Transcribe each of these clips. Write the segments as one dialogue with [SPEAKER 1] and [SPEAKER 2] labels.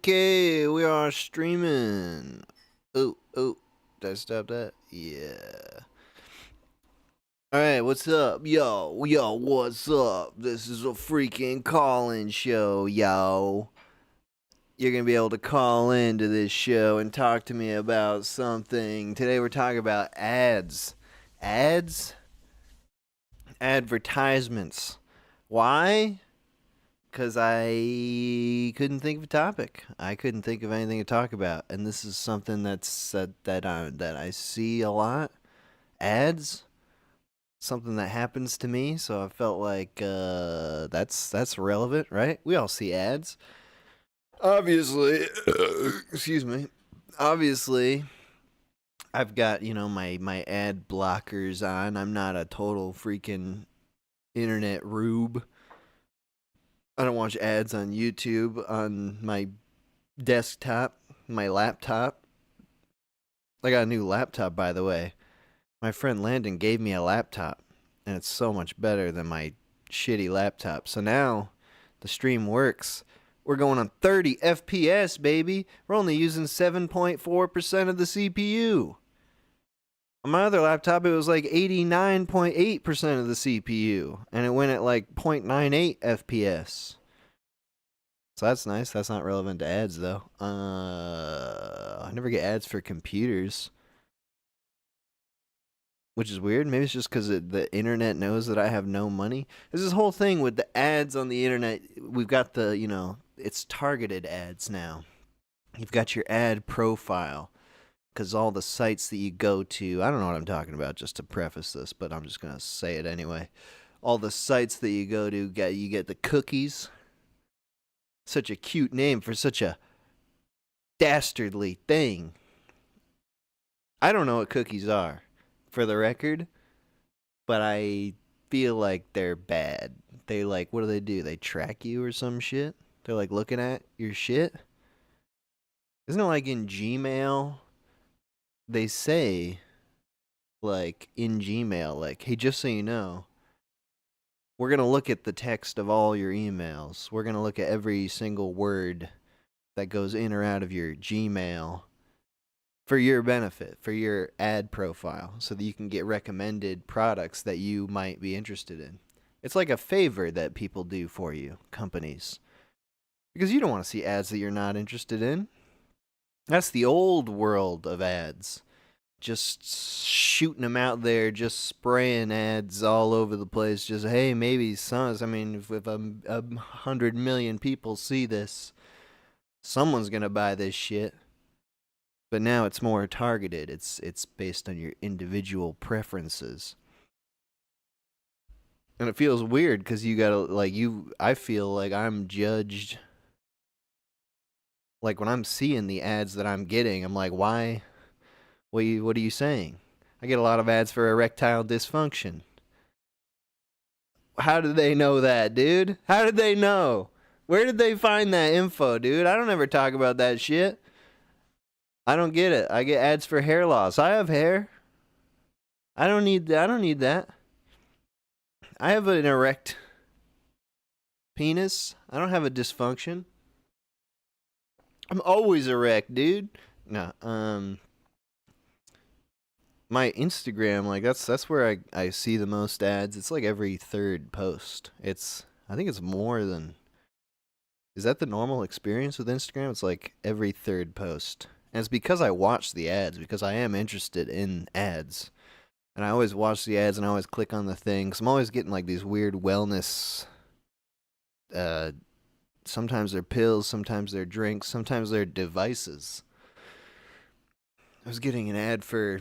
[SPEAKER 1] Okay, we are streaming. Oh, did I stop that? Yeah. Alright, what's up? Yo, what's up? This is a freaking call-in show, yo. You're gonna be able to call into this show and talk to me about something. Today we're talking about ads. Ads? Advertisements. Why? Because I couldn't think of a topic. I couldn't think of anything to talk about, and this is something that I see a lot. Ads, something that happens to me, so I felt like that's relevant, right? We all see ads. Obviously, excuse me. Obviously, I've got my ad blockers on. I'm not a total freaking internet rube. I don't watch ads on YouTube on my desktop, my laptop. I got a new laptop, by the way. My friend Landon gave me a laptop, and it's so much better than my shitty laptop. So now the stream works. We're going on 30 FPS, baby. We're only using 7.4% of the CPU. On my other laptop, it was like 89.8% of the CPU, and it went at like 0.98 FPS. So that's nice. That's not relevant to ads, though. I never get ads for computers, which is weird. Maybe it's just because the internet knows that I have no money. There's this whole thing with the ads on the internet. We've got it's targeted ads now. You've got your ad profile. Because all the sites that you go to, I don't know what I'm talking about just to preface this, but I'm just going to say it anyway. All the sites that you go to, you get the cookies. Such a cute name for such a dastardly thing. I don't know what cookies are, for the record, but I feel like they're bad. They what do? They track you or some shit? They're looking at your shit? Isn't it like in Gmail? They say, in Gmail, hey, just so you know, we're going to look at the text of all your emails. We're going to look at every single word that goes in or out of your Gmail for your benefit, for your ad profile, so that you can get recommended products that you might be interested in. It's like a favor that people do for you, companies. Because you don't want to see ads that you're not interested in. That's the old world of ads. Just shooting them out there, just spraying ads all over the place. Just, hey, maybe if 100 million people see this, someone's going to buy this shit. But now it's more targeted. It's based on your individual preferences. And it feels weird because you got to, I feel like I'm judged. Like when I'm seeing the ads that I'm getting, I'm like, why? What are you saying? I get a lot of ads for erectile dysfunction. How did they know that, dude? How did they know? Where did they find that info, dude? I don't ever talk about that shit. I don't get it. I get ads for hair loss. I have hair. I don't need that. I have an erect penis. I don't have a dysfunction. I'm always erect, dude. No, my Instagram, that's where I see the most ads. It's like every third post. I think it's more than. Is that the normal experience with Instagram? It's like every third post. And it's because I watch the ads, because I am interested in ads. And I always watch the ads and I always click on the thing. 'Cause I'm always getting these weird wellness. Sometimes they're pills, sometimes they're drinks, sometimes they're devices. I was getting an ad for.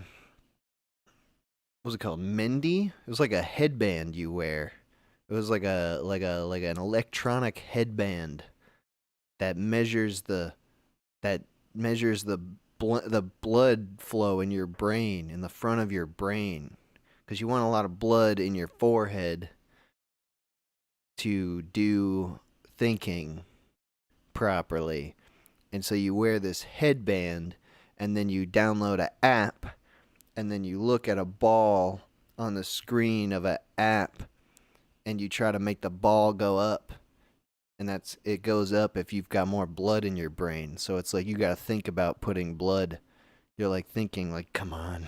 [SPEAKER 1] What was it called? Midi? It was like a headband you wear. It was like an electronic headband that measures the blood flow in your brain, in the front of your brain, because you want a lot of blood in your forehead to do thinking properly. And so you wear this headband, and then you download an app. And then you look at a ball on the screen of an app, and you try to make the ball go up and it goes up if you've got more blood in your brain. So it's like you got to think about putting blood. You're like thinking like, come on,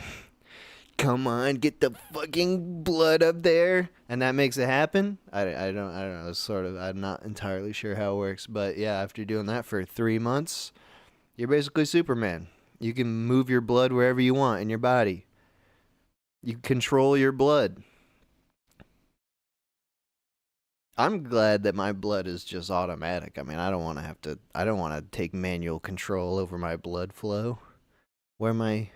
[SPEAKER 1] get the fucking blood up there, and that makes it happen. I don't know. It's sort of, I'm not entirely sure how it works, but yeah, after doing that for 3 months, you're basically Superman. You can move your blood wherever you want in your body. You control your blood. I'm glad that my blood is just automatic. I mean, I don't want to take manual control over my blood flow. I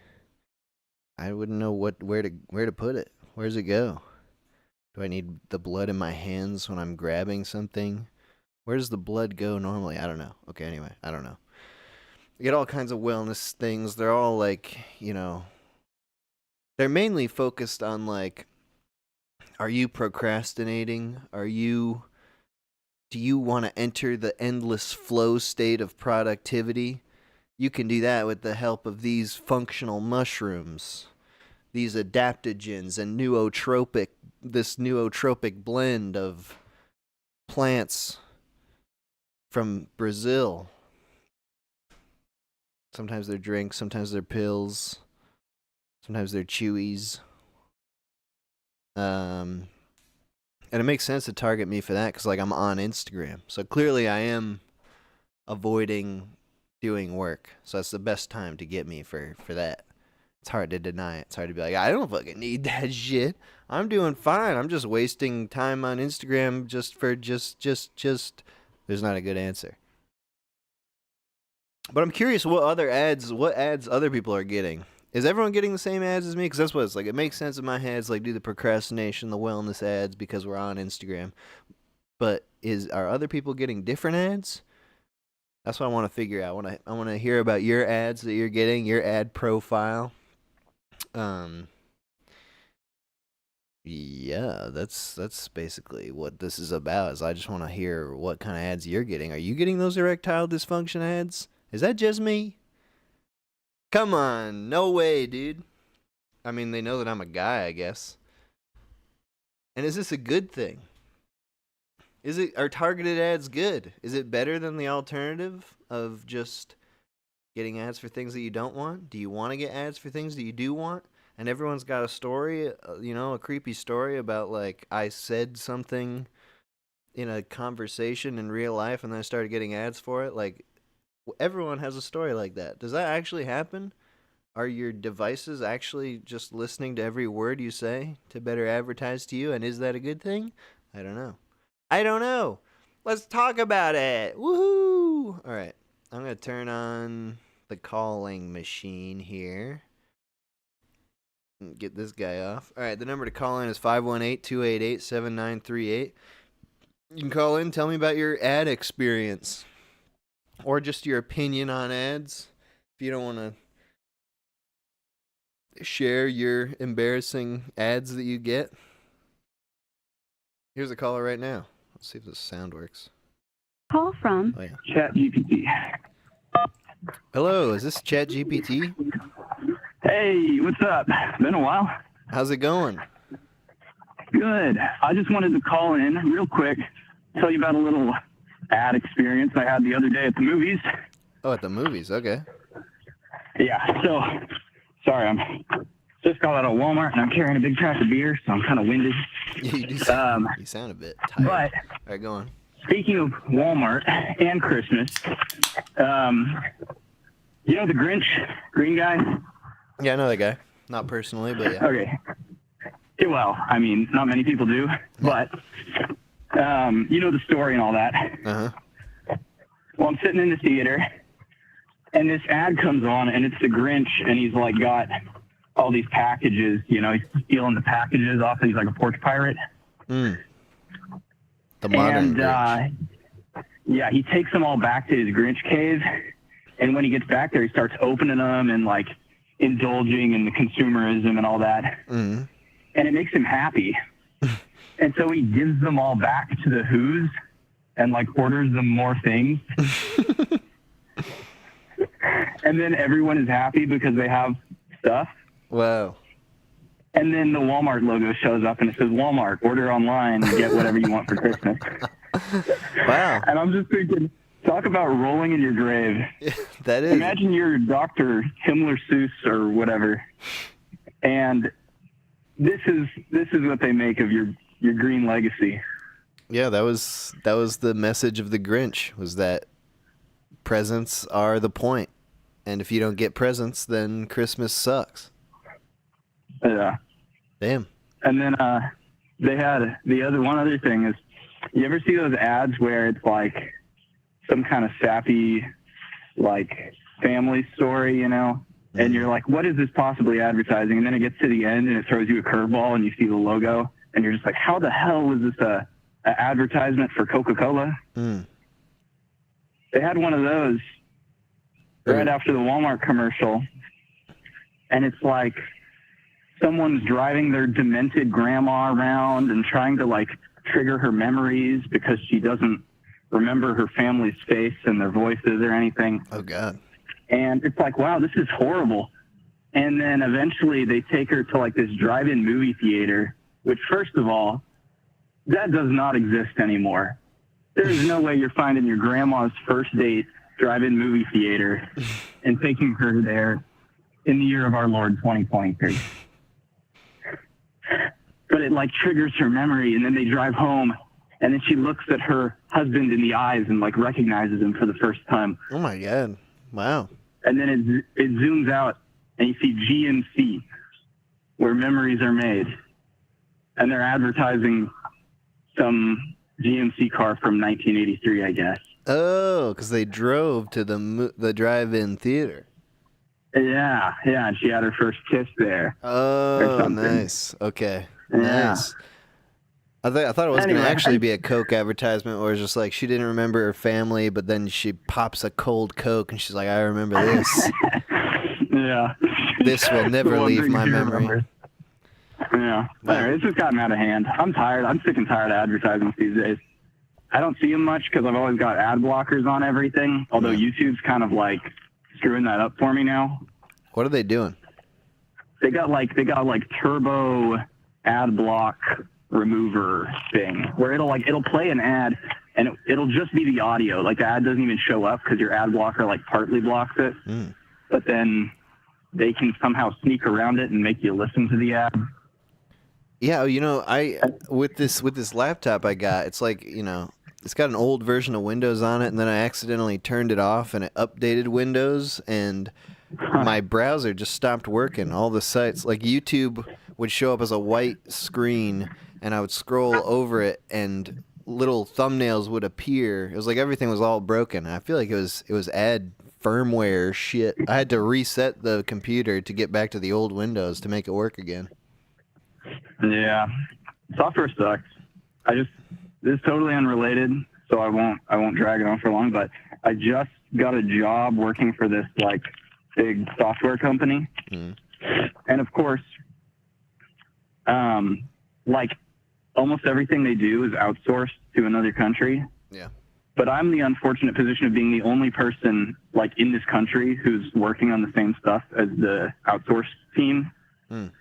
[SPEAKER 1] wouldn't know where to put it. Where does it go? Do I need the blood in my hands when I'm grabbing something? Where does the blood go normally? I don't know. Okay, anyway, I don't know. You get all kinds of wellness things. They're all like, they're mainly focused on like, are you procrastinating? Do you want to enter the endless flow state of productivity? You can do that with the help of these functional mushrooms, these adaptogens and this nootropic blend of plants from Brazil. Sometimes they're drinks, sometimes they're pills, sometimes they're chewies. And it makes sense to target me for that because, like, I'm on Instagram. So clearly I am avoiding doing work. So that's the best time to get me for that. It's hard to deny it. It's hard to be like, I don't fucking need that shit. I'm doing fine. I'm just wasting time on Instagram just. There's not a good answer. But I'm curious what ads other people are getting. Is everyone getting the same ads as me? Because that's what it's like. It makes sense in my head. It's like, do the procrastination, the wellness ads because we're on Instagram. But are other people getting different ads? That's what I want to figure out. I want to hear about your ads that you're getting, your ad profile. Yeah, that's basically what this is about. Is I just want to hear what kind of ads you're getting. Are you getting those erectile dysfunction ads? Is that just me? Come on, no way, dude. I mean, they know that I'm a guy, I guess. And is this a good thing? Are targeted ads good? Is it better than the alternative of just getting ads for things that you don't want? Do you want to get ads for things that you do want? And everyone's got a story, a creepy story about, like, I said something in a conversation in real life and then I started getting ads for it. Like, everyone has a story like that. Does that actually happen? Are your devices actually just listening to every word you say to better advertise to you? And is that a good thing? I don't know. Let's talk about it. Woohoo! All right. I'm going to turn on the calling machine here. Get this guy off. All right. The number to call in is 518-288-7938. You can call in. Tell me about your ad experience. Or just your opinion on ads. If you don't want to share your embarrassing ads that you get. Here's a caller right now. Let's see if this sound works.
[SPEAKER 2] Call from
[SPEAKER 3] ChatGPT.
[SPEAKER 1] Hello, is this ChatGPT?
[SPEAKER 3] Hey, what's up? Been a while.
[SPEAKER 1] How's it going?
[SPEAKER 3] Good. I just wanted to call in real quick, tell you about a little ad experience I had the other day at the movies.
[SPEAKER 1] Oh, at the movies, okay.
[SPEAKER 3] Yeah, so, sorry, I'm just got out of Walmart and I'm carrying a big pack of beer, so I'm kind of winded.
[SPEAKER 1] You sound a bit tired.
[SPEAKER 3] But,
[SPEAKER 1] all right, go on.
[SPEAKER 3] Speaking of Walmart and Christmas, you know the Grinch, green guy?
[SPEAKER 1] Yeah, I know that guy. Not personally, but yeah.
[SPEAKER 3] Okay. Yeah, well, I mean, not many people do, but you know the story and all that.
[SPEAKER 1] Uh-huh.
[SPEAKER 3] Well, I'm sitting in the theater, and this ad comes on, and it's the Grinch, and he's, like, got all these packages, he's stealing the packages off, and he's like a porch pirate.
[SPEAKER 1] The modern Grinch.
[SPEAKER 3] Yeah, he takes them all back to his Grinch cave, and when he gets back there, he starts opening them and, like, indulging in the consumerism and all that.
[SPEAKER 1] Mm-hmm.
[SPEAKER 3] And it makes him happy. And so he gives them all back to the Who's and, like, orders them more things. And then everyone is happy because they have stuff.
[SPEAKER 1] Wow.
[SPEAKER 3] And then the Walmart logo shows up and it says, Walmart, order online and get whatever you want for Christmas.
[SPEAKER 1] Wow.
[SPEAKER 3] And I'm just thinking, talk about rolling in your grave.
[SPEAKER 1] That is.
[SPEAKER 3] Imagine you're Dr. Himmler Seuss or whatever, and this is what they make of your green legacy.
[SPEAKER 1] Yeah, that was the message of the Grinch, was that presents are the point. And if you don't get presents, then Christmas sucks.
[SPEAKER 3] Yeah.
[SPEAKER 1] Damn.
[SPEAKER 3] And then they had one other thing is, you ever see those ads where it's like some kind of sappy, like, family story, you know? And you're like, what is this possibly advertising? And then it gets to the end and it throws you a curveball and you see the logo and you're just like, how the hell was this a advertisement for Coca-Cola?
[SPEAKER 1] Mm.
[SPEAKER 3] They had one of those right after the Walmart commercial, and it's like someone's driving their demented grandma around and trying to, like, trigger her memories because she doesn't remember her family's face and their voices or anything.
[SPEAKER 1] Oh, God.
[SPEAKER 3] And it's like, wow, this is horrible. And then eventually they take her to, like, this drive-in movie theater, which, first of all, that does not exist anymore. There is no way you're finding your grandma's first date drive-in movie theater and taking her there in the year of our Lord 2023. But it, like, triggers her memory, and then they drive home, and then she looks at her husband in the eyes and, like, recognizes him for the first time.
[SPEAKER 1] Oh, my God. Wow.
[SPEAKER 3] And then it zooms out, and you see GMC, where memories are made. And they're advertising some GMC car from 1983, I guess.
[SPEAKER 1] Oh, because they drove to the drive-in theater.
[SPEAKER 3] Yeah, and she had her first kiss there.
[SPEAKER 1] Oh, nice. Okay,
[SPEAKER 3] yeah.
[SPEAKER 1] Nice. I thought it was going to actually be a Coke advertisement where it's just like she didn't remember her family, but then she pops a cold Coke and she's like, I remember this.
[SPEAKER 3] Yeah.
[SPEAKER 1] This will never leave my memory.
[SPEAKER 3] Remembers. Yeah. Anyway, it's just gotten out of hand. I'm tired. I'm sick and tired of advertisements these days. I don't see them much because I've always got ad blockers on everything, although YouTube's kind of, like, screwing that up for me now.
[SPEAKER 1] What are they doing?
[SPEAKER 3] They got turbo ad block remover thing where it'll play an ad and it'll just be the audio. Like, the ad doesn't even show up because your ad blocker, like, partly blocks it. Mm. But then they can somehow sneak around it and make you listen to the ad.
[SPEAKER 1] Yeah, you know, with this laptop I got, it's like, you know, it's got an old version of Windows on it, and then I accidentally turned it off, and it updated Windows, and my browser just stopped working. All the sites, like YouTube, would show up as a white screen, and I would scroll over it, and little thumbnails would appear. It was like everything was all broken. I feel like it was ad firmware shit. I had to reset the computer to get back to the old Windows to make it work again.
[SPEAKER 3] Yeah, software sucks. This is totally unrelated, so I won't drag it on for long. But I just got a job working for this, like, big software company, and of course, like, almost everything they do is outsourced to another country.
[SPEAKER 1] Yeah.
[SPEAKER 3] But I'm the unfortunate position of being the only person, like, in this country who's working on the same stuff as the outsourced team. Mm.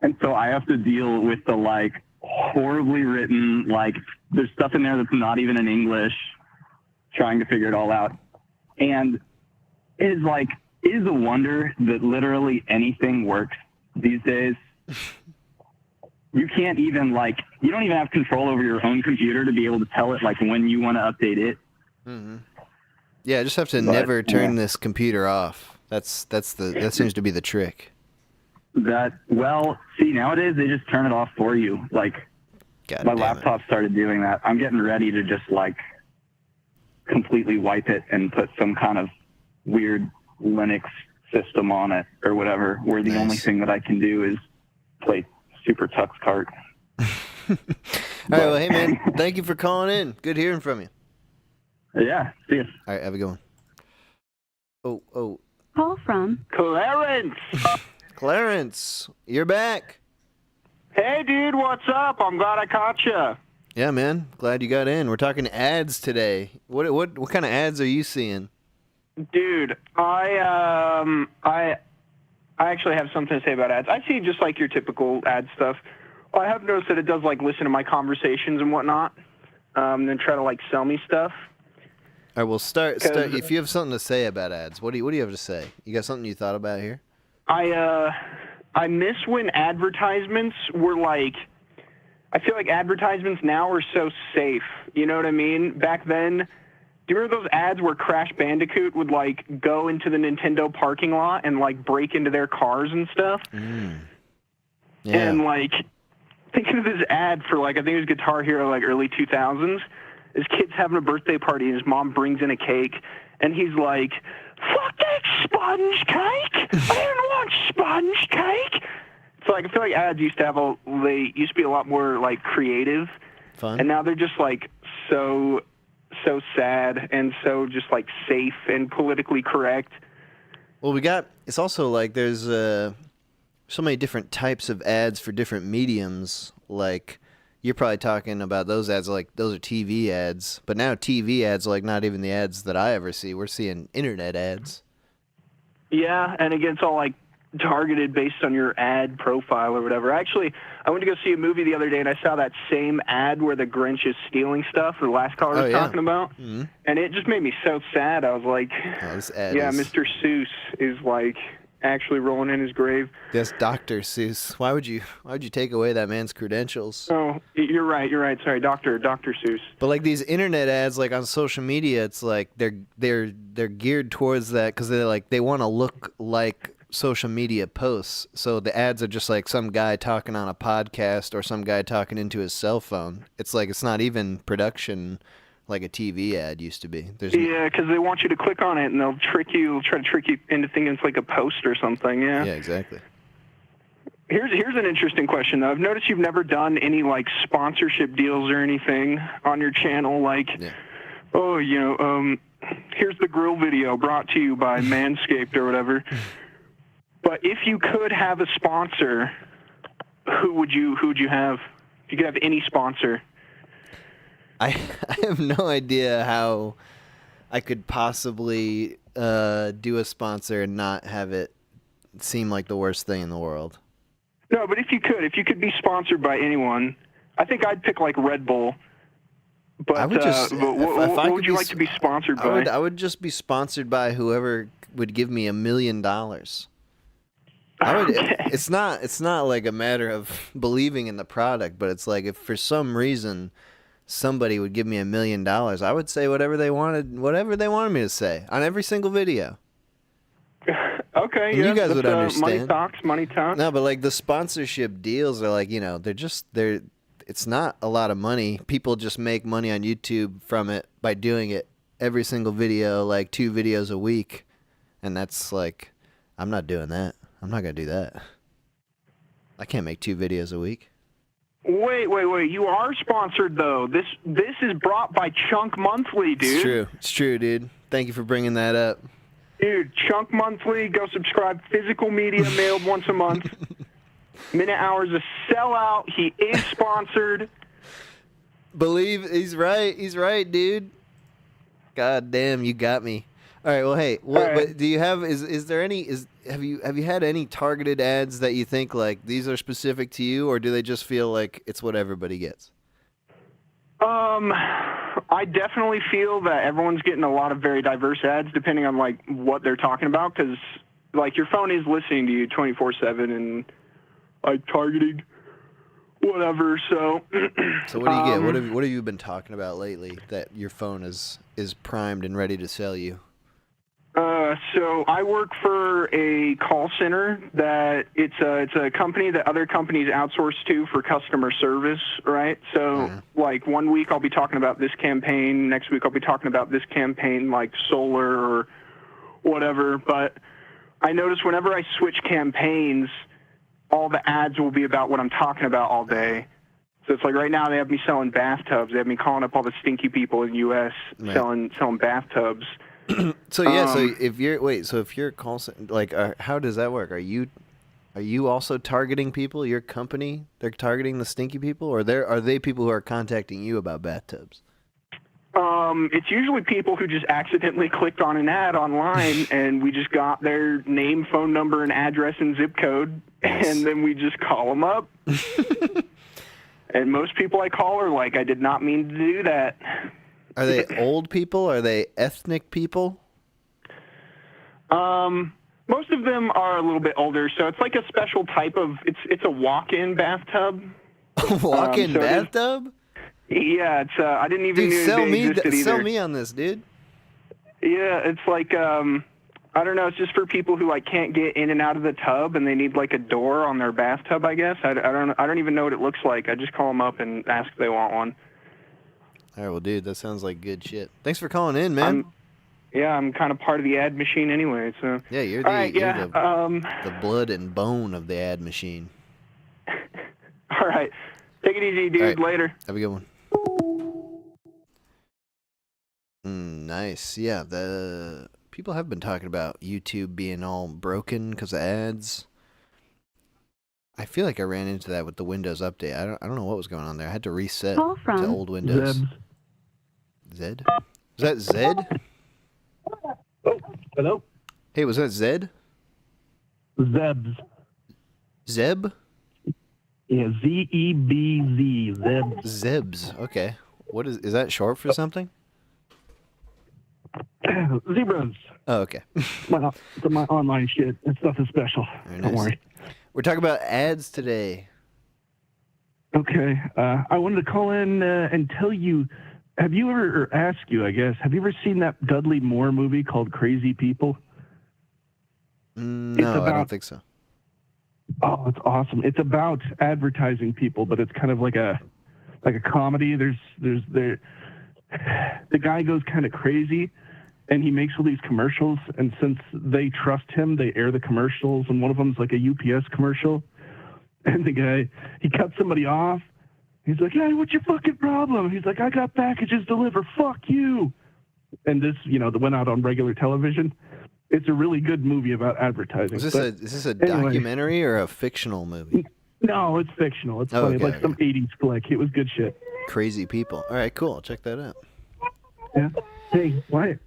[SPEAKER 3] And so I have to deal with the, like, horribly written, like, there's stuff in there that's not even in English, trying to figure it all out. And it is a wonder that literally anything works these days. You can't even, like, you don't even have control over your own computer to be able to tell it, like, when you want to update it.
[SPEAKER 1] Mm-hmm. Yeah, I just have to never turn this computer off. That seems to be the trick.
[SPEAKER 3] See, nowadays they just turn it off for you. Like, my laptop started doing that. I'm getting ready to just, like, completely wipe it and put some kind of weird Linux system on it or whatever, where the only thing that I can do is play Super Tux Kart.
[SPEAKER 1] All right, well, hey, man, thank you for calling in. Good hearing from you.
[SPEAKER 3] Yeah, see you.
[SPEAKER 1] All right, have a good one. Oh.
[SPEAKER 2] Call from
[SPEAKER 3] Clarence.
[SPEAKER 1] Clarence, you're back.
[SPEAKER 4] Hey, dude, what's up? I'm glad I caught you.
[SPEAKER 1] Yeah, man, glad you got in. We're talking ads today. What kind of ads are you seeing?
[SPEAKER 4] Dude, I actually have something to say about ads. I see just like your typical ad stuff. I have noticed that it does like listen to my conversations and whatnot. then try to like sell me stuff.
[SPEAKER 1] All right, well, start. If you have something to say about ads, what do you have to say? You got something you thought about here?
[SPEAKER 4] I miss when advertisements were like. I feel like advertisements now are so safe. You know what I mean? Back then, do you remember those ads where Crash Bandicoot would like go into the Nintendo parking lot and like break into their cars and stuff?
[SPEAKER 1] Yeah.
[SPEAKER 4] And like, thinking of this ad for like, I think it was Guitar Hero, like early 2000s. His kid's having a birthday party and his mom brings in a cake and he's like, "Fuck that sponge cake! I didn't want sponge cake!" So like, I feel like ads used to have they used to be a lot more like creative,
[SPEAKER 1] Fun.
[SPEAKER 4] and now they're just like so sad and so just like safe and politically correct.
[SPEAKER 1] Well, it's also like there's so many different types of ads for different mediums. Like you're probably talking about those ads, like those are TV ads, but now TV ads are like not even the ads that I ever see. We're seeing internet ads.
[SPEAKER 4] Yeah, and again, it's all like targeted based on your ad profile or whatever. Actually, I went to go see a movie the other day, and I saw that same ad where the Grinch is stealing stuff, the last caller was talking about, and it just made me so sad. I was like,
[SPEAKER 1] this ad
[SPEAKER 4] Mr. Seuss is like actually rolling in his grave.
[SPEAKER 1] Yes, Dr. Seuss. Why would you take away that man's credentials?
[SPEAKER 4] Oh, you're right. Sorry, Dr. Seuss.
[SPEAKER 1] But like these internet ads, like on social media, it's like they're geared towards that because they want to look like social media posts. So the ads are just like some guy talking on a podcast or some guy talking into his cell phone. It's like it's not even production like a TV ad used to be.
[SPEAKER 4] Yeah, because they want you to click on it and they'll try to trick you into thinking it's like a post or something. Yeah.
[SPEAKER 1] Yeah, exactly.
[SPEAKER 4] Here's an interesting question though. I've noticed you've never done any like sponsorship deals or anything on your channel, like, here's the grill video brought to you by Manscaped or whatever. But if you could have a sponsor, who would you have? If you could have any sponsor.
[SPEAKER 1] I have no idea how I could possibly do a sponsor and not have it seem like the worst thing in the world.
[SPEAKER 4] No, but if you could be sponsored by anyone, I think I'd pick like Red Bull. But
[SPEAKER 1] I would just,
[SPEAKER 4] what would you like to be sponsored by?
[SPEAKER 1] I would just be sponsored by whoever would give me $1 million. It's not like a matter of believing in the product, but it's like if for some reason somebody would give me $1 million, I would say whatever they wanted me to say on every single video.
[SPEAKER 4] Okay,
[SPEAKER 1] and you guys would understand.
[SPEAKER 4] Money talks.
[SPEAKER 1] No, but like the sponsorship deals are like, it's not a lot of money. People just make money on YouTube from it by doing it every single video, like 2 videos a week. And that's like, I'm not doing that. I'm not going to do that. I can't make 2 videos a week.
[SPEAKER 4] Wait. You are sponsored, though. This is brought by Chunk Monthly, dude.
[SPEAKER 1] It's true, dude. Thank you for bringing that up.
[SPEAKER 4] Dude, Chunk Monthly, go subscribe. Physical media mailed once a month. Minute Hour's a sellout. He is sponsored.
[SPEAKER 1] Believe he's right. He's right, dude. God damn, you got me. All right. Well, hey, what do you have? Is there any? Have you had any targeted ads that you think like these are specific to you, or do they just feel like it's what everybody gets?
[SPEAKER 4] I definitely feel that everyone's getting a lot of very diverse ads depending on like what they're talking about, because like your phone is listening to you 24/7 and like targeting whatever. So
[SPEAKER 1] what do you get? What have you been talking about lately that your phone is primed and ready to sell you?
[SPEAKER 4] So I work for a call center that it's a company that other companies outsource to for customer service, right? So like one week I'll be talking about this campaign, next week I'll be talking about this campaign like solar or whatever. But I notice whenever I switch campaigns, all the ads will be about what I'm talking about all day. So it's like right now they have me selling bathtubs. They have me calling up all the stinky people in the U.S. selling bathtubs.
[SPEAKER 1] So if you're a call center, like how does that work? Are you also targeting people? Your company, they're targeting the stinky people, or are they people who are contacting you about bathtubs?
[SPEAKER 4] It's usually people who just accidentally clicked on an ad online, and we just got their name, phone number, and address and zip code, and then we just call them up. And most people I call are like, I did not mean to do that.
[SPEAKER 1] Are they old people? Are they ethnic people?
[SPEAKER 4] Most of them are a little bit older, so it's like a special type of, it's a walk-in bathtub.
[SPEAKER 1] Walk-in bathtub?
[SPEAKER 4] Yeah, it's, I didn't even know they existed either.
[SPEAKER 1] Sell me on this, dude.
[SPEAKER 4] Yeah, it's like, I don't know, it's just for people who, like, can't get in and out of the tub, and they need, like, a door on their bathtub, I guess. I don't even know what it looks like. I just call them up and ask if they want one.
[SPEAKER 1] All right, well, dude, that sounds like good shit. Thanks for calling in, man.
[SPEAKER 4] I'm kind of part of the ad machine anyway, so...
[SPEAKER 1] Yeah, you're the blood and bone of the ad machine.
[SPEAKER 4] All right. Take it easy, dude.
[SPEAKER 1] Right.
[SPEAKER 4] Later.
[SPEAKER 1] Have a good one. Nice. Yeah, the people have been talking about YouTube being all broken because of ads. I feel like I ran into that with the Windows update. I don't know what was going on there. I had to reset to old Windows.
[SPEAKER 5] Zebz.
[SPEAKER 1] Zed? Was that Zed?
[SPEAKER 5] Oh, hello?
[SPEAKER 1] Hey, was that Zed?
[SPEAKER 5] Zebz.
[SPEAKER 1] Zeb?
[SPEAKER 5] Yeah, Z-E-B-Z. Zebz.
[SPEAKER 1] Zebz. Okay. What is that short for something?
[SPEAKER 5] Zebras.
[SPEAKER 1] Oh, okay.
[SPEAKER 5] my online shit. It's nothing special.
[SPEAKER 1] Very
[SPEAKER 5] Don't
[SPEAKER 1] nice.
[SPEAKER 5] worry.
[SPEAKER 1] We're talking about ads today.
[SPEAKER 5] Okay. I wanted to call in and tell you, have you ever, or ask you, I guess, have you ever seen that Dudley Moore movie called Crazy People?
[SPEAKER 1] No, I don't think so.
[SPEAKER 5] Oh, it's awesome. It's about advertising people, but it's kind of like a comedy. The guy goes kind of crazy, and he makes all these commercials, and since they trust him, they air the commercials, and one of them's like a UPS commercial, and the guy, he cuts somebody off. He's like, hey, what's your fucking problem? He's like, I got packages delivered. Fuck you. And this, that went out on regular television. It's a really good movie about advertising.
[SPEAKER 1] Is this a documentary or a fictional movie?
[SPEAKER 5] No, it's fictional. It's funny.
[SPEAKER 1] Okay,
[SPEAKER 5] some 80s flick. It was good shit.
[SPEAKER 1] Crazy People. All right, cool. I'll check that out.
[SPEAKER 5] Yeah. Hey, Wyatt,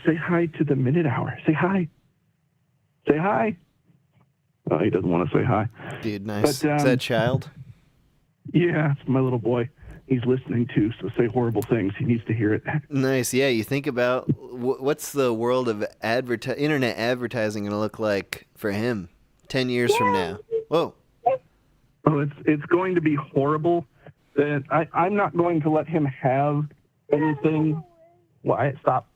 [SPEAKER 5] say hi to the Minute Hour. Say hi. Say hi. Oh, he doesn't want to say hi.
[SPEAKER 1] Dude, nice. Is that child?
[SPEAKER 5] Yeah, it's my little boy. He's listening too, so say horrible things. He needs to hear it.
[SPEAKER 1] Nice. Yeah, you think about what's the world of internet advertising going to look like for him 10 years from now? Whoa.
[SPEAKER 5] Oh, it's going to be horrible. I'm not going to let him have anything. Why? Stop.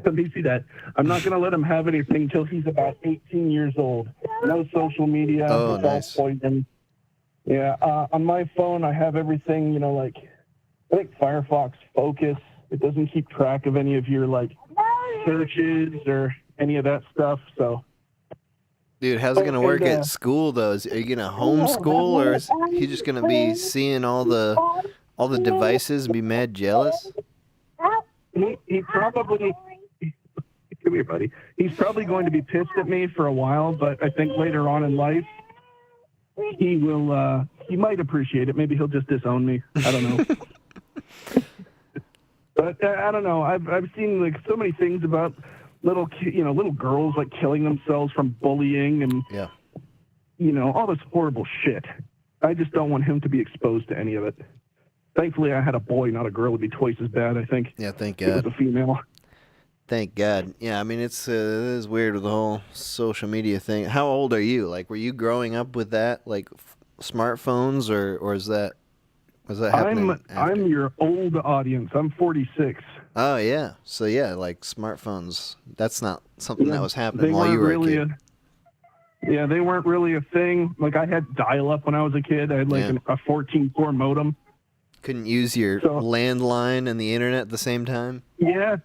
[SPEAKER 5] Let me see that. I'm not going to let him have anything until he's about 18 years old. No social media.
[SPEAKER 1] Oh, nice.
[SPEAKER 5] Poison. Yeah, on my phone, I have everything, I think Firefox Focus. It doesn't keep track of any of your, searches or any of that stuff, so.
[SPEAKER 1] Dude, how's it going to work at school, though? Are you going to homeschool, or is he just going to be seeing all the devices and be mad jealous?
[SPEAKER 5] He probably... Come here, buddy. He's probably going to be pissed at me for a while, but I think later on in life, he will, he might appreciate it. Maybe he'll just disown me. I don't know. But I don't know. I've seen so many things about little girls killing themselves from bullying and all this horrible shit. I just don't want him to be exposed to any of it. Thankfully, I had a boy, not a girl. It'd be twice as bad, I think.
[SPEAKER 1] Yeah, thank God.
[SPEAKER 5] It was a female.
[SPEAKER 1] Thank God. Yeah, I mean, it is weird with the whole social media thing. How old are you? Were you growing up with that, smartphones, or was that happening after?
[SPEAKER 5] I'm your old audience. I'm 46.
[SPEAKER 1] Oh, yeah. So, yeah, smartphones, that's not something that was happening while you were a kid.
[SPEAKER 5] Yeah, they weren't really a thing. I had dial-up when I was a kid. I had, a 14-core modem.
[SPEAKER 1] Couldn't use your landline and the internet at the same time?
[SPEAKER 5] Yeah.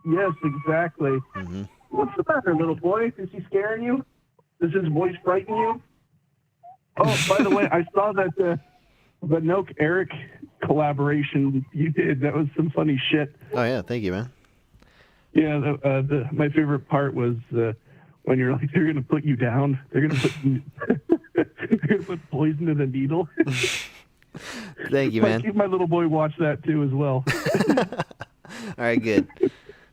[SPEAKER 5] Yes, exactly.
[SPEAKER 1] Mm-hmm.
[SPEAKER 5] What's the matter, little boy? Is he scaring you? Does his voice frighten you? Oh, by the way, I saw that the Noke Eric collaboration you did. That was some funny shit.
[SPEAKER 1] Oh, yeah. Thank you, man.
[SPEAKER 5] Yeah, my favorite part was when you're they're going to put you down. They're going to put poison in a needle.
[SPEAKER 1] Thank you, man.
[SPEAKER 5] My little boy watched that too as well.
[SPEAKER 1] All right, good.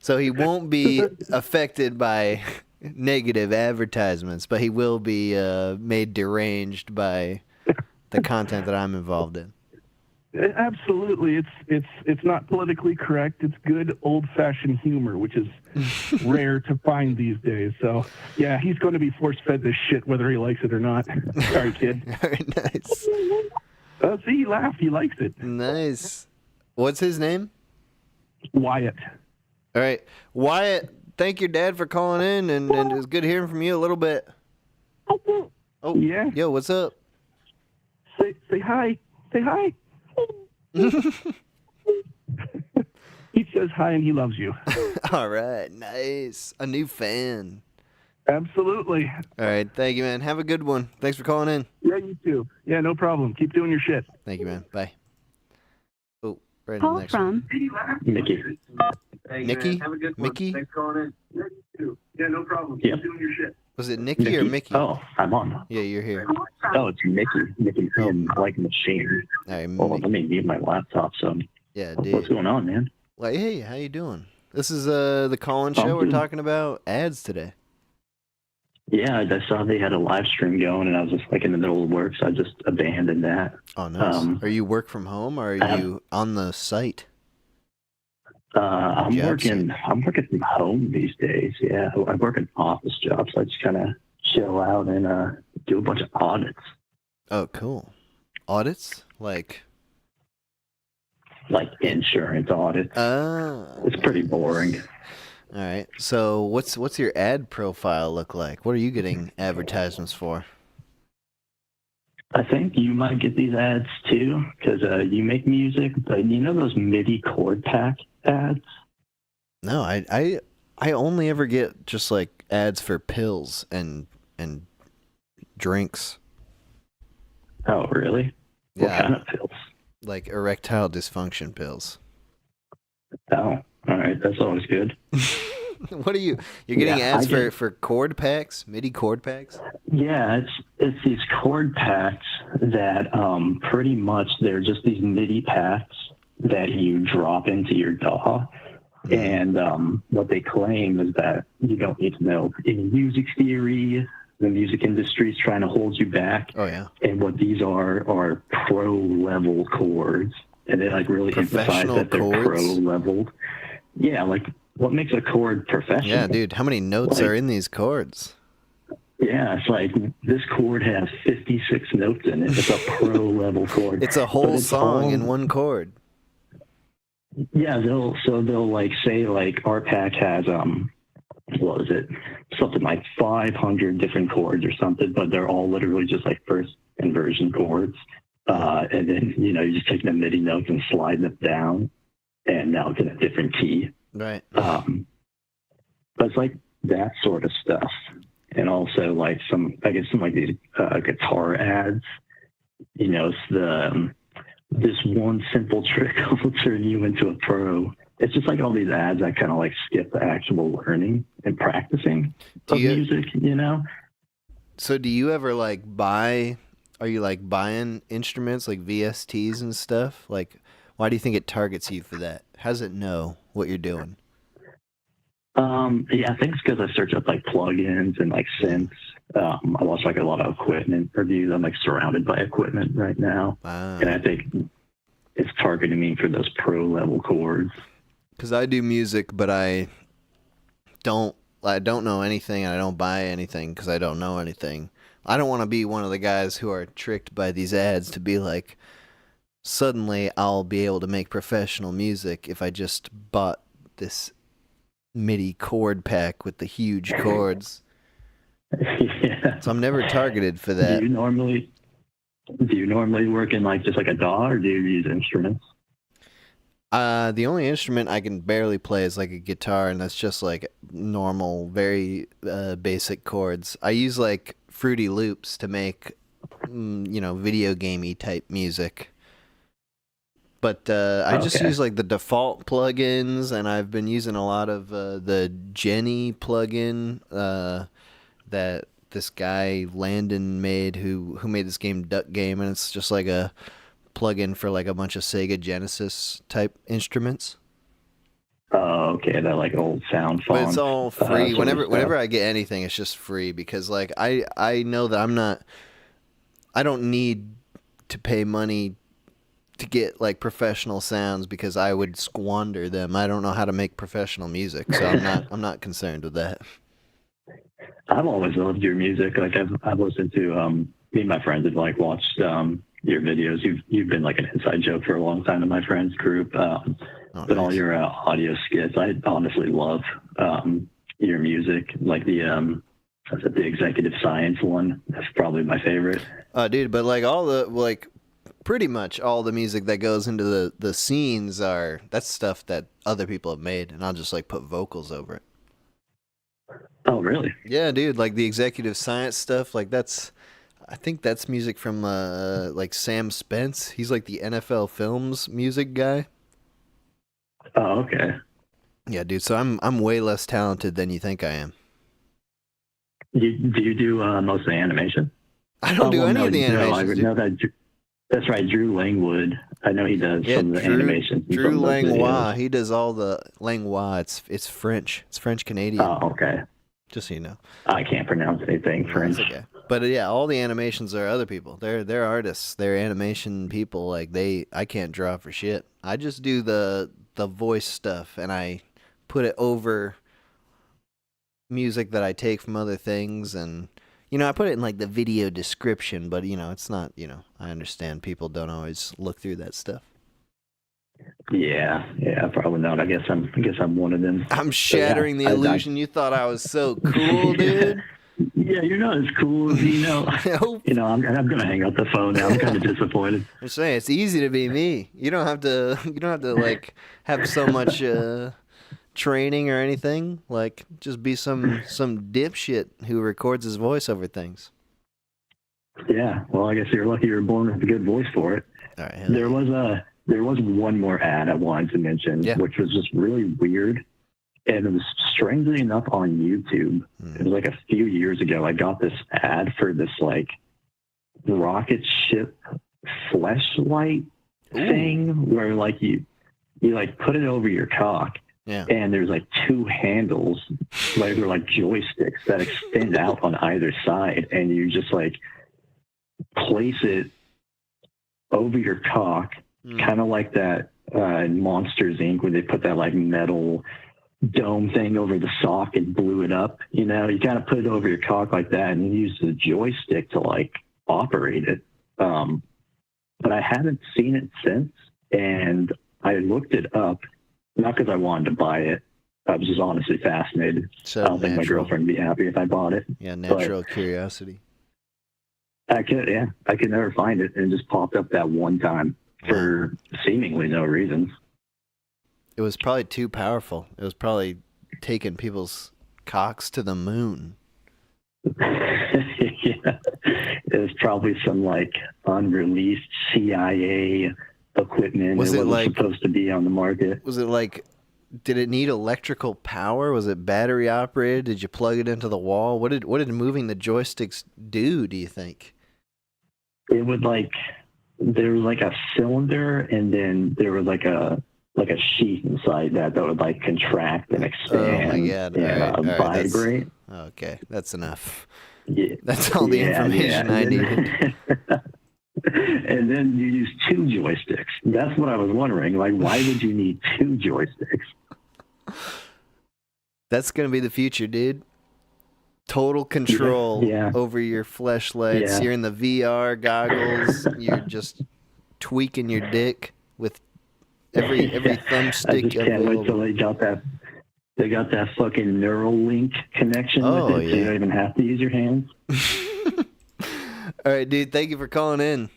[SPEAKER 1] So he won't be affected by negative advertisements, but he will be made deranged by the content that I'm involved in.
[SPEAKER 5] Absolutely. It's not politically correct. It's good old-fashioned humor, which is rare to find these days. So, yeah, he's going to be force-fed this shit whether he likes it or not. Sorry, kid.
[SPEAKER 1] Very nice.
[SPEAKER 5] See, he laughed. He likes it.
[SPEAKER 1] Nice. What's his name?
[SPEAKER 5] Wyatt.
[SPEAKER 1] All right. Wyatt, thank your dad for calling in, and it was good hearing from you a little bit. Oh,
[SPEAKER 5] yeah.
[SPEAKER 1] Yo, what's up?
[SPEAKER 5] Say hi. Say hi. He says hi and he loves you.
[SPEAKER 1] All right. Nice. A new fan.
[SPEAKER 5] Absolutely.
[SPEAKER 1] All right. Thank you, man. Have a good one. Thanks for calling in.
[SPEAKER 5] Yeah, you too. Yeah, no problem. Keep doing your shit.
[SPEAKER 1] Thank you, man. Bye. Oh, right in the
[SPEAKER 2] Call
[SPEAKER 1] next
[SPEAKER 2] from
[SPEAKER 3] Mickey.
[SPEAKER 1] Nikki? Mickey?
[SPEAKER 5] Thanks for calling in. Yeah, you too. Yeah, no problem.
[SPEAKER 3] Yeah.
[SPEAKER 5] Keep doing your shit.
[SPEAKER 1] Was it Nikki or Mickey?
[SPEAKER 3] Oh, I'm on.
[SPEAKER 1] Yeah, you're here.
[SPEAKER 3] Oh, it's Mickey. Mickey's in like machine.
[SPEAKER 1] All right,
[SPEAKER 3] Well, let me mute my laptop. So,
[SPEAKER 1] yeah,
[SPEAKER 3] what's
[SPEAKER 1] dude.
[SPEAKER 3] going on, man?
[SPEAKER 1] Like, hey, how you doing? This is the call-in show. We're
[SPEAKER 3] good.
[SPEAKER 1] talking about ads today.
[SPEAKER 3] Yeah, I saw they had a live stream going, and I was just like in the middle of work, so I just abandoned that.
[SPEAKER 1] Oh, nice. Are you work from home or are
[SPEAKER 3] I have-
[SPEAKER 1] you on the site?
[SPEAKER 3] I'm
[SPEAKER 1] Job
[SPEAKER 3] working from home these days. Yeah, I work an office job, so I just kind of chill out and do a bunch of audits,
[SPEAKER 1] Oh, cool. Audits? Like
[SPEAKER 3] insurance audits. It's pretty boring.
[SPEAKER 1] All right. So what's your ad profile look like? What are you getting advertisements for?
[SPEAKER 3] I think you might get these ads too, because you make music, but you know those MIDI chord pack ads?
[SPEAKER 1] No, I only ever get just like ads for pills and drinks.
[SPEAKER 3] Oh, really? What
[SPEAKER 1] Yeah,
[SPEAKER 3] kind of pills?
[SPEAKER 1] like erectile dysfunction pills.
[SPEAKER 3] Oh, all right. That's always good.
[SPEAKER 1] What are you're getting
[SPEAKER 3] Yeah,
[SPEAKER 1] ads
[SPEAKER 3] I get-
[SPEAKER 1] for chord packs, MIDI chord packs?
[SPEAKER 3] Yeah, it's these chord packs that pretty much they're just these MIDI packs that you drop into your DAW. And what they claim is that you don't need to know any music theory. The music industry is trying to hold you back.
[SPEAKER 1] Oh yeah.
[SPEAKER 3] And what these are pro level chords, and they like really emphasize
[SPEAKER 1] Professional
[SPEAKER 3] that they're
[SPEAKER 1] chords?
[SPEAKER 3] pro leveled. Yeah, like what makes a chord professional?
[SPEAKER 1] Yeah, dude. How many notes
[SPEAKER 3] Like-
[SPEAKER 1] are in these chords?
[SPEAKER 3] Yeah, it's like this chord has 56 notes in it. It's a pro level chord.
[SPEAKER 1] It's a
[SPEAKER 3] But
[SPEAKER 1] whole
[SPEAKER 3] it's
[SPEAKER 1] song
[SPEAKER 3] all-
[SPEAKER 1] in one chord.
[SPEAKER 3] Yeah, they'll like say like our pack has what is it? Something like 500 different chords or something, but they're all literally just like first inversion chords. And then you just take the MIDI notes and slide them down, and now it's in a different key.
[SPEAKER 1] Right.
[SPEAKER 3] But it's like that sort of stuff, and also like some like these guitar ads. It's this one simple trick will turn you into a pro. It's just like all these ads that kind of like skip the actual learning and practicing of music.
[SPEAKER 1] So do you ever like are you like buying instruments like VSTs and stuff? Like, why do you think it targets you for that? How does it know what you're doing?
[SPEAKER 3] Yeah, I think it's because I search up like plugins and like synths. I watch like a lot of equipment reviews. I'm like surrounded by equipment right now, and I think it's targeting me for those pro level chords.
[SPEAKER 1] Because I do music, but I don't know anything, and I don't buy anything because I don't know anything. I don't want to be one of the guys who are tricked by these ads to be like, suddenly I'll be able to make professional music if I just bought this MIDI chord pack with the huge chords.
[SPEAKER 3] Yeah.
[SPEAKER 1] So I'm never targeted for that.
[SPEAKER 3] Do you normally work in like just like a DAW, or do you use instruments?
[SPEAKER 1] The only instrument I can barely play is like a guitar, and that's just like normal, very basic chords. I use like Fruity Loops to make, video gamey type music. But I just use like the default plugins, and I've been using a lot of the Jenny plugin that this guy Landon made, who made this game Duck Game, and it's just like a plugin for like a bunch of Sega Genesis type instruments.
[SPEAKER 3] Oh, okay, that like old sound font.
[SPEAKER 1] But it's all free.
[SPEAKER 3] sort of
[SPEAKER 1] Whenever
[SPEAKER 3] stuff.
[SPEAKER 1] I get anything, it's just free because like I know that I don't need to pay money to get like professional sounds because I would squander them. I don't know how to make professional music, so I'm not concerned with that.
[SPEAKER 6] I've always loved your music. Like I've listened to me and my friends have like watched your videos. You've been like an inside joke for a long time in my friends group. But
[SPEAKER 1] nice.
[SPEAKER 6] All your audio skits, I honestly love your music. Like the executive science one. That's probably my favorite.
[SPEAKER 1] Dude, but like all the like pretty much all the music that goes into the scenes that's stuff that other people have made, and I'll just like put vocals over it.
[SPEAKER 6] Oh, really?
[SPEAKER 1] Yeah, dude, like the executive science stuff, like I think that's music from like Sam Spence. He's like the NFL Films music guy.
[SPEAKER 6] Oh, okay.
[SPEAKER 1] Yeah, dude, so I'm way less talented than you think I am.
[SPEAKER 6] Do you do most of the animation?
[SPEAKER 1] I don't do any of the animations.
[SPEAKER 6] No, that's right, Drew Langwood. I know he does some of the animations.
[SPEAKER 1] Drew Langlois, he does all the Langlois. It's French. It's French Canadian.
[SPEAKER 6] Oh, okay.
[SPEAKER 1] Just so you know.
[SPEAKER 6] I can't pronounce anything French.
[SPEAKER 1] That's okay. But yeah, all the animations are other people. They're artists. They're animation people. Like I can't draw for shit. I just do the voice stuff, and I put it over music that I take from other things, and I put it in like the video description, but it's not, I understand people don't always look through that stuff.
[SPEAKER 6] Yeah, probably not. I guess I'm one of them.
[SPEAKER 1] I'm shattering the illusion. You thought I was so cool, dude.
[SPEAKER 6] Yeah, you're not as cool as I'm gonna hang up the phone now. I'm kind of disappointed.
[SPEAKER 1] I'm saying it's easy to be me. You don't have to like have so much training or anything. Like, just be some dipshit who records his voice over things.
[SPEAKER 6] Yeah, well, I guess you're lucky you were born with a good voice for it.
[SPEAKER 1] All right.
[SPEAKER 6] There was one more ad I wanted to mention, which was just really weird. And it was strangely enough on YouTube. It was like a few years ago. I got this ad for this like rocket ship fleshlight thing where like you like put it over your cock.
[SPEAKER 1] Yeah.
[SPEAKER 6] And there's like two handles, like they're like joysticks that extend out on either side, and you just like place it over your cock, kind of like that in Monsters Inc. when they put that like metal dome thing over the sock and blew it up. You kind of put it over your cock like that, and you use the joystick to like operate it. But I haven't seen it since, and I looked it up. Not because I wanted to buy it. I was just honestly fascinated.
[SPEAKER 1] So
[SPEAKER 6] I don't think my girlfriend would be happy if I bought it.
[SPEAKER 1] Yeah, natural curiosity.
[SPEAKER 6] I could never find it, and it just popped up that one time for seemingly no reason.
[SPEAKER 1] It was probably too powerful. It was probably taking people's cocks to the moon.
[SPEAKER 6] Yeah. It was probably some like unreleased CIA equipment.
[SPEAKER 1] Was it like
[SPEAKER 6] supposed to be on the market?
[SPEAKER 1] Was it like, did it need electrical power? Was it battery operated? Did you plug it into the wall? What did moving the joysticks do you think?
[SPEAKER 6] It would like, there was like a cylinder, and then there was like a sheath inside that would like contract and expand.
[SPEAKER 1] Oh my God.
[SPEAKER 6] And vibrate.
[SPEAKER 1] Okay, that's enough.
[SPEAKER 6] Yeah.
[SPEAKER 1] That's all the information I needed.
[SPEAKER 6] And then you use two joysticks. That's what I was wondering. Like, why would you need two joysticks?
[SPEAKER 1] That's going to be the future, dude. Total control over your fleshlights. Yeah. You're in the VR goggles. You're just tweaking your dick with every thumbstick.
[SPEAKER 6] I just can't wait till they got that fucking Neuralink connection with it, so you don't even have to use your hands.
[SPEAKER 1] All right, dude. Thank you for calling in.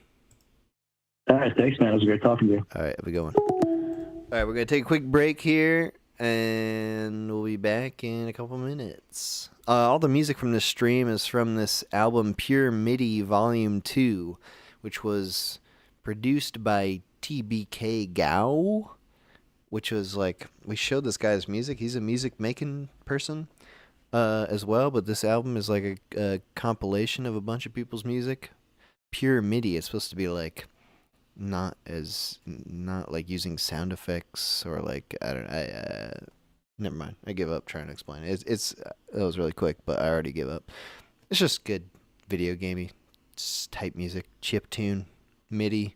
[SPEAKER 6] All right, thanks, man. It was great talking to you.
[SPEAKER 1] All right, have a good one. All right, we're going to take a quick break here, and we'll be back in a couple minutes. All the music from this stream is from this album, Pure Midi Volume 2, which was produced by TBK Gao, which was like, we showed this guy's music. He's a music-making person as well, but this album is like a compilation of a bunch of people's music. Pure Midi. It's supposed to be like not like using sound effects or like never mind. I give up trying to explain it. That was really quick, but I already give up. It's just good video gamey type music, chip tune, MIDI.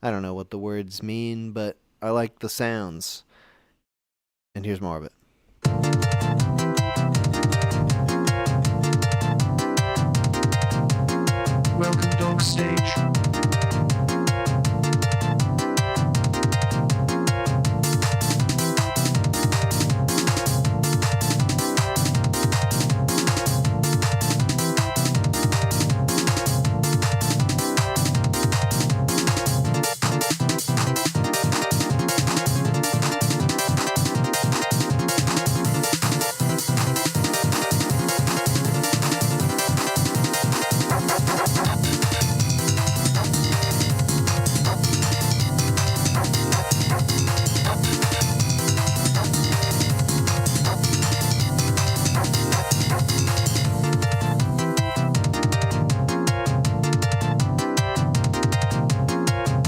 [SPEAKER 1] I don't know what the words mean, but I like the sounds. And here's more of it.
[SPEAKER 7] Welcome, dog stage.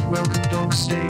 [SPEAKER 7] Welcome, dog stage.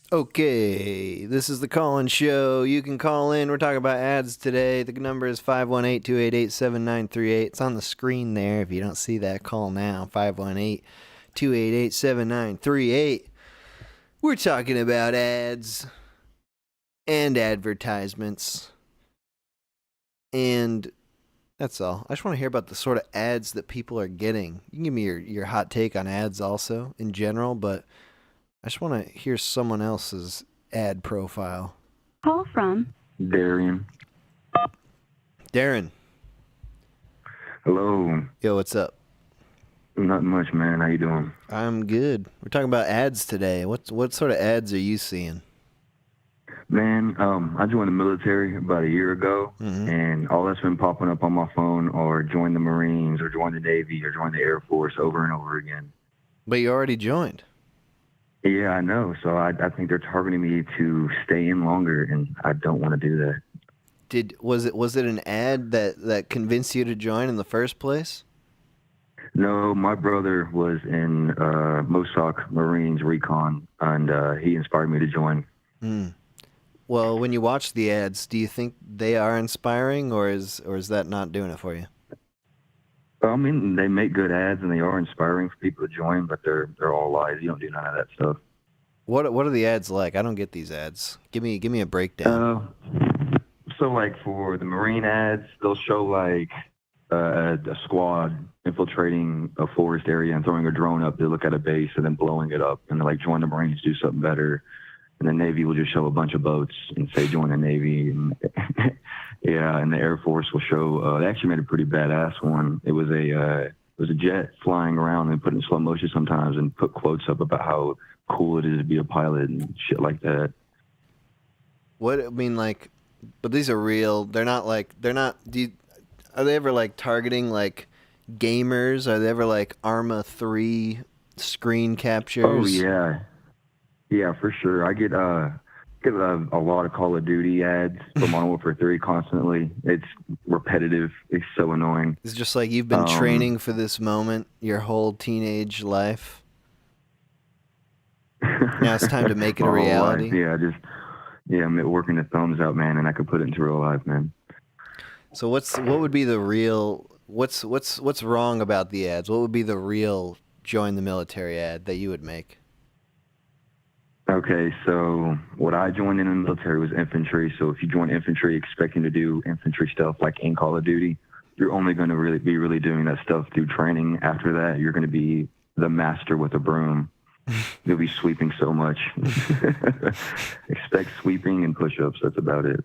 [SPEAKER 1] Okay, this is the call-in show. You can call in. We're talking about ads today. The number is 518-288-7938. It's on the screen there. If you don't see that, call now. 518-288-7938. We're talking about ads and advertisements. And That's all. I just want to hear about the sort of ads that people are getting. You can give me your hot take on ads also in general, but I just want to hear someone else's ad profile.
[SPEAKER 2] Call from
[SPEAKER 8] Darren.
[SPEAKER 1] Darren.
[SPEAKER 8] Hello.
[SPEAKER 1] Yo, what's up?
[SPEAKER 8] Not much, man. How you doing?
[SPEAKER 1] I'm good. We're talking about ads today. What sort of ads are you seeing?
[SPEAKER 8] Man, I joined the military about a year ago, and all that's been popping up on my phone are join the Marines or join the Navy or join the Air Force over and over again.
[SPEAKER 1] But you already joined.
[SPEAKER 8] Yeah, I know. So I think they're targeting me to stay in longer, and I don't want to do that.
[SPEAKER 1] Was it an ad that convinced you to join in the first place?
[SPEAKER 8] No, my brother was in MOSOC Marines Recon, and he inspired me to join.
[SPEAKER 1] Well, when you watch the ads, do you think they are inspiring, or is that not doing it for you?
[SPEAKER 8] I mean, they make good ads and they are inspiring for people to join, but they're all lies. You don't do none of that stuff.
[SPEAKER 1] What are the ads like? I don't get these ads. Give me a breakdown.
[SPEAKER 8] So like for the Marine ads, they'll show like a squad infiltrating a forest area and throwing a drone up to look at a base and then blowing it up, and they're like, join the Marines, do something better. And the Navy will just show a bunch of boats and say, join the Navy. And yeah, and the Air Force will show, they actually made a pretty badass one. It was a jet flying around and put in slow motion sometimes and put quotes up about how cool it is to be a pilot and shit like that.
[SPEAKER 1] But these are real. Are they ever like targeting like gamers? Are they ever like Arma 3 screen captures?
[SPEAKER 8] Oh, yeah. Yeah, for sure. I get a lot of Call of Duty ads for Modern Warfare 3 constantly. It's repetitive. It's so annoying.
[SPEAKER 1] It's just like you've been training for this moment your whole teenage life. Now it's time to make it a reality.
[SPEAKER 8] I'm working the thumbs out, man, and I could put it into real life, man.
[SPEAKER 1] So what would be the real what's wrong about the ads? What would be the real join the military ad that you would make?
[SPEAKER 8] Okay, so what I joined in the military was infantry. So if you join infantry expecting to do infantry stuff like in Call of Duty, you're only going to really be doing that stuff through training. After that, you're going to be the master with a broom. You'll be sweeping so much. Expect sweeping and push-ups. That's about it.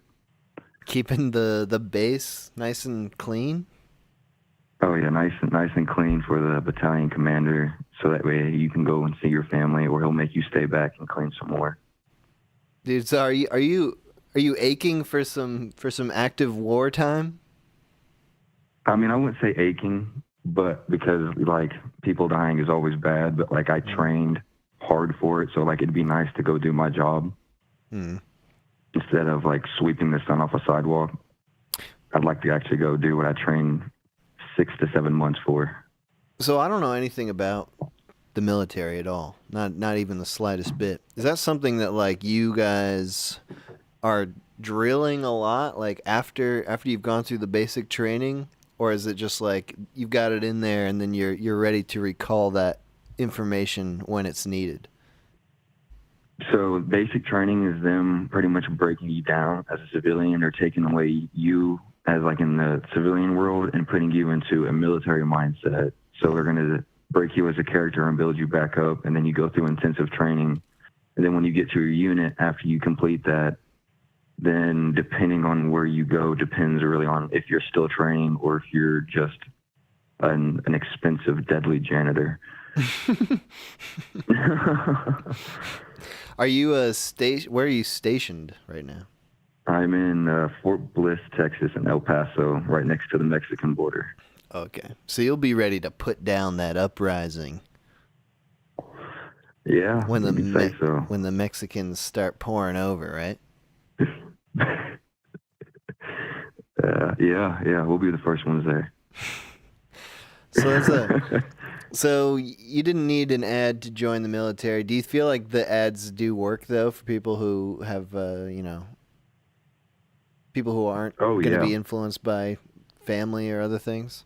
[SPEAKER 1] Keeping the base nice and clean?
[SPEAKER 8] Oh yeah, nice and clean for the battalion commander, so that way you can go and see your family, or he'll make you stay back and clean some more.
[SPEAKER 1] Dude, so are you aching for some active war time?
[SPEAKER 8] I mean, I wouldn't say aching, but because like people dying is always bad, but like I trained hard for it, so like it'd be nice to go do my job instead of like sweeping the sun off a sidewalk. I'd like to actually go do what I trained 6 to 7 months for.
[SPEAKER 1] So I don't know anything about the military at all. Not even the slightest bit. Is that something that like you guys are drilling a lot, like after you've gone through the basic training, or is it just like you've got it in there and then you're ready to recall that information when it's needed?
[SPEAKER 8] So basic training is them pretty much breaking you down as a civilian, or taking away you as like in the civilian world and putting you into a military mindset. So they're going to break you as a character and build you back up, and then you go through intensive training. And then when you get to your unit, after you complete that, then depending on where you go depends really on if you're still training or if you're just an expensive, deadly janitor.
[SPEAKER 1] Are you where are you stationed right now?
[SPEAKER 8] I'm in Fort Bliss, Texas, in El Paso, right next to the Mexican border.
[SPEAKER 1] Okay. So you'll be ready to put down that uprising.
[SPEAKER 8] Yeah,
[SPEAKER 1] when
[SPEAKER 8] so.
[SPEAKER 1] When the Mexicans start pouring over, right?
[SPEAKER 8] Yeah, we'll be the first ones there.
[SPEAKER 1] So you didn't need an ad to join the military. Do you feel like the ads do work though for people who have people who aren't going to be influenced by family or other things?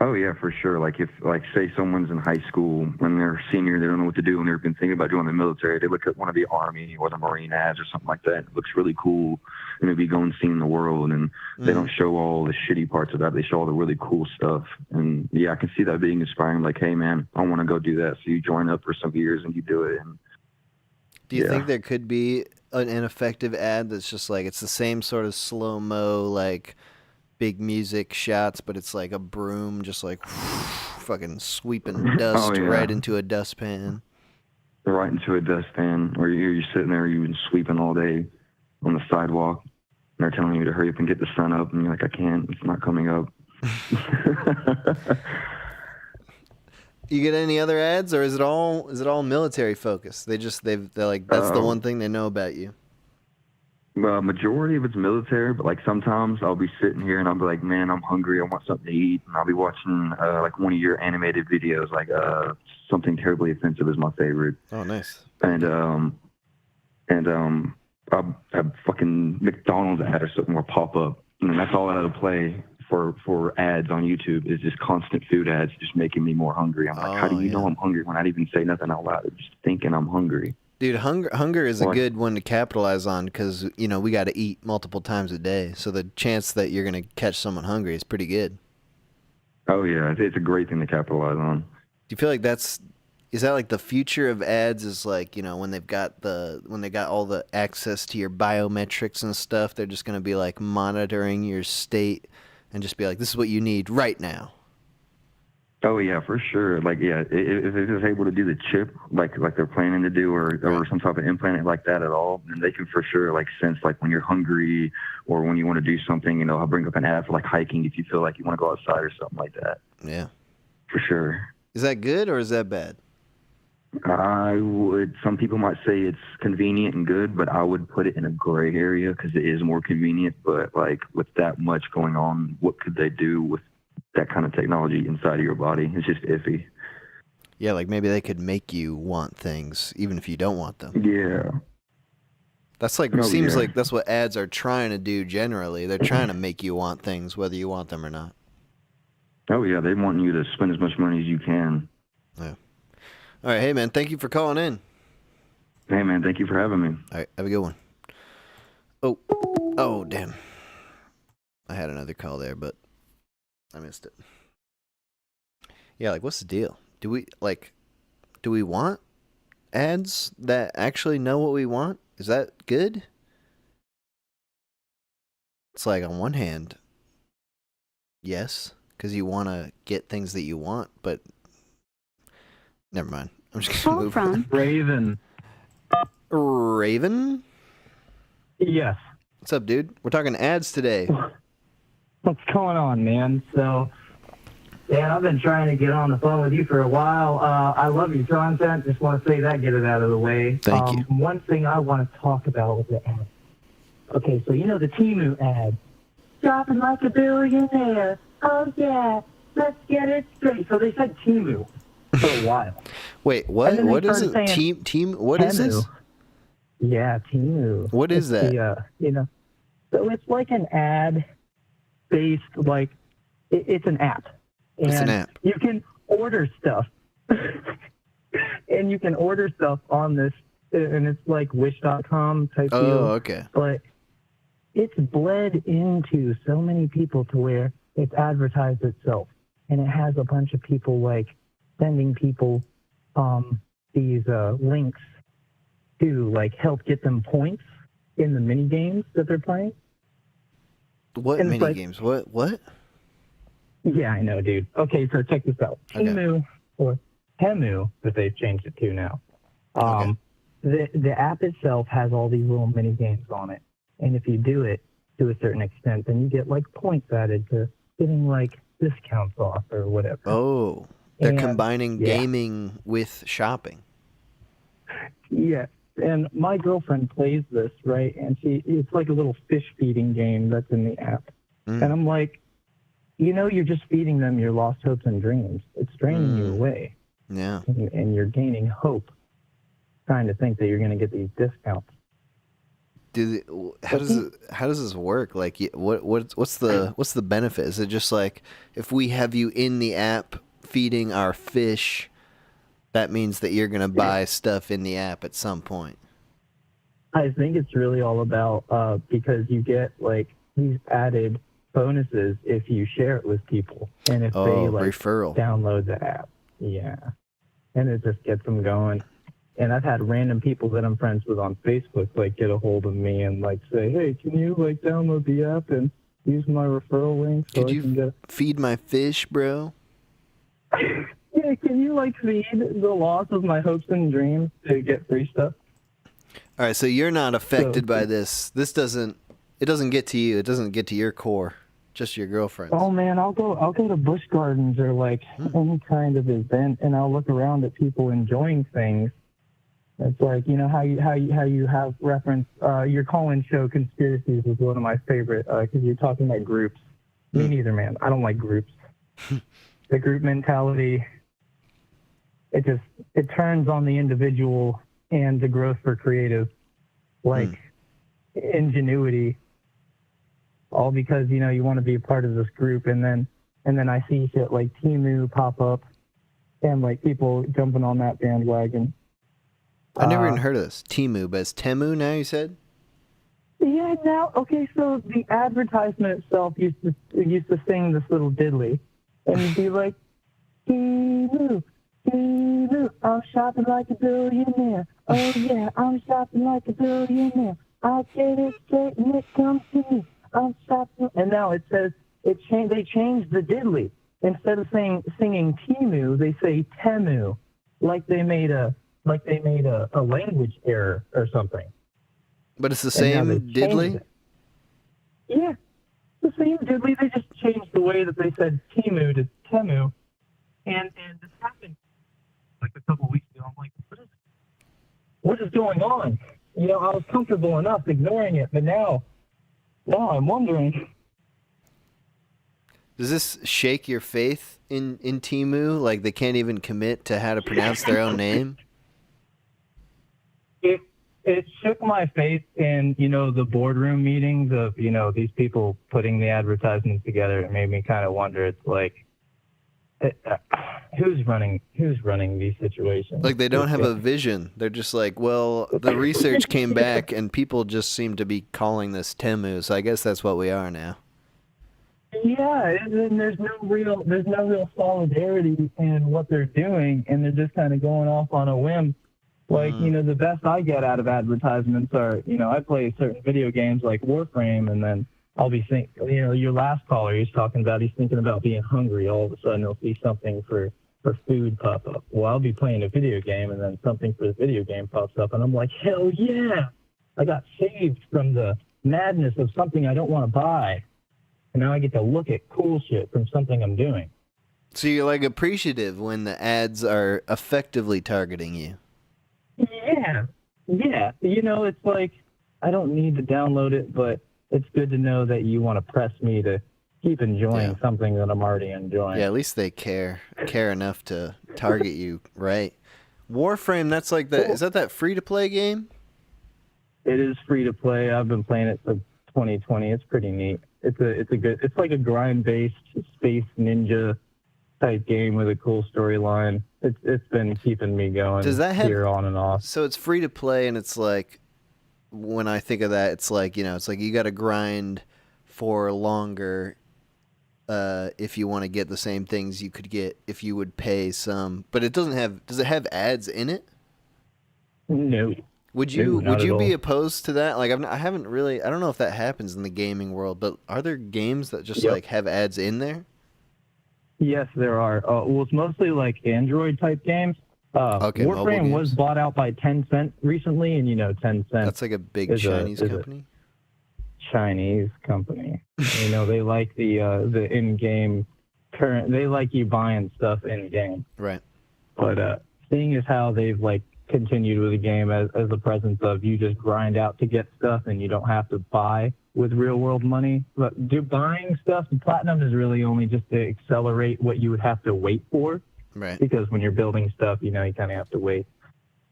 [SPEAKER 8] Oh yeah, for sure. Like if say someone's in high school, when they're senior, they don't know what to do, and they've been thinking about joining the military. They look at one of the Army or the Marine ads or something like that. It looks really cool. be going seeing the world, and they don't show all the shitty parts of that. They show all the really cool stuff. And yeah, I can see that being inspiring. Like, hey man, I want to go do that. So you join up for some years and you do it. And
[SPEAKER 1] do you think there could be an effective ad that's just like, it's the same sort of slow-mo, like big music shots, but it's like a broom just like fucking sweeping dust right into a dustpan?
[SPEAKER 8] Right into a dustpan, or you're sitting there, you've been sweeping all day on the sidewalk, and they're telling you to hurry up and get the sun up, and you're like, I can't, it's not coming up. You
[SPEAKER 1] get any other ads, or is it all military focused? They're like, that's the one thing they know about you.
[SPEAKER 8] Well, majority of it's military, but like sometimes I'll be sitting here and I'll be like, man, I'm hungry, I want something to eat, and I'll be watching like one of your animated videos, like Something Terribly Offensive is my favorite.
[SPEAKER 1] Oh, nice.
[SPEAKER 8] And I'll have fucking McDonald's ad or something will pop up, and that's all I have to play for ads on YouTube is just constant food ads, just making me more hungry. I'm like, how do you know I'm hungry when I didn't even say nothing out loud? I'm just thinking I'm hungry.
[SPEAKER 1] Dude, hunger is a good one to capitalize on because, we got to eat multiple times a day. So the chance that you're going to catch someone hungry is pretty good.
[SPEAKER 8] Oh, yeah. It's a great thing to capitalize on.
[SPEAKER 1] Do you feel like is that like the future of ads is like, when they got all the access to your biometrics and stuff, they're just going to be like monitoring your state and just be like, this is what you need right now?
[SPEAKER 8] Oh yeah, for sure. Like, yeah, if they're just able to do the chip, like they're planning to do, or some type of implant like that at all, then they can for sure like sense like when you're hungry or when you want to do something. I'll bring up an ad for like hiking if you feel like you want to go outside or something like that.
[SPEAKER 1] Yeah,
[SPEAKER 8] for sure.
[SPEAKER 1] Is that good or is that bad?
[SPEAKER 8] Some people might say it's convenient and good, but I would put it in a gray area because it is more convenient. But like with that much going on, what could they do with that kind of technology inside of your body? It's just iffy.
[SPEAKER 1] Yeah, like maybe they could make you want things even if you don't want them.
[SPEAKER 8] Yeah.
[SPEAKER 1] That's like, seems like that's what ads are trying to do generally. They're trying to make you want things whether you want them or not.
[SPEAKER 8] Oh yeah, they want you to spend as much money as you can.
[SPEAKER 1] Yeah. All right, hey man, thank you for calling in.
[SPEAKER 8] Hey man, thank you for having me.
[SPEAKER 1] All right, have a good one. Oh damn. I had another call there, but I missed it. Yeah, like, what's the deal? Do we want ads that actually know what we want? Is that good? It's like, on one hand, yes, because you want to get things that you want, but never mind. I'm just going to move on.
[SPEAKER 9] Raven.
[SPEAKER 1] Raven?
[SPEAKER 9] Yes.
[SPEAKER 1] What's up, dude? We're talking ads today.
[SPEAKER 9] What's going on, man? So, yeah, I've been trying to get on the phone with you for a while. I love your content. Just want to say that, get it out of the way.
[SPEAKER 1] Thank you.
[SPEAKER 9] One thing I want to talk about with the ad. Okay, so the Temu ad. Shopping like a billionaire. Oh, yeah. Let's get it straight. So they said Temu for a while.
[SPEAKER 1] Wait, what? What is it? Team? What is this?
[SPEAKER 9] Yeah, Temu.
[SPEAKER 1] What is that?
[SPEAKER 9] So it's like an ad based, like, it's an app. And
[SPEAKER 1] it's an app.
[SPEAKER 9] You can order stuff. And you can order stuff on this, and it's like Wish.com type deal.
[SPEAKER 1] Oh, okay.
[SPEAKER 9] But it's bled into so many people to where it's advertised itself. And it has a bunch of people, like, sending people these links to, like, help get them points in the mini games that they're playing.
[SPEAKER 1] What mini games? What?
[SPEAKER 9] Yeah, I know, dude. Okay, so check this out.
[SPEAKER 1] Okay.
[SPEAKER 9] Temu, or Temu, that they've changed it to now. The app itself has all these little mini games on it. And if you do it to a certain extent, then you get, like, points added to getting, like, discounts off or whatever.
[SPEAKER 1] Oh, they're combining gaming with shopping.
[SPEAKER 9] Yeah, and my girlfriend plays this, right? And it's like a little fish feeding game that's in the app. And I'm like, you're just feeding them your lost hopes and dreams. It's draining you away.
[SPEAKER 1] Yeah.
[SPEAKER 9] And you're gaining hope, trying to think that you're going to get these discounts.
[SPEAKER 1] How does this work? Like, what's the benefit? Is it just like, if we have you in the app feeding our fish, that means that you're gonna buy stuff in the app at some point?
[SPEAKER 9] I think it's really all about because you get like these added bonuses if you share it with people and if they like
[SPEAKER 1] referral.
[SPEAKER 9] download the app. Yeah. And it just gets them going. And I've had random people that I'm friends with on Facebook like get a hold of me and like say, hey, can you like download the app and use my referral link so
[SPEAKER 1] Could
[SPEAKER 9] I
[SPEAKER 1] you
[SPEAKER 9] can get
[SPEAKER 1] feed my fish, bro?
[SPEAKER 9] Yeah, can you like feed the loss of my hopes and dreams to get free stuff?
[SPEAKER 1] All right, so you're not affected by this. It doesn't get to you. It doesn't get to your core. Just your girlfriend.
[SPEAKER 9] Oh man, I'll go to Busch Gardens or like any kind of event, and I'll look around at people enjoying things. It's like, you know how you have reference your call-in show Conspiracies was one of my favorite because you're talking about groups. Me neither, man. I don't like groups. The group mentality, it turns on the individual and the growth for creative, like ingenuity. All because, you know, you want to be a part of this group, and then I see shit like Temu pop up, and like people jumping on that bandwagon.
[SPEAKER 1] I never even heard of this. Temu, but it's Temu now, you said?
[SPEAKER 9] Yeah, now, okay, so the advertisement itself used to sing this little diddly, and you'd be like, Temu, Temu, I'm shopping like a billionaire. Oh yeah, I'm shopping like a billionaire. I get it straight and it comes to me. I'm shopping. And now it says, they changed the diddly. Instead of singing Temu, they say Temu, like they made a language error or something.
[SPEAKER 1] But it's the same diddly?
[SPEAKER 9] Yeah, the same diddly. They just changed the way that they said Temu to Temu. And this happened like a couple weeks ago. I'm like, what is going on? You know, I was comfortable enough ignoring it, but now I'm wondering.
[SPEAKER 1] Does this shake your faith in Temu? Like they can't even commit to how to pronounce their own name?
[SPEAKER 9] It shook my faith in, you know, the boardroom meetings of, you know, these people putting the advertisements together. It made me kind of wonder. It's like, who's running these situations?
[SPEAKER 1] Like they don't have a vision. They're just like, well, the research came back and people just seem to be calling this Temu, so I guess that's what we are now.
[SPEAKER 9] Yeah, and there's no real solidarity in what they're doing, and they're just kind of going off on a whim. Like, you know, the best I get out of advertisements are, you know, I play certain video games like Warframe, and then I'll be thinking, you know, your last caller, he's talking about, he's thinking about being hungry. All of a sudden, he'll see something for food pop up. Well, I'll be playing a video game, and then something for the video game pops up, and I'm like, hell yeah! I got saved from the madness of something I don't want to buy. And now I get to look at cool shit from something I'm doing.
[SPEAKER 1] So you're like appreciative when the ads are effectively targeting you.
[SPEAKER 9] Yeah. You know, it's like, I don't need to download it, but it's good to know that you want to press me to keep enjoying something that I'm already enjoying.
[SPEAKER 1] Yeah, at least they care enough to target you, right? Warframe, that's like that. Is that free-to-play game?
[SPEAKER 9] It is free to play. I've been playing it since 2020. It's pretty neat. It's like a grind-based space ninja type game with a cool storyline. It's been keeping me going.
[SPEAKER 1] Does that have
[SPEAKER 9] here on and off?
[SPEAKER 1] So it's free to play, and it's like, when I think of that, it's like, you know, it's like you got to grind for longer if you want to get the same things you could get if you would pay some. But it doesn't have. Does it have ads in it?
[SPEAKER 9] No.
[SPEAKER 1] Would you be opposed to that? Like I haven't really. I don't know if that happens in the gaming world, but are there games that just like have ads in there?
[SPEAKER 9] Yes, there are. Well, it's mostly like Android type games. Warframe was bought out by Tencent recently, and you know Tencent.
[SPEAKER 1] That's like a big Chinese company.
[SPEAKER 9] Chinese company. You know, they like the in-game current. They like you buying stuff in game.
[SPEAKER 1] Right.
[SPEAKER 9] But seeing as how they've like continued with the game as the presence of you just grind out to get stuff and you don't have to buy with real world money. But buying stuff, the platinum is really only just to accelerate what you would have to wait for.
[SPEAKER 1] Right.
[SPEAKER 9] Because when you're building stuff, you know, you kind of have to wait.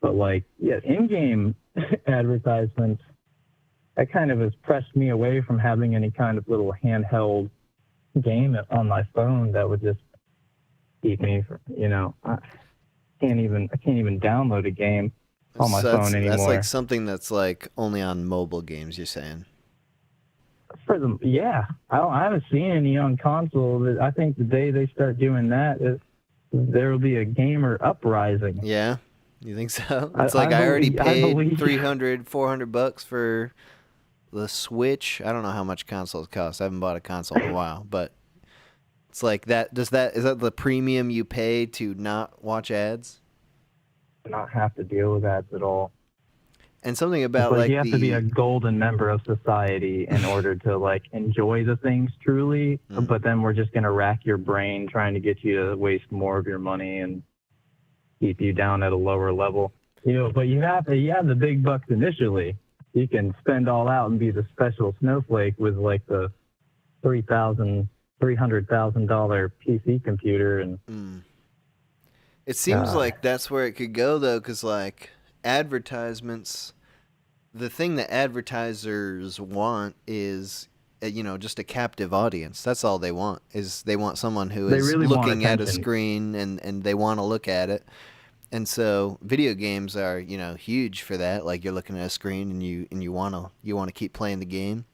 [SPEAKER 9] But like, yeah, in-game advertisements, that kind of has pressed me away from having any kind of little handheld game on my phone that would just keep me from, you know, I can't even download a game
[SPEAKER 10] on my phone anymore.
[SPEAKER 1] That's like something that's like only on mobile games, you're saying?
[SPEAKER 10] For them, yeah. I haven't seen any on console. I think the day they start doing that, there will be a gamer uprising.
[SPEAKER 1] Yeah? You think so? It's I already paid $300-$400 for the Switch. I don't know how much consoles cost. I haven't bought a console in a while, but it's like that. Is that the premium you pay to not watch ads?
[SPEAKER 10] Not have to deal with ads at all.
[SPEAKER 1] And something about like
[SPEAKER 10] you have to be a golden member of society in order to like enjoy the things truly. But then we're just gonna rack your brain trying to get you to waste more of your money and keep you down at a lower level. But you have the big bucks initially. You can spend all out and be the special snowflake with like the $300,000 PC computer and.
[SPEAKER 1] It seems like that's where it could go though, because like advertisements, the thing that advertisers want is just a captive audience. That's all they want. Is they want someone who is really looking at a screen and they want to look at it. And so video games are huge for that. Like you're looking at a screen and you want to keep playing the game.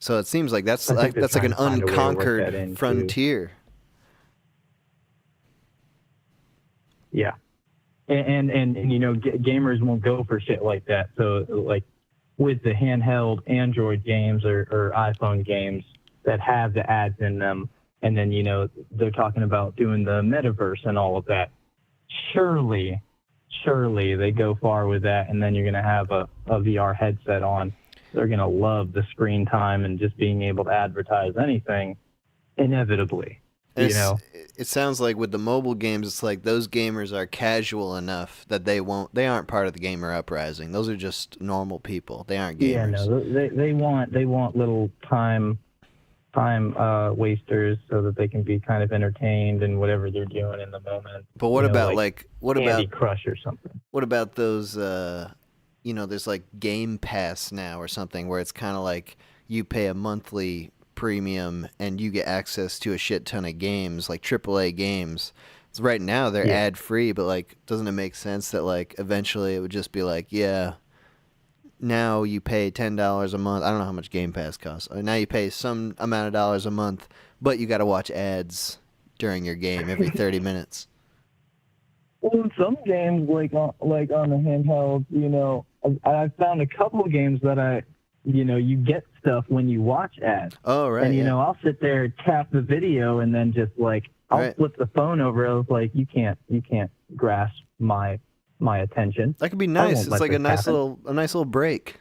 [SPEAKER 1] So it seems like that's like an unconquered frontier.
[SPEAKER 10] Yeah. And gamers won't go for shit like that. So like with the handheld Android games or iPhone games that have the ads in them, and then they're talking about doing the metaverse and all of that. Surely they go far with that, and then you're gonna have a VR headset on. They're gonna love the screen time and just being able to advertise anything inevitably.
[SPEAKER 1] It sounds like with the mobile games, it's like those gamers are casual enough that they aren't part of the gamer uprising. Those are just normal people. They aren't gamers.
[SPEAKER 10] Yeah, no, they want little time wasters so that they can be kind of entertained in whatever they're doing in the moment.
[SPEAKER 1] But what about
[SPEAKER 10] Candy Crush or something?
[SPEAKER 1] What about those? There's like Game Pass now or something where it's kind of like you pay a monthly premium and you get access to a shit ton of games, like AAA games. So right now they're ad free, but like, doesn't it make sense that like eventually it would just be like, now you pay $10 a month. I don't know how much Game Pass costs. Now you pay some amount of dollars a month, but you got to watch ads during your game every 30 minutes.
[SPEAKER 10] Well, in some games, like on the handheld, I found a couple of games that you get stuff when you watch ads.
[SPEAKER 1] Oh, right.
[SPEAKER 10] And, I'll sit there, tap the video, and then just like, I'll flip the phone over. I was like, you can't grasp my attention.
[SPEAKER 1] That could be nice. It's like a nice little break.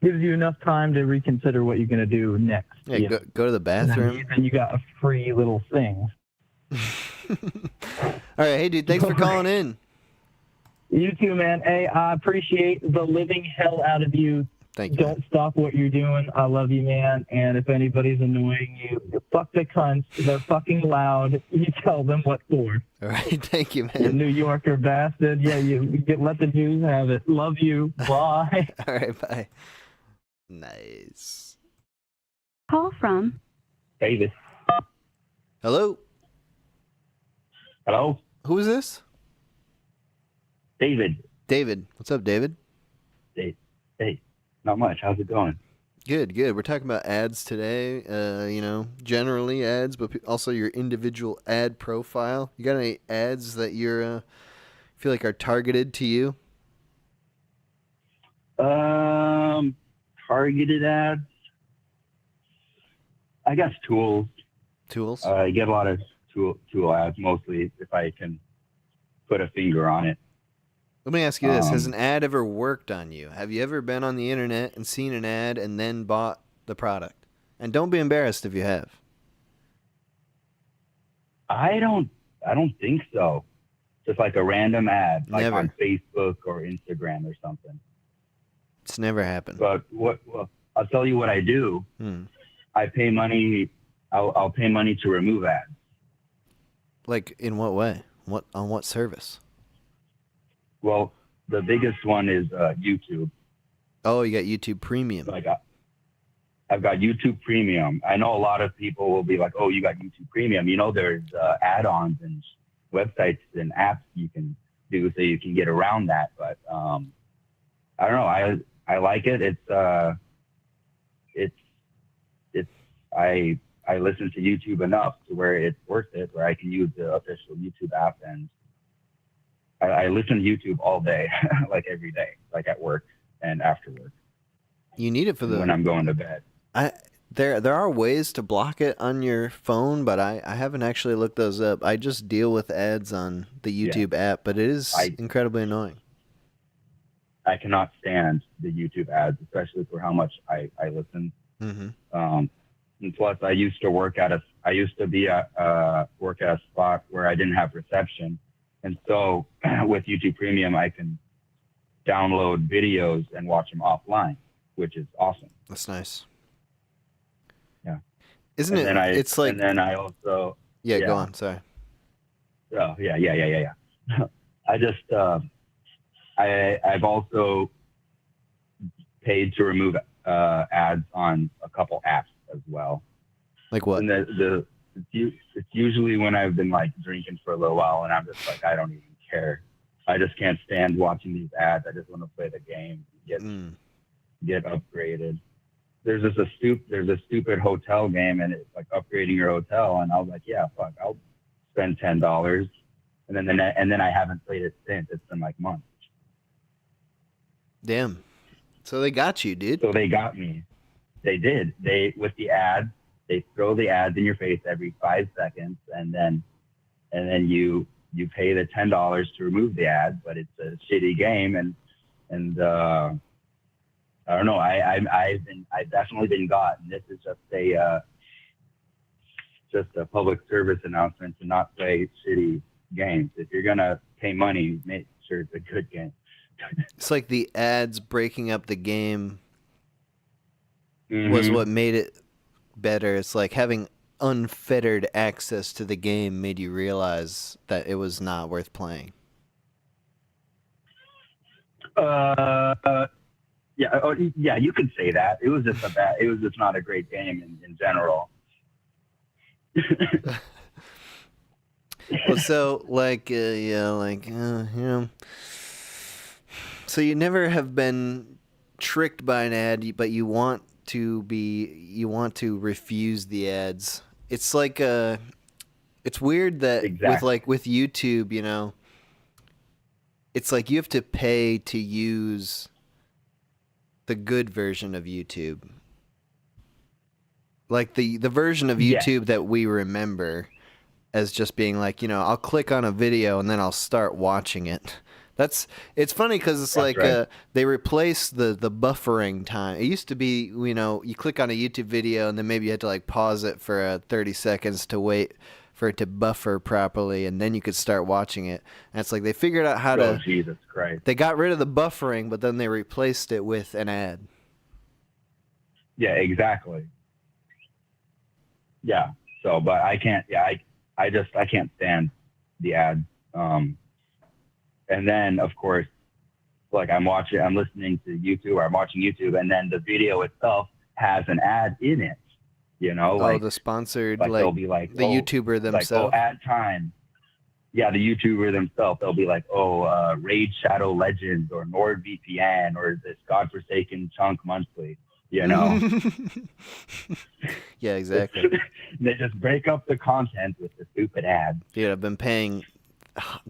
[SPEAKER 10] Gives you enough time to reconsider what you're going to do next.
[SPEAKER 1] Yeah, go to the bathroom.
[SPEAKER 10] And you got a free little thing.
[SPEAKER 1] All right. Hey, dude, thanks for calling in.
[SPEAKER 10] You too, man. Hey, I appreciate the living hell out of you.
[SPEAKER 1] Thank you.
[SPEAKER 10] Don't stop what you're doing. I love you, man. And if anybody's annoying you, fuck the cunts. They're fucking loud. You tell them what for.
[SPEAKER 1] All right. Thank you, man.
[SPEAKER 10] You New Yorker bastard. Yeah, let the Jews have it. Love you. Bye.
[SPEAKER 1] All right. Bye. Nice.
[SPEAKER 2] Call from
[SPEAKER 11] David.
[SPEAKER 1] Hello.
[SPEAKER 11] Hello.
[SPEAKER 1] Who is this?
[SPEAKER 11] David.
[SPEAKER 1] David. What's up, David?
[SPEAKER 11] Hey. Not much. How's it going?
[SPEAKER 1] Good. We're talking about ads today. Generally ads, but also your individual ad profile. You got any ads that you're feel like are targeted to you?
[SPEAKER 11] Targeted ads. I guess tools.
[SPEAKER 1] Tools.
[SPEAKER 11] I get a lot of tool ads, mostly if I can put a finger on it.
[SPEAKER 1] Let me ask you this. Has an ad ever worked on you? Have you ever been on the internet and seen an ad and then bought the product? And don't be embarrassed if you have.
[SPEAKER 11] I don't think so. Just like a random ad, like
[SPEAKER 1] Never.
[SPEAKER 11] on Facebook or Instagram or something.
[SPEAKER 1] It's never happened.
[SPEAKER 11] But I'll tell you what I do. I pay money. I'll pay money to remove ads.
[SPEAKER 1] Like in what way? On what service?
[SPEAKER 11] Well, the biggest one is YouTube.
[SPEAKER 1] Oh, you got YouTube Premium.
[SPEAKER 11] So I've got YouTube Premium. I know a lot of people will be like, "Oh, you got YouTube Premium." There's add-ons and websites and apps you can do so you can get around that. But I don't know. I like it. I listen to YouTube enough to where it's worth it, where I can use the official YouTube app, and I listen to YouTube all day, like every day, like at work and after work.
[SPEAKER 1] You need it for
[SPEAKER 11] when I'm going to bed.
[SPEAKER 1] There are ways to block it on your phone, but I haven't actually looked those up. I just deal with ads on the YouTube app, but it is incredibly annoying.
[SPEAKER 11] I cannot stand the YouTube ads, especially for how much I listen.
[SPEAKER 1] Mm-hmm.
[SPEAKER 11] And plus, I used to work at a spot where I didn't have reception, and so with YouTube Premium, I can download videos and watch them offline, which is awesome.
[SPEAKER 1] That's nice.
[SPEAKER 11] Yeah.
[SPEAKER 1] Isn't it? It's like.
[SPEAKER 11] And then I also.
[SPEAKER 1] Yeah. Go on. Sorry.
[SPEAKER 11] Oh yeah. I just I've also paid to remove ads on a couple apps as well.
[SPEAKER 1] Like what?
[SPEAKER 11] And it's usually when I've been like drinking for a little while and I'm just like, I don't even care. I just can't stand watching these ads. I just want to play the game, get upgraded. There's a stupid hotel game and it's like upgrading your hotel, and I was like, yeah, fuck, I'll spend $10, and then I haven't played it since. It's been like months.
[SPEAKER 1] Damn. So they got you, dude.
[SPEAKER 11] So they got me. They did. With the ads, they throw the ads in your face every 5 seconds, and then you pay the $10 to remove the ads, but it's a shitty game, and I don't know. I've definitely been got, and this is just a public service announcement to not play shitty games. If you're gonna pay money, make sure it's a good game.
[SPEAKER 1] It's like the ads breaking up the game was what made it better. It's like having unfettered access to the game made you realize that it was not worth playing.
[SPEAKER 11] Yeah, you could say that. It was just not a great game in general.
[SPEAKER 1] Well, so so you never have been tricked by an ad, but you want to refuse the ads. It's like it's weird that with YouTube, it's like you have to pay to use the good version of YouTube. Like the version of YouTube that we remember as just being like, I'll click on a video and then I'll start watching it. It's funny because it's they replaced the buffering time. It used to be, you click on a YouTube video and then maybe you had to like pause it for 30 seconds to wait for it to buffer properly, and then you could start watching it. And it's like they figured out how to.
[SPEAKER 11] Jesus Christ!
[SPEAKER 1] They got rid of the buffering, but then they replaced it with an ad.
[SPEAKER 11] Yeah, exactly. Yeah. So, but I can't. Yeah, I can't stand the ads. And then, of course, like I'm listening to YouTube, or I'm watching YouTube, and then the video itself has an ad in it.
[SPEAKER 1] The sponsored,
[SPEAKER 11] they'll be like
[SPEAKER 1] the YouTuber themselves.
[SPEAKER 11] Ad time. Yeah, the YouTuber themselves. They'll be like, Raid Shadow Legends or NordVPN or this godforsaken Chunk Monthly.
[SPEAKER 1] Yeah, exactly.
[SPEAKER 11] They just break up the content with the stupid ads.
[SPEAKER 1] Dude, I've been paying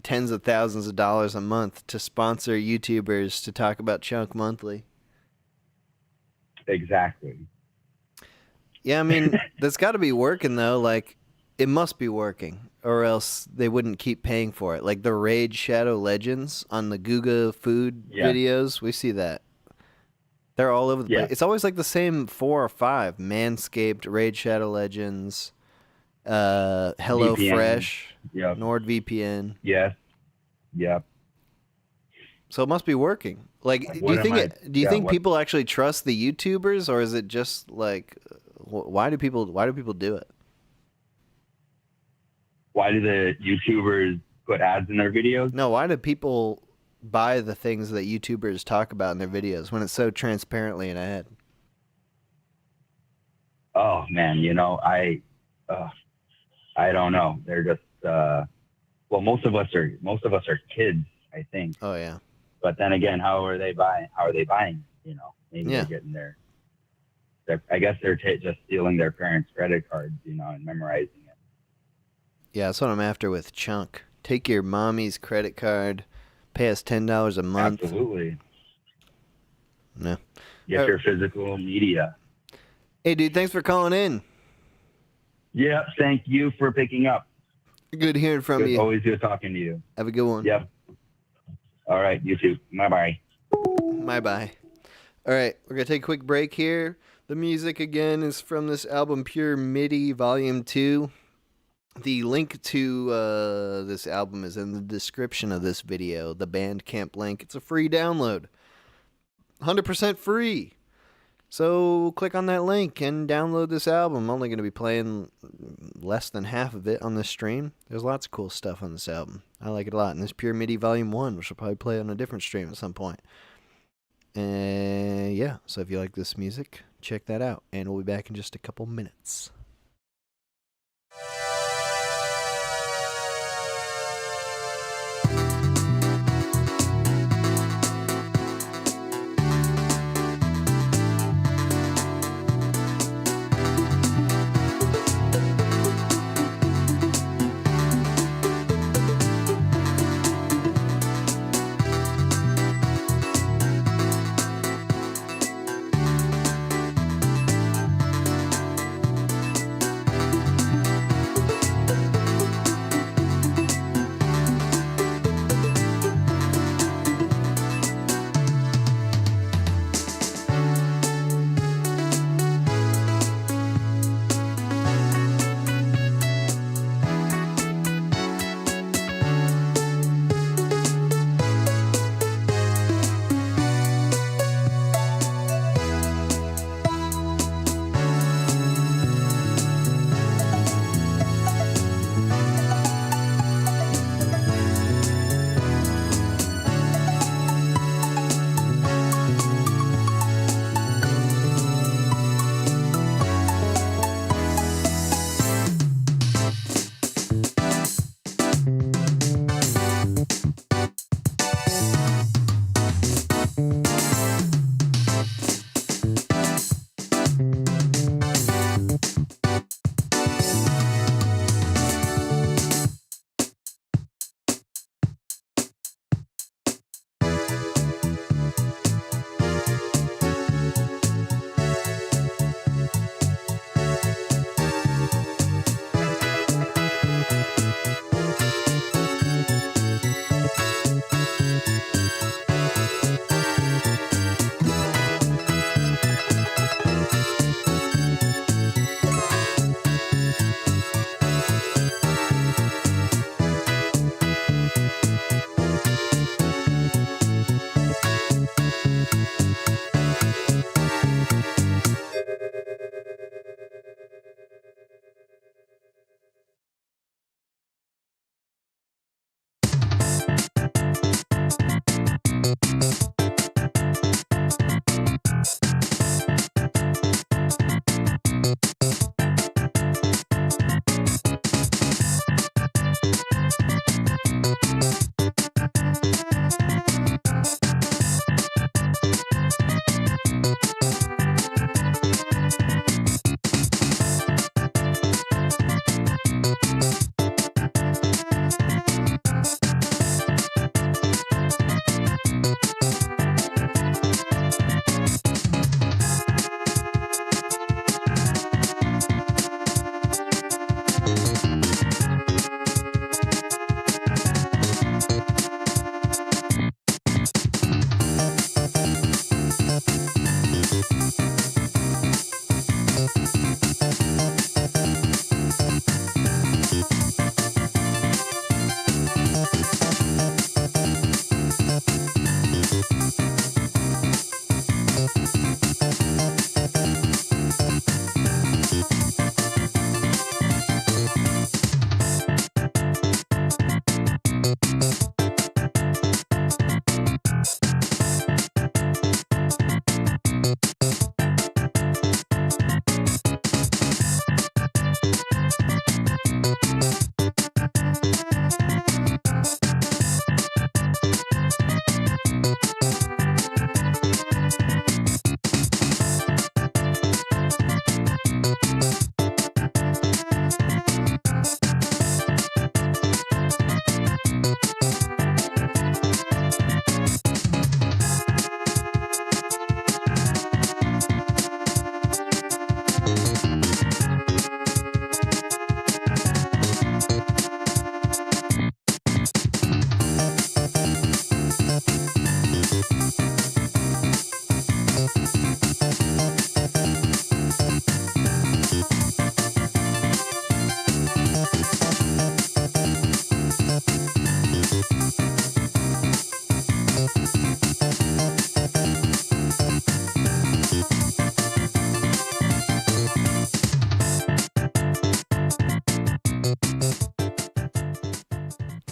[SPEAKER 1] tens of thousands of dollars a month to sponsor YouTubers to talk about Chunk Monthly.
[SPEAKER 11] Exactly.
[SPEAKER 1] Yeah, I mean, that's got to be working, though. Like, it must be working, or else they wouldn't keep paying for it. Like the Raid Shadow Legends on the Guga food videos, we see that. They're all over the place. It's always like the same 4 or 5. Manscaped, Raid Shadow Legends, HelloFresh, NordVPN.
[SPEAKER 11] Yes. Yep.
[SPEAKER 1] So it must be working. Like do you think people actually trust the YouTubers, or is it just like why do people do it?
[SPEAKER 11] Why do the YouTubers put ads in their videos?
[SPEAKER 1] No, why do people buy the things that YouTubers talk about in their videos when it's so transparently an ad?
[SPEAKER 11] Oh man, I don't know. They're just most of us are kids I think.
[SPEAKER 1] Oh yeah.
[SPEAKER 11] But then again, how are they buying? You know, maybe
[SPEAKER 1] Yeah.
[SPEAKER 11] they're getting I guess they're just stealing their parents' credit cards, you know, and memorizing it.
[SPEAKER 1] Yeah, that's what I'm after with Chunk. Take your mommy's credit card, pay us $10 a month.
[SPEAKER 11] Absolutely.
[SPEAKER 1] No.
[SPEAKER 11] Get your physical media.
[SPEAKER 1] Hey, dude, thanks for calling in.
[SPEAKER 11] Yep. Thank you for picking up.
[SPEAKER 1] Good hearing from you.
[SPEAKER 11] Always good talking to you.
[SPEAKER 1] Have a good one.
[SPEAKER 11] Yep. All right. You too. Bye-bye.
[SPEAKER 1] Bye-bye. All right, we're going to take a quick break here. The music, again, is from this album, Pure Midi, Volume 2. The link to this album is in the description of this video, the Bandcamp link. It's a free download. 100% free. So click on that link and download this album. I'm only going to be playing less than half of it on this stream. There's lots of cool stuff on this album. I like it a lot. And this Pure Midi Volume 1, which I'll probably play on a different stream at some point. And yeah, so if you like this music, check that out. And we'll be back in just a couple minutes.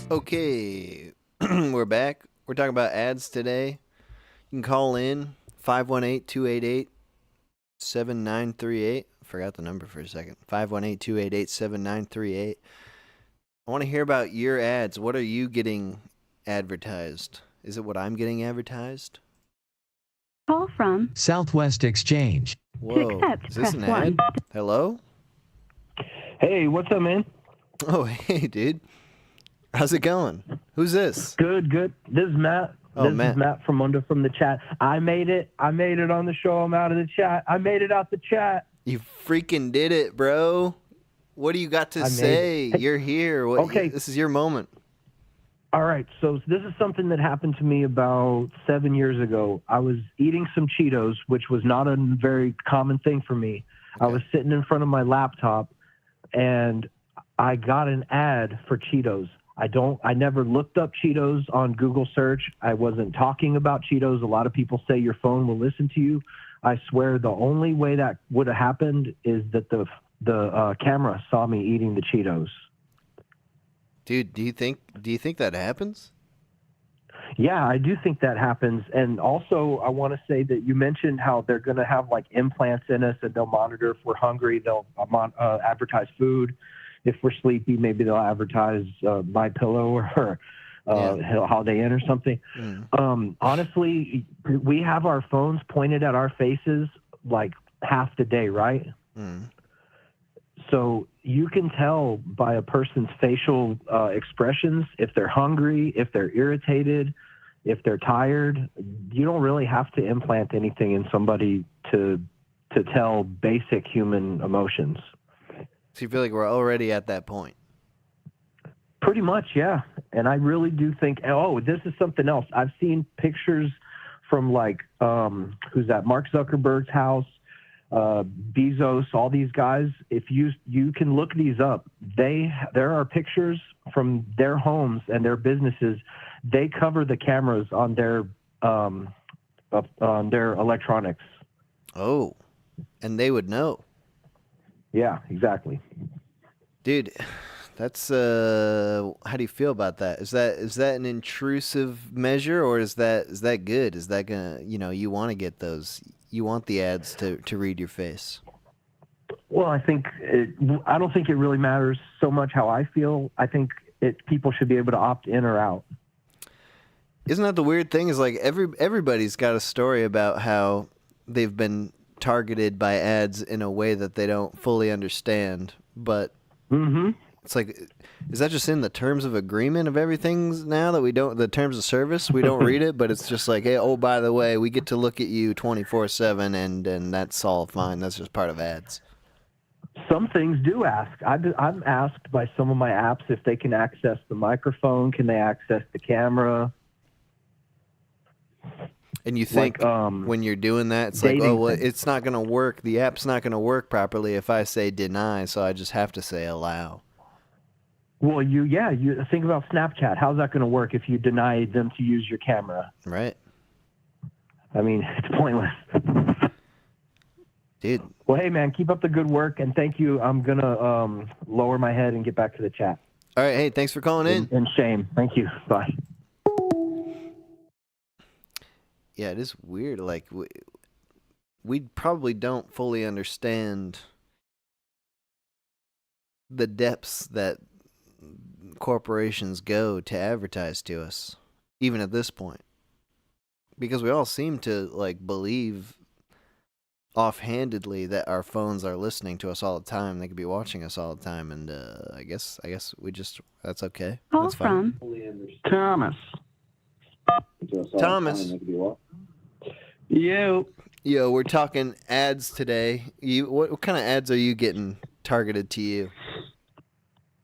[SPEAKER 1] Okay, we're back. We're talking about ads today. You can call in 518-288-7938. Forgot the number for a second. 518-288-7938. I want to hear about your ads. What are you getting advertised? Is it what I'm getting advertised?
[SPEAKER 2] Call from
[SPEAKER 7] Southwest Exchange.
[SPEAKER 1] Whoa,
[SPEAKER 2] accept,
[SPEAKER 1] is this
[SPEAKER 2] press
[SPEAKER 1] an ad?
[SPEAKER 2] 1.
[SPEAKER 1] Hello?
[SPEAKER 10] Hey, what's up, man?
[SPEAKER 1] Oh, hey, dude. How's it going? Who's this?
[SPEAKER 10] Good. This is Matt.
[SPEAKER 1] Oh,
[SPEAKER 10] This is Matt from the chat. I made it on the show. I'm out of the chat. I made it out the chat.
[SPEAKER 1] You freaking did it, bro. What do you got to say? You're here.
[SPEAKER 10] Okay.
[SPEAKER 1] This is your moment.
[SPEAKER 10] All right. So this is something that happened to me about 7 years ago. I was eating some Cheetos, which was not a very common thing for me. Okay. I was sitting in front of my laptop, and I got an ad for Cheetos. I never looked up Cheetos on Google search. I wasn't talking about Cheetos. A lot of people say your phone will listen to you. I swear the only way that would have happened is that the camera saw me eating the Cheetos.
[SPEAKER 1] Dude, do you think that happens?
[SPEAKER 10] Yeah, I do think that happens. And also, I want to say that you mentioned how they're going to have like implants in us, and they'll monitor if we're hungry. They'll advertise food. If we're sleepy, maybe they'll advertise My Pillow or Holiday Inn or something. Honestly, we have our phones pointed at our faces like half the day, right? So you can tell by a person's facial expressions if they're hungry, if they're irritated, if they're tired. You don't really have to implant anything in somebody to tell basic human emotions.
[SPEAKER 1] So you feel like we're already at that point?
[SPEAKER 10] Pretty much, yeah. And I really do think, this is something else. I've seen pictures from like, who's that? Mark Zuckerberg's house, Bezos, all these guys. If you can look these up, there are pictures from their homes and their businesses. They cover the cameras on their electronics.
[SPEAKER 1] Oh, and they would know.
[SPEAKER 10] Yeah, exactly.
[SPEAKER 1] Dude, that's how do you feel about that? Is that an intrusive measure, or is that good? Is that gonna, you want to get those, you want the ads to read your face?
[SPEAKER 10] Well, I don't think it really matters so much how I feel. I think people should be able to opt in or out.
[SPEAKER 1] Isn't that the weird thing? Is like everybody's got a story about how they've been targeted by ads in a way that they don't fully understand, but it's like, is that just in the terms of agreement of everything now that we don't, the terms of service, we don't read it, but it's just like, hey, oh, by the way, we get to look at you 24/7 and that's all fine. That's just part of ads.
[SPEAKER 10] Some things do ask. I'm asked by some of my apps if they can access the microphone, can they access the camera?
[SPEAKER 1] And you think when you're doing that, it's like, oh, well, it's not going to work. The app's not going to work properly if I say deny, so I just have to say allow.
[SPEAKER 10] Well, you think about Snapchat. How's that going to work if you deny them to use your camera?
[SPEAKER 1] Right.
[SPEAKER 10] I mean, it's pointless.
[SPEAKER 1] Dude.
[SPEAKER 10] Well, hey, man, keep up the good work, and thank you. I'm going to lower my head and get back to the chat.
[SPEAKER 1] All right, hey, thanks for calling in.
[SPEAKER 10] And shame. Thank you. Bye.
[SPEAKER 1] Yeah, it is weird. Like, we probably don't fully understand the depths that corporations go to advertise to us, even at this point. Because we all seem to, like, believe offhandedly that our phones are listening to us all the time. They could be watching us all the time, and I guess that's okay.
[SPEAKER 2] Call
[SPEAKER 1] that's fine.
[SPEAKER 2] from
[SPEAKER 4] Thomas.
[SPEAKER 1] Thomas.
[SPEAKER 4] Yo,
[SPEAKER 1] we're talking ads today. What kind of ads are you getting targeted to you?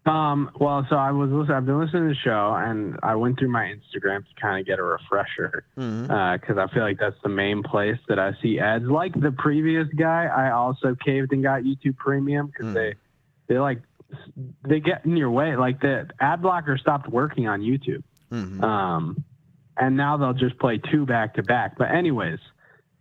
[SPEAKER 12] Well, so I've been listening to the show, and I went through my Instagram to kind of get a refresher, because I feel like that's the main place that I see ads. Like the previous guy, I also caved and got YouTube Premium because they like they get in your way. Like the ad blocker stopped working on YouTube. And now they'll just play 2 back to back. But anyways,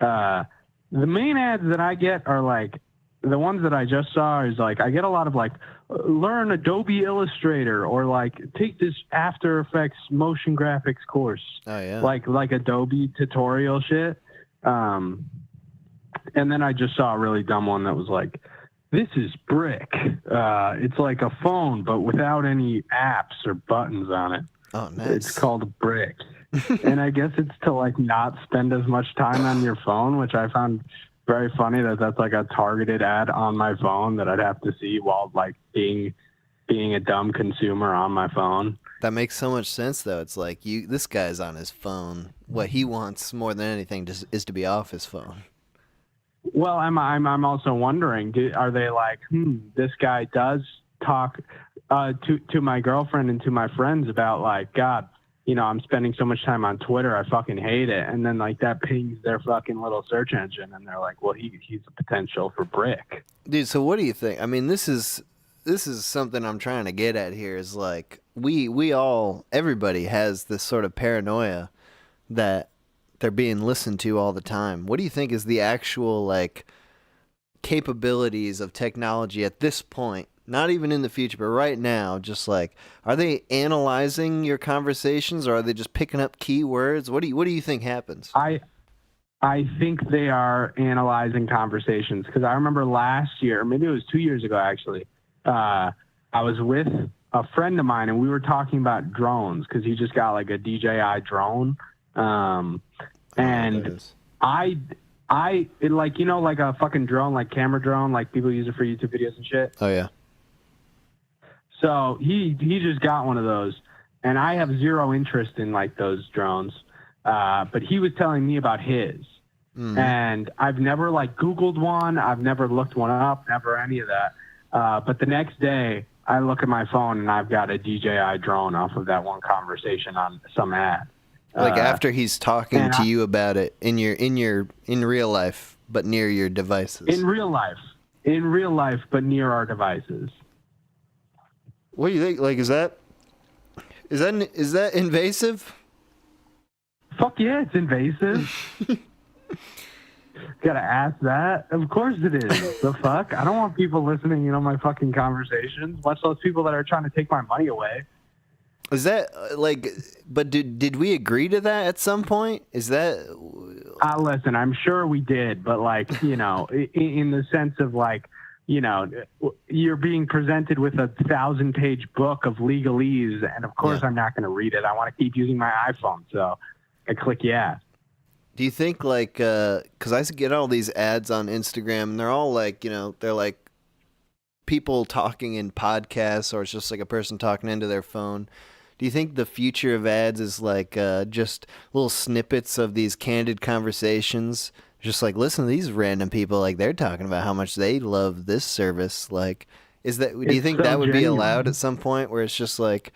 [SPEAKER 12] the main ads that I get are like, the ones that I just saw is like, I get a lot of like, learn Adobe Illustrator, or like take this After Effects motion graphics course.
[SPEAKER 1] Oh yeah.
[SPEAKER 12] Like Adobe tutorial shit. And then I just saw a really dumb one that was like, this is Brick. It's like a phone, but without any apps or buttons on it.
[SPEAKER 1] Oh, nice.
[SPEAKER 12] It's called Brick. And I guess it's to like not spend as much time on your phone, which I found very funny that that's like a targeted ad on my phone that I'd have to see while like being a dumb consumer on my phone.
[SPEAKER 1] That makes so much sense, though. It's like this guy's on his phone. What he wants more than anything is to be off his phone.
[SPEAKER 12] Well, I'm also wondering, are they like, this guy does talk to my girlfriend and to my friends about like, God, you know, I'm spending so much time on Twitter, I fucking hate it. And then like that pings their fucking little search engine, and they're like, well, he's a potential for Brick.
[SPEAKER 1] Dude, so what do you think? I mean, this is something I'm trying to get at here, is like everybody has this sort of paranoia that they're being listened to all the time. What do you think is the actual like capabilities of technology at this point? Not even in the future, but right now, just like, are they analyzing your conversations, or are they just picking up keywords? What do you think happens?
[SPEAKER 12] I think they are analyzing conversations, because I remember last year, maybe it was 2 years ago actually, I was with a friend of mine and we were talking about drones, because he just got like a DJI drone, and it like, you know, like a fucking drone, like camera drone, like people use it for YouTube videos and shit.
[SPEAKER 1] Oh yeah.
[SPEAKER 12] So he just got one of those, and I have zero interest in like those drones. But he was telling me about his, and I've never like Googled one. I've never looked one up, never any of that. But the next day I look at my phone and I've got a DJI drone off of that one conversation on some ad.
[SPEAKER 1] Like after he's talking to you about it in real life, but near your devices.
[SPEAKER 12] In real life, but near our devices.
[SPEAKER 1] What do you think? Like, is that invasive?
[SPEAKER 12] Fuck yeah, it's invasive. Gotta ask that. Of course it is. The fuck? I don't want people listening, you know, my fucking conversations, much less people that are trying to take my money away.
[SPEAKER 1] Is that like? But did we agree to that at some point? Is that?
[SPEAKER 12] Listen, I'm sure we did, but like, you know, in the sense of like, you know, you're being presented with a 1,000-page book of legalese, and of course I'm not going to read it. I want to keep using my iPhone, so I click yes.
[SPEAKER 1] Do you think like, because I get all these ads on Instagram, and they're all like, you know, they're like people talking in podcasts, or it's just like a person talking into their phone. Do you think the future of ads is like just little snippets of these candid conversations? Just like, listen to these random people, like they're talking about how much they love this service. Like, do you think that would be allowed at some point, where it's just like,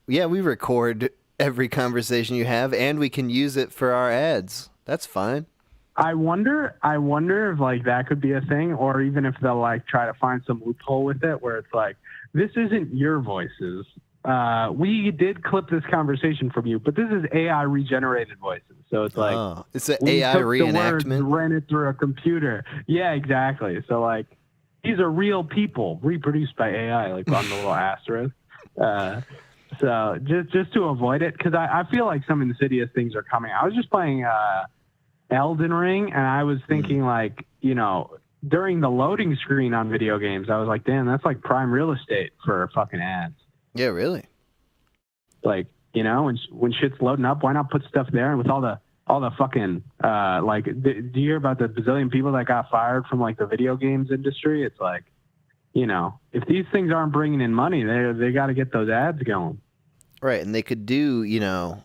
[SPEAKER 1] yeah, we record every conversation you have and we can use it for our ads. That's fine.
[SPEAKER 12] I wonder if like that could be a thing, or even if they'll like try to find some loophole with it where it's like, this isn't your voices. We did clip this conversation from you, but this is AI regenerated voices. So it's like,
[SPEAKER 1] it's an AI reenactment.
[SPEAKER 12] The words, ran it through a computer. Yeah, exactly. So like, these are real people reproduced by AI, like on the little asterisk. So just to avoid it, because I feel like some insidious things are coming. I was just playing Elden Ring, and I was thinking like, you know, during the loading screen on video games, I was like, damn, that's like prime real estate for fucking ads.
[SPEAKER 1] Yeah, really.
[SPEAKER 12] Like, you know, when shit's loading up, why not put stuff there? And with all the fucking like, do you hear about the bazillion people that got fired from like the video games industry? It's like, you know, if these things aren't bringing in money, they got to get those ads going.
[SPEAKER 1] Right, and they could do, you know,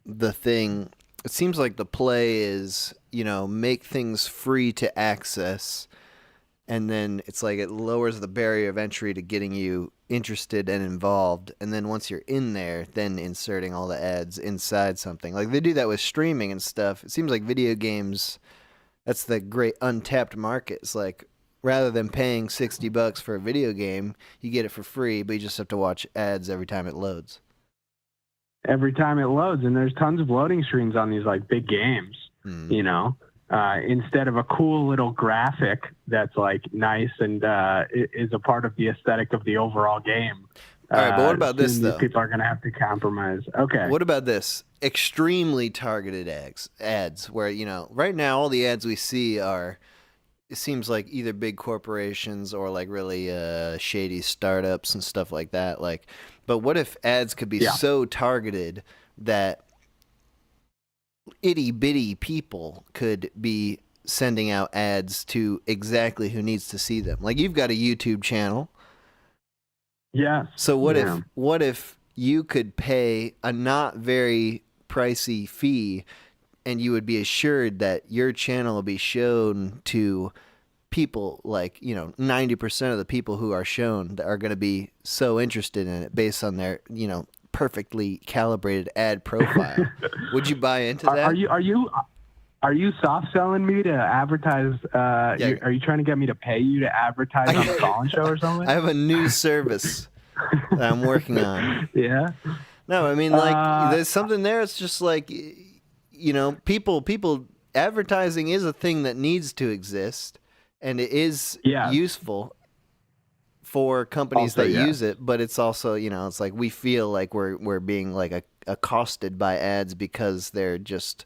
[SPEAKER 1] the thing. It seems like the play is, you know, make things free to access, and then it's like it lowers the barrier of entry to getting you interested and involved, and then once you're in there, then inserting all the ads inside something. Like they do that with streaming and stuff. It seems like video games, that's the great untapped market. It's like, rather than paying $60 for a video game, you get it for free, but you just have to watch ads every time it loads.
[SPEAKER 12] Every time it loads, and there's tons of loading screens on these like big games, you know, instead of a cool little graphic that's like nice and is a part of the aesthetic of the overall game.
[SPEAKER 1] All right, but what about this, though?
[SPEAKER 12] People are going to have to compromise. Okay.
[SPEAKER 1] What about this? Extremely targeted ads where, you know, right now all the ads we see are, it seems like either big corporations or like really shady startups and stuff like that. Like, but what if ads could be so targeted that itty bitty people could be sending out ads to exactly who needs to see them? Like, you've got a YouTube channel.
[SPEAKER 12] Yeah.
[SPEAKER 1] So what if you could pay a not very pricey fee and you would be assured that your channel will be shown to people, like, you know, 90% of the people who are shown are going to be so interested in it based on their, you know, perfectly calibrated ad profile. Would you buy into that?
[SPEAKER 12] Are you soft selling me to advertise? Are you trying to get me to pay you to advertise on the call-in show or something?
[SPEAKER 1] I have a new service that I'm working on.
[SPEAKER 12] Yeah.
[SPEAKER 1] No, I mean, like, there's something there. It's just like, you know, people, advertising is a thing that needs to exist, and it is useful for companies that use it. But it's also, you know, it's like we feel like we're being like accosted by ads because they're just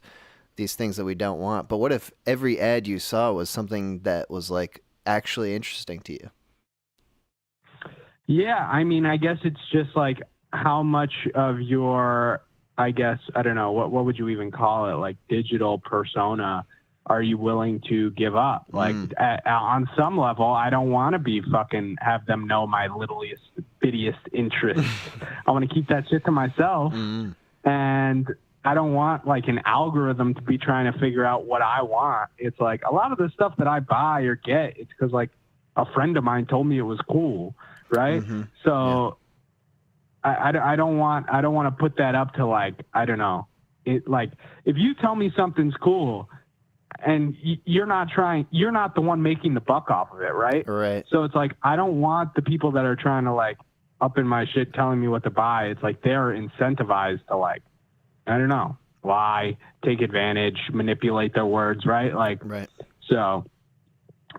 [SPEAKER 1] these things that we don't want. But what if every ad you saw was something that was like actually interesting to you?
[SPEAKER 12] Yeah, I mean, I guess it's just like how much of your, I guess, I don't know, what would you even call it, like digital persona are you willing to give up? Like on some level, I don't want to be fucking have them know my littlest, bittiest interests. I want to keep that shit to myself. And I don't want like an algorithm to be trying to figure out what I want. It's like a lot of the stuff that I buy or get, it's because like a friend of mine told me it was cool. Right. So I don't want to put that up to like, I don't know. It like, if you tell me something's cool and you're not the one making the buck off of it. Right.
[SPEAKER 1] Right.
[SPEAKER 12] So it's like, I don't want the people that are trying to like up in my shit telling me what to buy. It's like, they're incentivized to like, I don't know, lie, take advantage, manipulate their words. Right. Like, so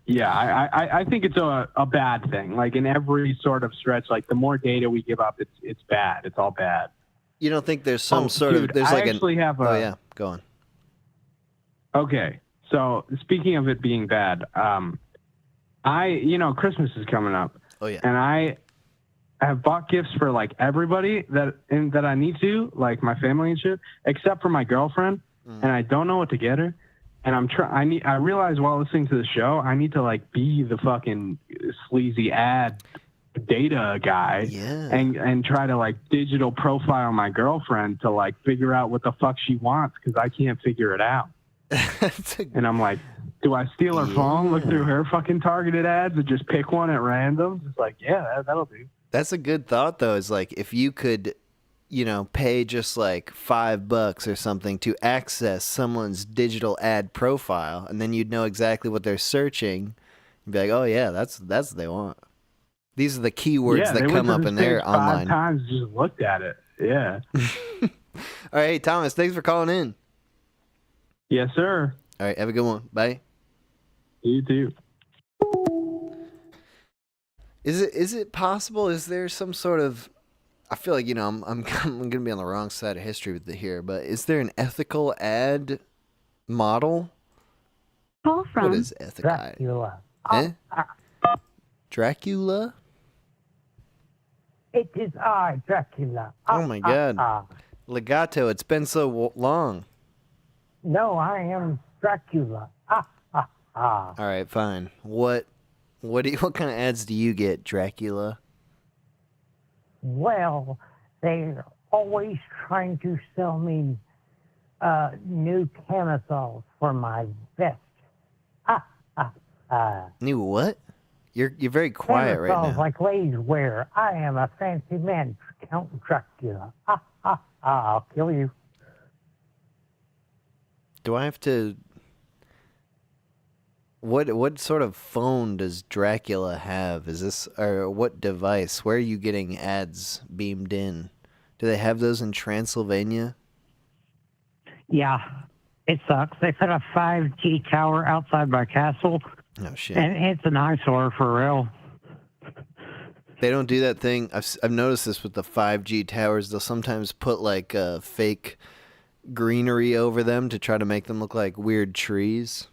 [SPEAKER 12] yeah, I think it's a bad thing. Like in every sort of stretch, like the more data we give up, it's bad. It's all bad.
[SPEAKER 1] You don't think there's some sort of there's like
[SPEAKER 12] oh
[SPEAKER 1] yeah, go on.
[SPEAKER 12] Okay, so speaking of it being bad, Christmas is coming up.
[SPEAKER 1] Oh yeah,
[SPEAKER 12] and I have bought gifts for like everybody that I need to, like my family and shit, except for my girlfriend, and I don't know what to get her. And I realized while listening to the show, I need to like be the fucking sleazy ad data guy and try to like digital profile my girlfriend to like figure out what the fuck she wants, because I can't figure it out. And I'm like, do I steal her phone, look through her fucking targeted ads, and just pick one at random? It's like, yeah, that'll do.
[SPEAKER 1] That's a good thought, though. Is like if you could, you know, pay just like $5 or something to access someone's digital ad profile, and then you'd know exactly what they're searching. You'd be like, oh yeah, that's what they want. These are the keywords that come up in their online.
[SPEAKER 12] 5 times just looked at it. Yeah.
[SPEAKER 1] All right, hey, Thomas, thanks for calling in.
[SPEAKER 12] Yes, sir.
[SPEAKER 1] All right, have a good one. Bye.
[SPEAKER 12] You too.
[SPEAKER 1] Is it possible? Is there some sort of, I feel like, you know, I'm going to be on the wrong side of history with here, but is there an ethical ad model?
[SPEAKER 2] Call from
[SPEAKER 1] What is ethical?
[SPEAKER 9] Dracula.
[SPEAKER 1] Dracula?
[SPEAKER 9] It is I, Dracula.
[SPEAKER 1] Oh my God. Legato, it's been so long.
[SPEAKER 9] No, I am Dracula.
[SPEAKER 1] All right, fine. What kind of ads do you get, Dracula?
[SPEAKER 9] Well, they're always trying to sell me new camisoles for my vest.
[SPEAKER 1] New what? You're very quiet right
[SPEAKER 9] Camisoles
[SPEAKER 1] now.
[SPEAKER 9] like ladies wear. I am a fancy man, Count Dracula. I'll kill you.
[SPEAKER 1] Do I have to... What sort of phone does Dracula have? Is this, or what device? Where are you getting ads beamed in? Do they have those in Transylvania?
[SPEAKER 13] Yeah, it sucks. They put a 5G tower outside my castle.
[SPEAKER 1] Oh shit!
[SPEAKER 13] And it's an eyesore for real.
[SPEAKER 1] They don't do that thing. I've noticed this with the 5G towers. They'll sometimes put like fake greenery over them to try to make them look like weird trees.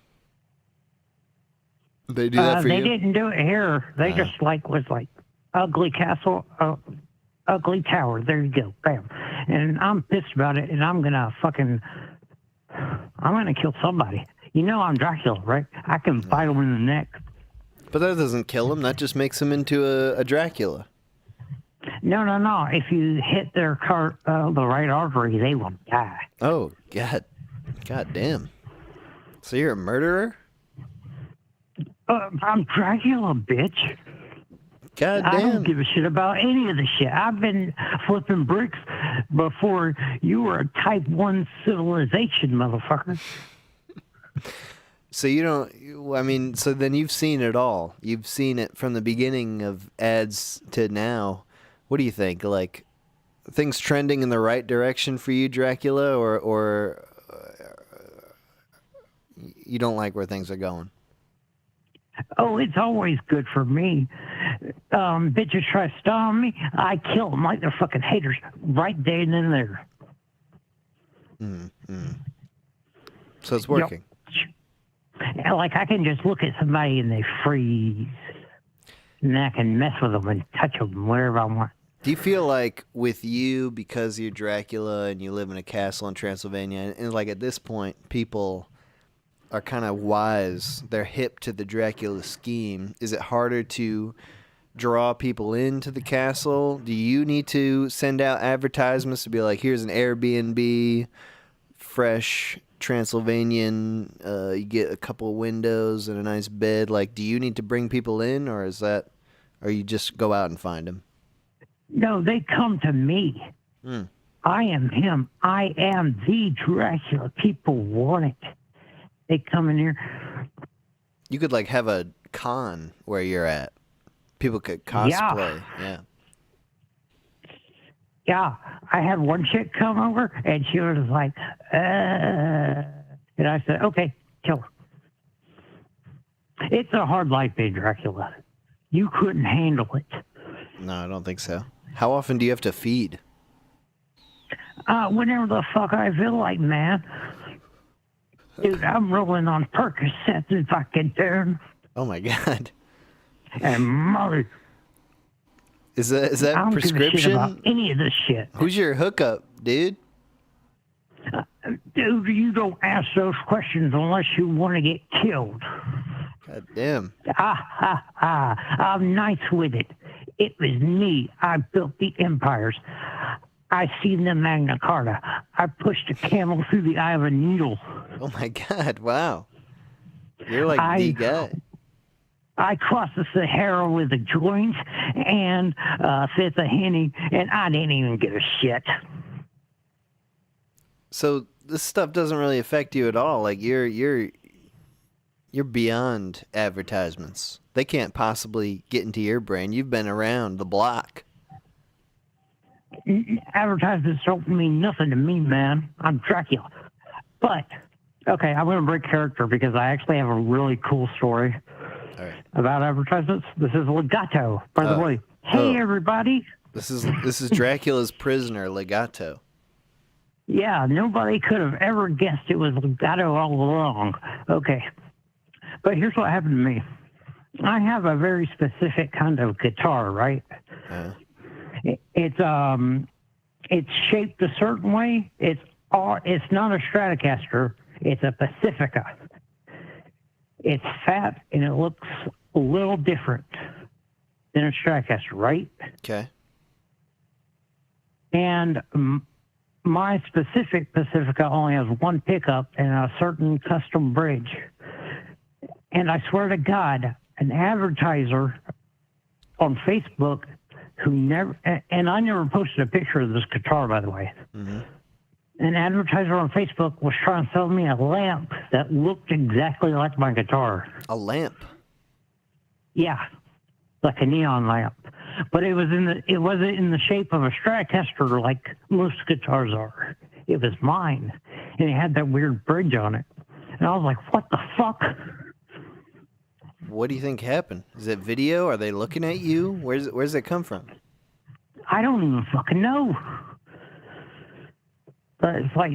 [SPEAKER 1] They do that for you?
[SPEAKER 13] They didn't do it here. They just was like ugly castle, ugly tower. There you go, bam. And I'm pissed about it, and I'm gonna kill somebody. You know I'm Dracula, right? I can bite them in the neck.
[SPEAKER 1] But that doesn't kill them. That just makes them into a Dracula.
[SPEAKER 13] No. If you hit their the right artery, they will die.
[SPEAKER 1] Oh, God damn. So you're a murderer?
[SPEAKER 13] I'm Dracula, bitch.
[SPEAKER 1] God damn.
[SPEAKER 13] I don't give a shit about any of the shit. I've been flipping bricks before you were a type 1 civilization, motherfucker.
[SPEAKER 1] So you don't, I mean, so then you've seen it all. You've seen it from the beginning of ads to now. What do you think? Like, things trending in the right direction for you, Dracula, or you don't like where things are going?
[SPEAKER 13] Oh, it's always good for me. Bitches try to stop me, I kill them like they're fucking haters right then and there.
[SPEAKER 1] So it's working.
[SPEAKER 13] Yep. Like, I can just look at somebody and they freeze. And I can mess with them and touch them wherever I want.
[SPEAKER 1] Do you feel like with you, because you're Dracula and you live in a castle in Transylvania, and like at this point, people are kind of wise, they're hip to the Dracula scheme, is it harder to draw people into the castle? Do you need to send out advertisements to be like, here's an Airbnb, fresh Transylvanian, you get a couple of windows and a nice bed? Like, do you need to bring people in, or you just go out and find them?
[SPEAKER 13] No, they come to me. I am him. I am the Dracula. People want it. They come in here.
[SPEAKER 1] You could like have a con where you're at. People could cosplay.
[SPEAKER 13] Yeah. I had one chick come over and she was like, and I said, okay, kill her. It's a hard life being Dracula. You couldn't handle it.
[SPEAKER 1] No, I don't think so. How often do you have to feed?
[SPEAKER 13] Whenever the fuck I feel like, man. Dude, I'm rolling on Percocets if I can turn.
[SPEAKER 1] Oh my God.
[SPEAKER 13] And mother.
[SPEAKER 1] Is that
[SPEAKER 13] I don't
[SPEAKER 1] prescription?
[SPEAKER 13] give a shit about any of this shit.
[SPEAKER 1] Who's your hookup, dude?
[SPEAKER 13] Dude, you don't ask those questions unless you want to get killed.
[SPEAKER 1] God damn.
[SPEAKER 13] I'm nice with it. It was me. I built the empires. I seen the Magna Carta. I pushed a camel through the eye of a needle.
[SPEAKER 1] Oh my God, wow. You're like the guy.
[SPEAKER 13] I crossed the Sahara with a joint and fifth of Henny, and I didn't even give a shit.
[SPEAKER 1] So this stuff doesn't really affect you at all. Like you're beyond advertisements. They can't possibly get into your brain. You've been around the block.
[SPEAKER 13] Advertisements don't mean nothing to me, man. I'm Dracula. But, okay, I'm going to break character because I actually have a really cool story about advertisements. This is Legato, by the way. Hey, everybody.
[SPEAKER 1] This is Dracula's prisoner, Legato.
[SPEAKER 13] Yeah, nobody could have ever guessed it was Legato all along. Okay. But here's what happened to me. I have a very specific kind of guitar, right? It's shaped a certain way. It's not a Stratocaster. It's a Pacifica. It's fat and it looks a little different than a Stratocaster, right?
[SPEAKER 1] Okay.
[SPEAKER 13] And my specific Pacifica only has one pickup and a certain custom bridge. And I swear to God, an advertiser on Facebook who never, and I never posted a picture of this guitar, by the way. an advertiser on Facebook was trying to sell me a lamp that looked exactly like my guitar.
[SPEAKER 1] A lamp?
[SPEAKER 13] Yeah, like a neon lamp. But it wasn't in the shape of a Stratocaster like most guitars are. It was mine, and it had that weird bridge on it. And I was like, what the fuck?
[SPEAKER 1] What do you think happened? Is it video? Are they looking at you? Where's it come from?
[SPEAKER 13] I don't even fucking know. But it's like,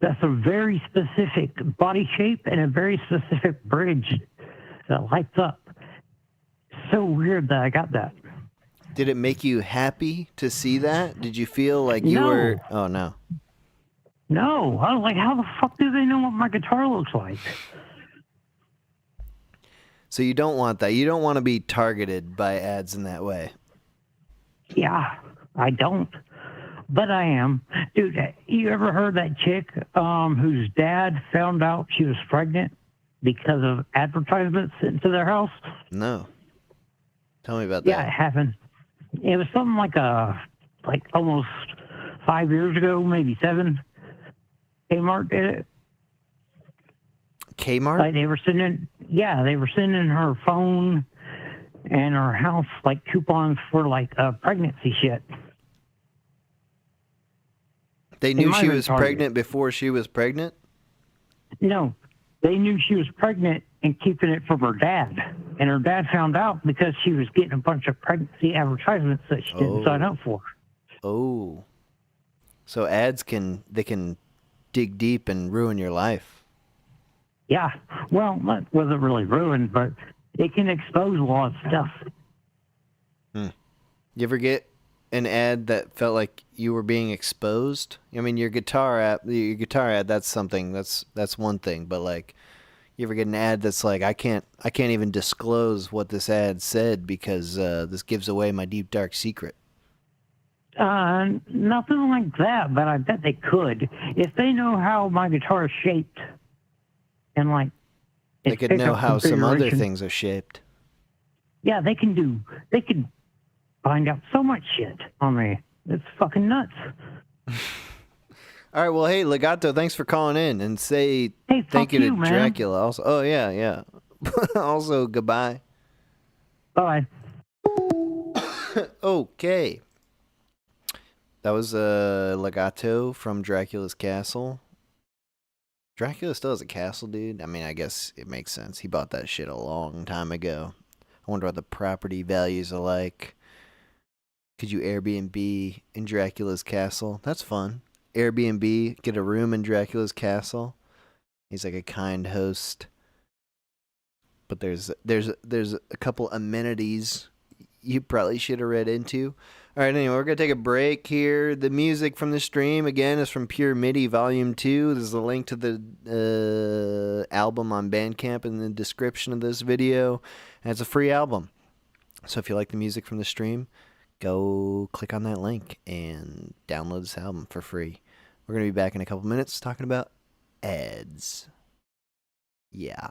[SPEAKER 13] that's a very specific body shape and a very specific bridge that lights up. So weird that I got that.
[SPEAKER 1] Did it make you happy to see that? Did you feel like you were... Oh, no.
[SPEAKER 13] No. I was like, how the fuck do they know what my guitar looks like?
[SPEAKER 1] So you don't want that. You don't want to be targeted by ads in that way.
[SPEAKER 13] Yeah, I don't. But I am. Dude, you ever heard that chick whose dad found out she was pregnant because of advertisements sent to their house?
[SPEAKER 1] No. Tell me about that.
[SPEAKER 13] Yeah, it happened. It was something like almost 5 years ago, maybe 7. Kmart did it.
[SPEAKER 1] Kmart?
[SPEAKER 13] Like they were sending her phone and her house like coupons for like pregnancy shit.
[SPEAKER 1] They knew she was pregnant before she was pregnant?
[SPEAKER 13] No, they knew she was pregnant and keeping it from her dad. And her dad found out because she was getting a bunch of pregnancy advertisements that she didn't sign up for.
[SPEAKER 1] Oh. So ads can dig deep and ruin your life.
[SPEAKER 13] Yeah. Well, that wasn't really ruined, but it can expose a lot of stuff.
[SPEAKER 1] You ever get an ad that felt like you were being exposed? I mean, your guitar ad, that's something, that's one thing, but like, you ever get an ad that's like, I can't even disclose what this ad said because this gives away my deep dark secret?
[SPEAKER 13] Nothing like that, but I bet they could. If they know how my guitar is shaped and like...
[SPEAKER 1] They could know how some other things are shaped.
[SPEAKER 13] Yeah, they could find out so much shit on me. It's fucking nuts.
[SPEAKER 1] All right, well, hey, Legato, thanks for calling in and say thank you to
[SPEAKER 13] man.
[SPEAKER 1] Dracula. Also, oh, yeah. Also, goodbye.
[SPEAKER 13] Bye.
[SPEAKER 1] Okay. That was Legato from Dracula's Castle. Dracula still has a castle, dude? I mean, I guess it makes sense. He bought that shit a long time ago. I wonder what the property values are like. Could you Airbnb in Dracula's Castle? That's fun. Airbnb, get a room in Dracula's Castle. He's like a kind host. But there's a couple amenities you probably should have read into. All right, anyway, we're going to take a break here. The music from the stream, again, is from Pure Midi Volume 2. There's a link to the album on Bandcamp in the description of this video. And it's a free album. So if you like the music from the stream, go click on that link and download this album for free. We're going to be back in a couple minutes talking about ads. Yeah.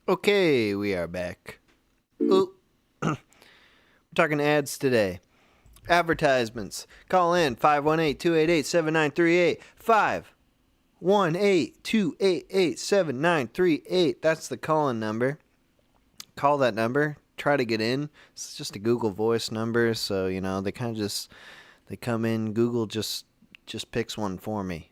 [SPEAKER 1] Okay, we are back. Ooh. We're talking ads today. Advertisements. Call in 518-288-7938. 518-288-7938. That's the call-in number. Call that number. Try to get in. It's just a Google Voice number, so, you know, they kind of just, they come in. Google just picks one for me.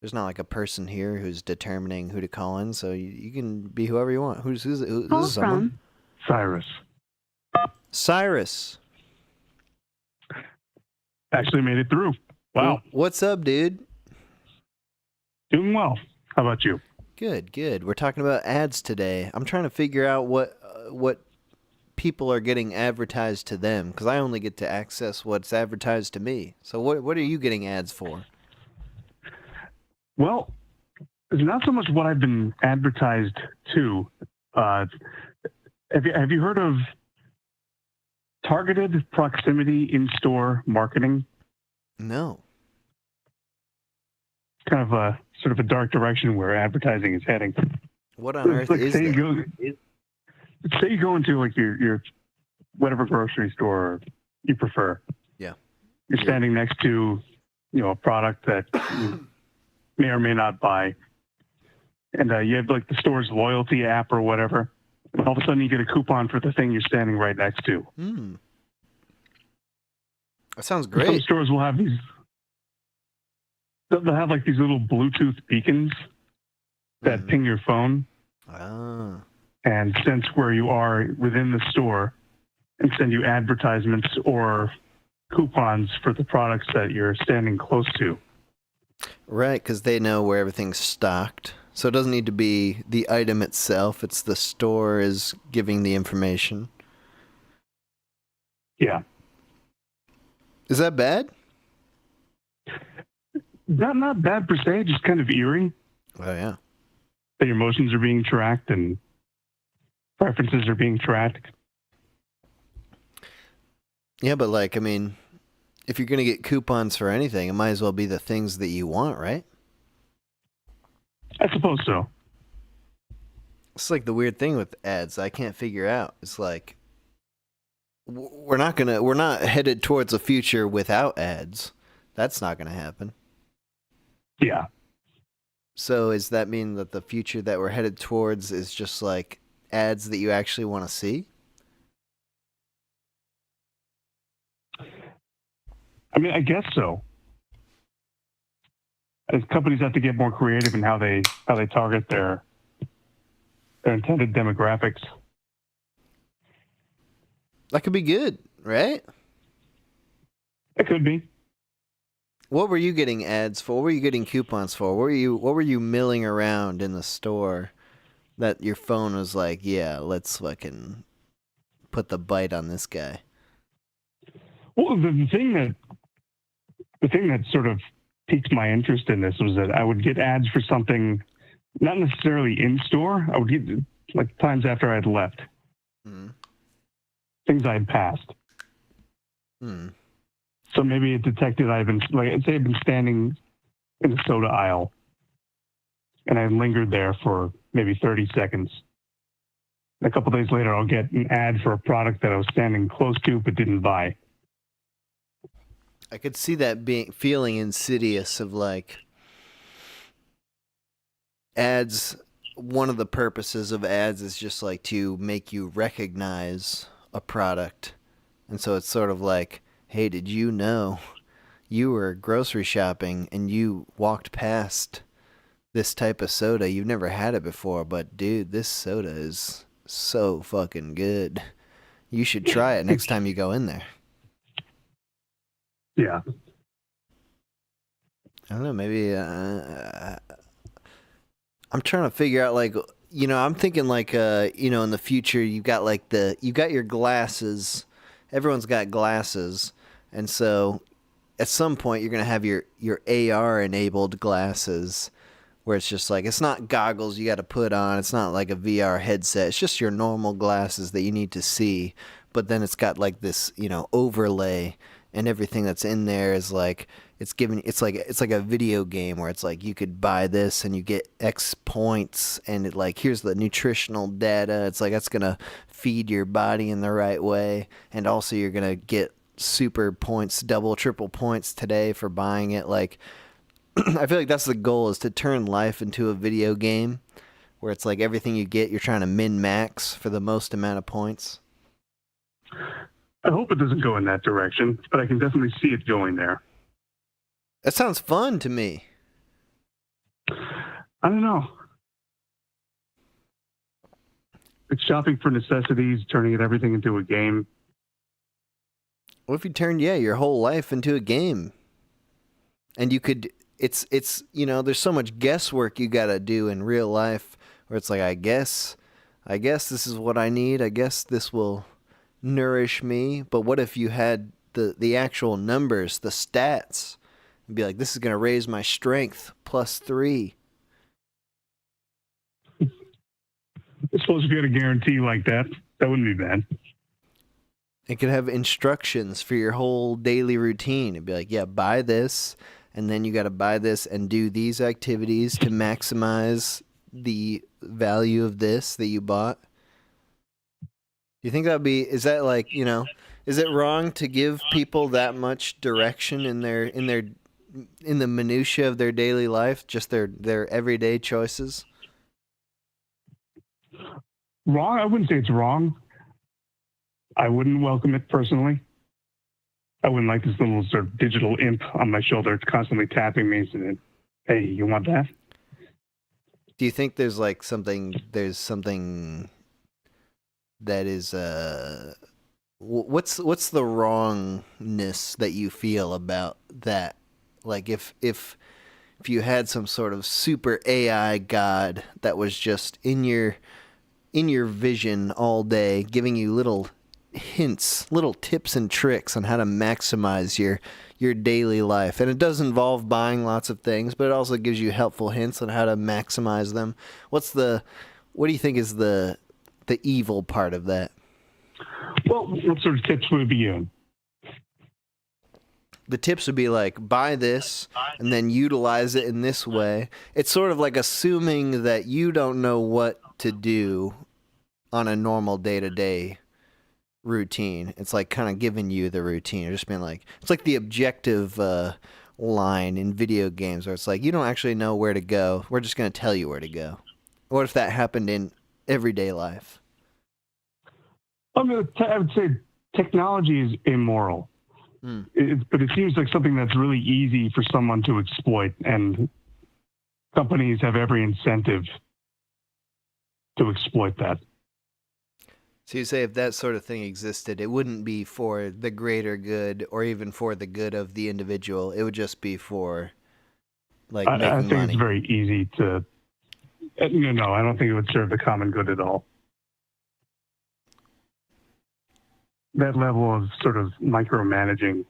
[SPEAKER 1] There's not like a person here who's determining who to call in, so you can be whoever you want. Who's this is someone?
[SPEAKER 5] Cyrus.
[SPEAKER 1] Cyrus.
[SPEAKER 5] Actually made it through. Wow.
[SPEAKER 1] What's up, dude?
[SPEAKER 5] Doing well. How about you?
[SPEAKER 1] Good. We're talking about ads today. I'm trying to figure out what people are getting advertised to them, because I only get to access what's advertised to me. So what are you getting ads for?
[SPEAKER 5] Well, it's not so much what I've been advertised to. Have you heard of targeted proximity in-store marketing?
[SPEAKER 1] No.
[SPEAKER 5] Kind of a sort of a dark direction where advertising is heading.
[SPEAKER 1] What on earth is that?
[SPEAKER 5] Say you go into like your whatever grocery store you prefer.
[SPEAKER 1] Yeah.
[SPEAKER 5] You're standing next to, a product that you may or may not buy, and you have like the store's loyalty app or whatever. And all of a sudden, you get a coupon for the thing you're standing right next to.
[SPEAKER 1] That sounds great.
[SPEAKER 5] Some stores will have these. They'll have like these little Bluetooth beacons that ping your phone and sense where you are within the store and send you advertisements or coupons for the products that you're standing close to.
[SPEAKER 1] Right, because they know where everything's stocked. So it doesn't need to be the item itself. It's the store is giving the information.
[SPEAKER 5] Yeah.
[SPEAKER 1] Is that bad?
[SPEAKER 5] Not bad per se, just kind of eerie.
[SPEAKER 1] Oh, yeah.
[SPEAKER 5] That your emotions are being tracked and preferences are being tracked.
[SPEAKER 1] Yeah, but like, I mean, if you're going to get coupons for anything, it might as well be the things that you want, right?
[SPEAKER 5] I suppose so.
[SPEAKER 1] It's like the weird thing with ads I can't figure out. It's like, we're not headed towards a future without ads. That's not going to happen.
[SPEAKER 5] Yeah.
[SPEAKER 1] So does that mean that the future that we're headed towards is just like ads that you actually want to see?
[SPEAKER 5] I mean, I guess so. As companies have to get more creative in how they target their intended demographics.
[SPEAKER 1] That could be good, right?
[SPEAKER 5] It could be.
[SPEAKER 1] What were you getting ads for? What were you getting coupons for? What were you milling around in the store that your phone was like, yeah, let's fucking put the bite on this guy?
[SPEAKER 5] Well, the thing that sort of piqued my interest in this was that I would get ads for something not necessarily in store. I would get like times after I'd left. Things I had passed. So maybe it detected I'd been standing in the soda aisle and I lingered there for maybe 30 seconds. A couple days later, I'll get an ad for a product that I was standing close to but didn't buy.
[SPEAKER 1] I could see that feeling insidious of like ads. One of the purposes of ads is just like to make you recognize a product. And so it's sort of like, hey, did you know you were grocery shopping and you walked past this type of soda? You've never had it before, but dude, this soda is so fucking good. You should try it next time you go in there.
[SPEAKER 5] Yeah.
[SPEAKER 1] I don't know, maybe I'm trying to figure out like, I'm thinking like in the future you got your glasses. Everyone's got glasses. And so at some point you're going to have your AR enabled glasses where it's just like, it's not goggles you got to put on. It's not like a VR headset. It's just your normal glasses that you need to see. But then it's got like this, overlay, and everything that's in there is like, it's like a video game where it's like you could buy this and you get X points, and it like here's the nutritional data. It's like that's gonna feed your body in the right way, and also you're gonna get super points, double, triple points today for buying it. Like I feel like that's the goal, is to turn life into a video game where it's like everything you get, you're trying to min-max for the most amount of points.
[SPEAKER 5] I hope it doesn't go in that direction, but I can definitely see it going there.
[SPEAKER 1] That sounds fun to me.
[SPEAKER 5] I don't know. It's shopping for necessities, turning everything into a game.
[SPEAKER 1] What if you turned, your whole life into a game? And you could, it's there's so much guesswork you gotta do in real life where it's like, I guess this is what I need. I guess this will nourish me. But what if you had the actual numbers, the stats, and be like, this is gonna raise my strength +3.
[SPEAKER 5] I suppose if you had a guarantee like that, that wouldn't be bad.
[SPEAKER 1] It could have instructions for your whole daily routine. It'd be like, buy this, and then you got to buy this and do these activities to maximize the value of this that you bought. Do you think is that like, is it wrong to give people that much direction in the minutia of their daily life, just their everyday choices?
[SPEAKER 5] Wrong? I wouldn't say it's wrong. I wouldn't welcome it personally. I wouldn't like this little sort of digital imp on my shoulder constantly tapping me and saying, hey, you want that?
[SPEAKER 1] Do you think there's something that is, what's the wrongness that you feel about that? Like if you had some sort of super AI god that was just in your vision all day, giving you little hints, little tips and tricks on how to maximize your daily life. And it does involve buying lots of things, but it also gives you helpful hints on how to maximize them. What do you think is the evil part of that?
[SPEAKER 5] Well, what sort of tips would it be in?
[SPEAKER 1] The tips would be like, buy this and then utilize it in this way. It's sort of like assuming that you don't know what to do on a normal day-to-day routine. It's like kind of giving you the routine, or just being like, it's like the objective line in video games where it's like, you don't actually know where to go. We're just going to tell you where to go. What if that happened in everyday life?
[SPEAKER 5] I would say technology is immoral. But it seems like something that's really easy for someone to exploit, and companies have every incentive to exploit that.
[SPEAKER 1] So you say if that sort of thing existed, it wouldn't be for the greater good or even for the good of the individual. It would just be for, like, making money.
[SPEAKER 5] I think it's very easy to... No, I don't think it would serve the common good at all. That level of sort of micromanaging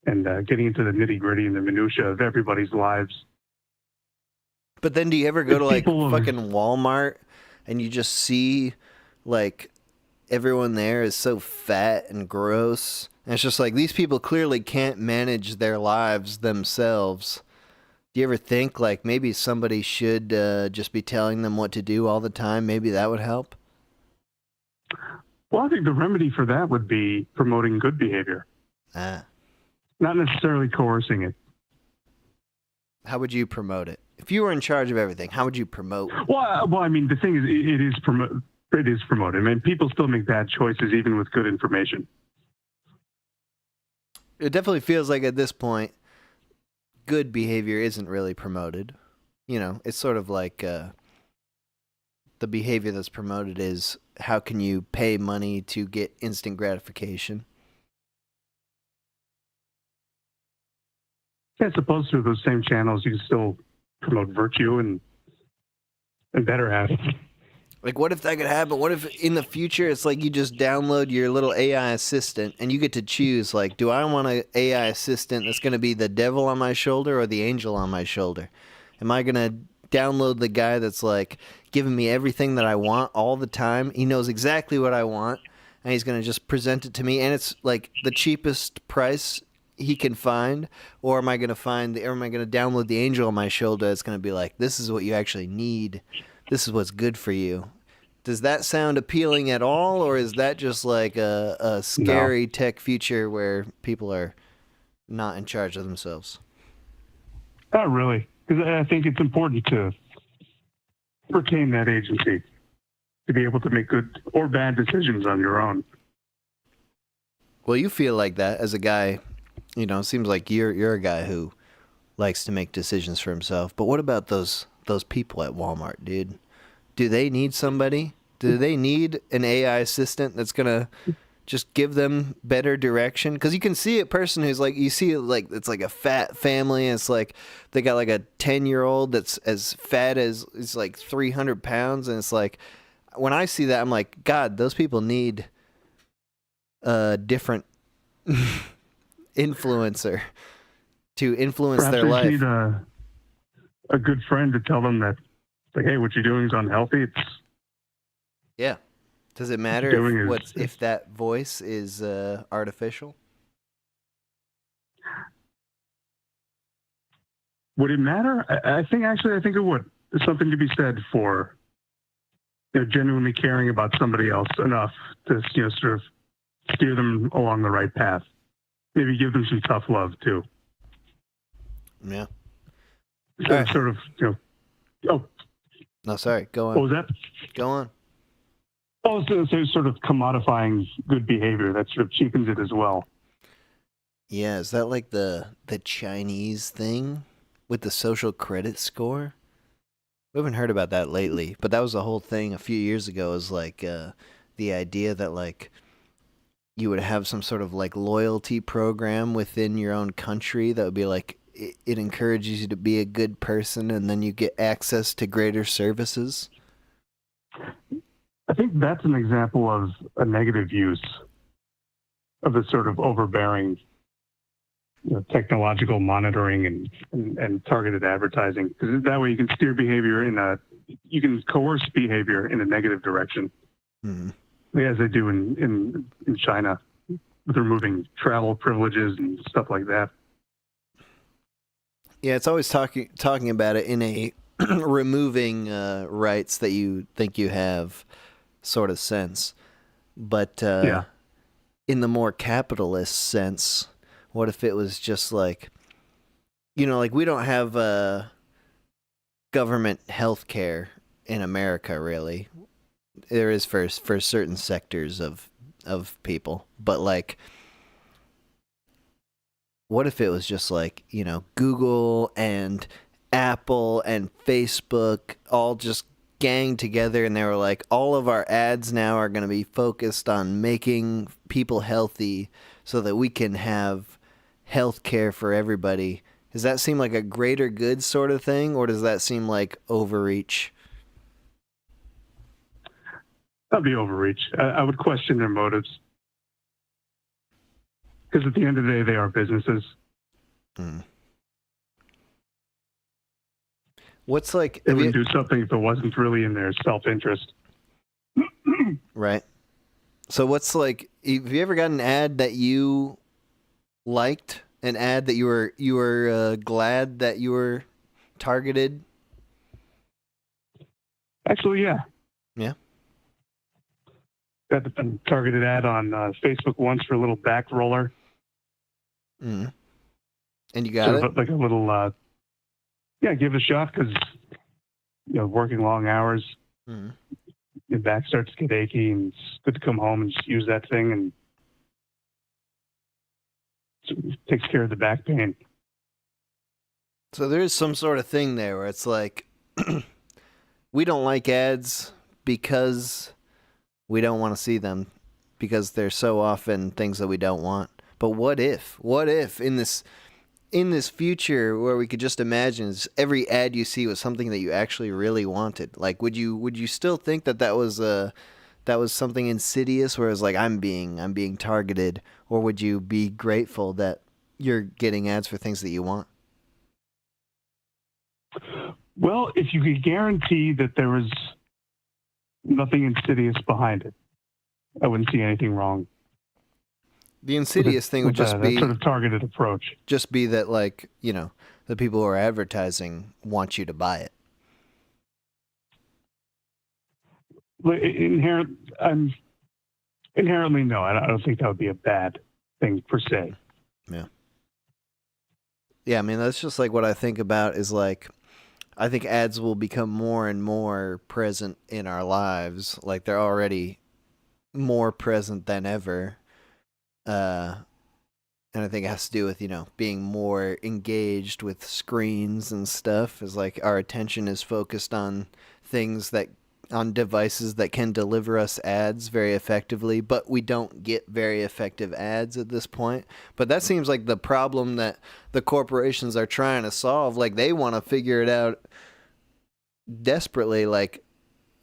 [SPEAKER 5] and getting into the nitty-gritty and the minutia of everybody's lives.
[SPEAKER 1] But then do you ever go to, like, fucking Walmart and you just see... like, everyone there is so fat and gross. And it's just like, these people clearly can't manage their lives themselves. Do you ever think, like, maybe somebody should just be telling them what to do all the time? Maybe that would help?
[SPEAKER 5] Well, I think the remedy for that would be promoting good behavior. Not necessarily coercing it.
[SPEAKER 1] How would you promote it? If you were in charge of everything, how would you promote?
[SPEAKER 5] Well, I mean, the thing is, it is promoted. I mean, people still make bad choices even with good information.
[SPEAKER 1] It definitely feels like at this point, good behavior isn't really promoted. It's sort of like the behavior that's promoted is how can you pay money to get instant gratification.
[SPEAKER 5] As opposed to those same channels, you can still promote virtue and better habits.
[SPEAKER 1] Like, what if that could happen? What if in the future it's like you just download your little AI assistant and you get to choose, like, do I want an AI assistant that's going to be the devil on my shoulder or the angel on my shoulder? Am I going to download the guy that's, like, giving me everything that I want all the time? He knows exactly what I want, and he's going to just present it to me, and it's, like, the cheapest price he can find, or am I going to download the angel on my shoulder that's going to be like, this is what you actually need, this is what's good for you? Does that sound appealing at all, or is that just like a scary tech future where people are not in charge of themselves?
[SPEAKER 5] Not really, because I think it's important to retain that agency, to be able to make good or bad decisions on your own.
[SPEAKER 1] Well, you feel like that as a guy, you know, it seems like you're a guy who likes to make decisions for himself. But what about those people at Walmart, dude? Do they need somebody? Do they need an AI assistant that's going to just give them better direction? Because you can see a person who's like, you see it like, it's like a fat family, and it's like they got like a 10-year-old that's as fat as, it's like 300 pounds. And it's like, when I see that, I'm like, God, those people need a different influencer to influence
[SPEAKER 5] Perhaps
[SPEAKER 1] their life.
[SPEAKER 5] Need a good friend to tell them that, like, hey, what you're doing is unhealthy.
[SPEAKER 1] Yeah. Does it matter if that voice is artificial?
[SPEAKER 5] Would it matter? I think it would. There's something to be said for, you know, genuinely caring about somebody else enough to, you know, sort of steer them along the right path. Maybe give them some tough love too.
[SPEAKER 1] Yeah.
[SPEAKER 5] So right. Sort of, you know. Oh.
[SPEAKER 1] No, sorry. Go on.
[SPEAKER 5] What was that?
[SPEAKER 1] Go on.
[SPEAKER 5] Oh, so sort of commodifying good behavior. That sort of cheapens it as well.
[SPEAKER 1] Yeah, is that like the Chinese thing with the social credit score? We haven't heard about that lately, but that was the whole thing a few years ago. Is like the idea that like you would have some sort of like loyalty program within your own country that would be like it encourages you to be a good person, and then you get access to greater services.
[SPEAKER 5] I think that's an example of a negative use of the sort of overbearing, you know, technological monitoring and targeted advertising. Because that way you can steer behavior you can coerce behavior in a negative direction.
[SPEAKER 1] Mm-hmm.
[SPEAKER 5] As they do in China, with removing travel privileges and stuff like that.
[SPEAKER 1] Yeah, it's always talking about it in a removing rights that you think you have sort of sense. But in the more capitalist sense, what if it was just like, you know, like we don't have government health care in America, really. There is for certain sectors of people, but like, what if it was just like, you know, Google and Apple and Facebook all just gang together, and they were like, all of our ads now are going to be focused on making people healthy so that we can have health care for everybody. Does that seem like a greater good sort of thing, or does that seem like overreach?
[SPEAKER 5] That'd be overreach. I would question their motives. Because at the end of the day, they are businesses.
[SPEAKER 1] What's like...
[SPEAKER 5] They wouldn't do something if it wasn't really in their self-interest.
[SPEAKER 1] Right. So what's like... Have you ever got an ad that you liked? An ad that you were glad that you were targeted?
[SPEAKER 5] Actually, yeah.
[SPEAKER 1] Yeah?
[SPEAKER 5] Got the targeted ad on Facebook once for a little back roller.
[SPEAKER 1] Mm. And you got it?
[SPEAKER 5] Like a little, give it a shot because, you know, working long hours, your back starts to get achy, and it's good to come home and just use that thing, and it takes care of the back pain.
[SPEAKER 1] So there is some sort of thing there where it's like, we don't like ads because we don't want to see them, because they're so often things that we don't want. But what if in this future where we could just imagine every ad you see was something that you actually really wanted? Like, would you still think that was something insidious, where it's like I'm being targeted, or would you be grateful that you're getting ads for things that you want?
[SPEAKER 5] Well, if you could guarantee that there was nothing insidious behind it, I wouldn't see anything wrong.
[SPEAKER 1] The insidious thing would just
[SPEAKER 5] that
[SPEAKER 1] be
[SPEAKER 5] sort of targeted approach.
[SPEAKER 1] Just be that, like, the people who are advertising want you to buy it.
[SPEAKER 5] Inherently, no. I don't think that would be a bad thing per se.
[SPEAKER 1] Yeah. Yeah, I mean, that's just like what I think about is like, I think ads will become more and more present in our lives. Like they're already more present than ever. And I think it has to do with, being more engaged with screens and stuff. Is like our attention is focused on on devices that can deliver us ads very effectively, but we don't get very effective ads at this point. But that seems like the problem that the corporations are trying to solve. Like they want to figure it out desperately. Like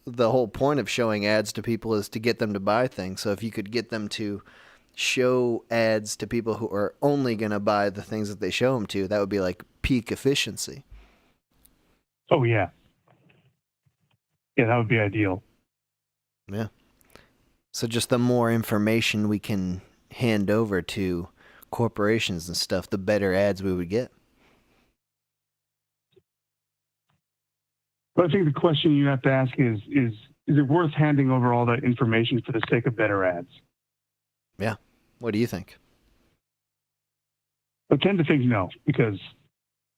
[SPEAKER 1] the whole point of showing ads to people is to get them to buy things. So if you could get them to show ads to people who are only going to buy the things that they show them to, that would be like peak efficiency.
[SPEAKER 5] Oh, yeah. Yeah, that would be ideal.
[SPEAKER 1] Yeah. So just the more information we can hand over to corporations and stuff, the better ads we would get.
[SPEAKER 5] But I think the question you have to ask is it worth handing over all that information for the sake of better ads?
[SPEAKER 1] Yeah. What do you think?
[SPEAKER 5] I tend to think no, because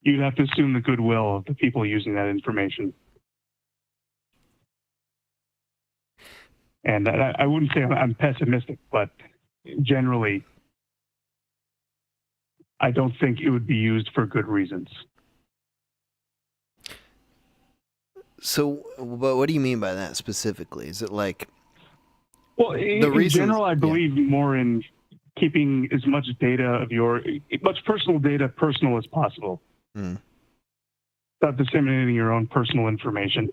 [SPEAKER 5] you'd have to assume the goodwill of the people using that information. And I wouldn't say I'm pessimistic, but generally, I don't think it would be used for good reasons.
[SPEAKER 1] So, but what do you mean by that specifically? Is it like...
[SPEAKER 5] Well, in general, I believe more in keeping as much data of much personal data personal as possible. Not disseminating your own personal information.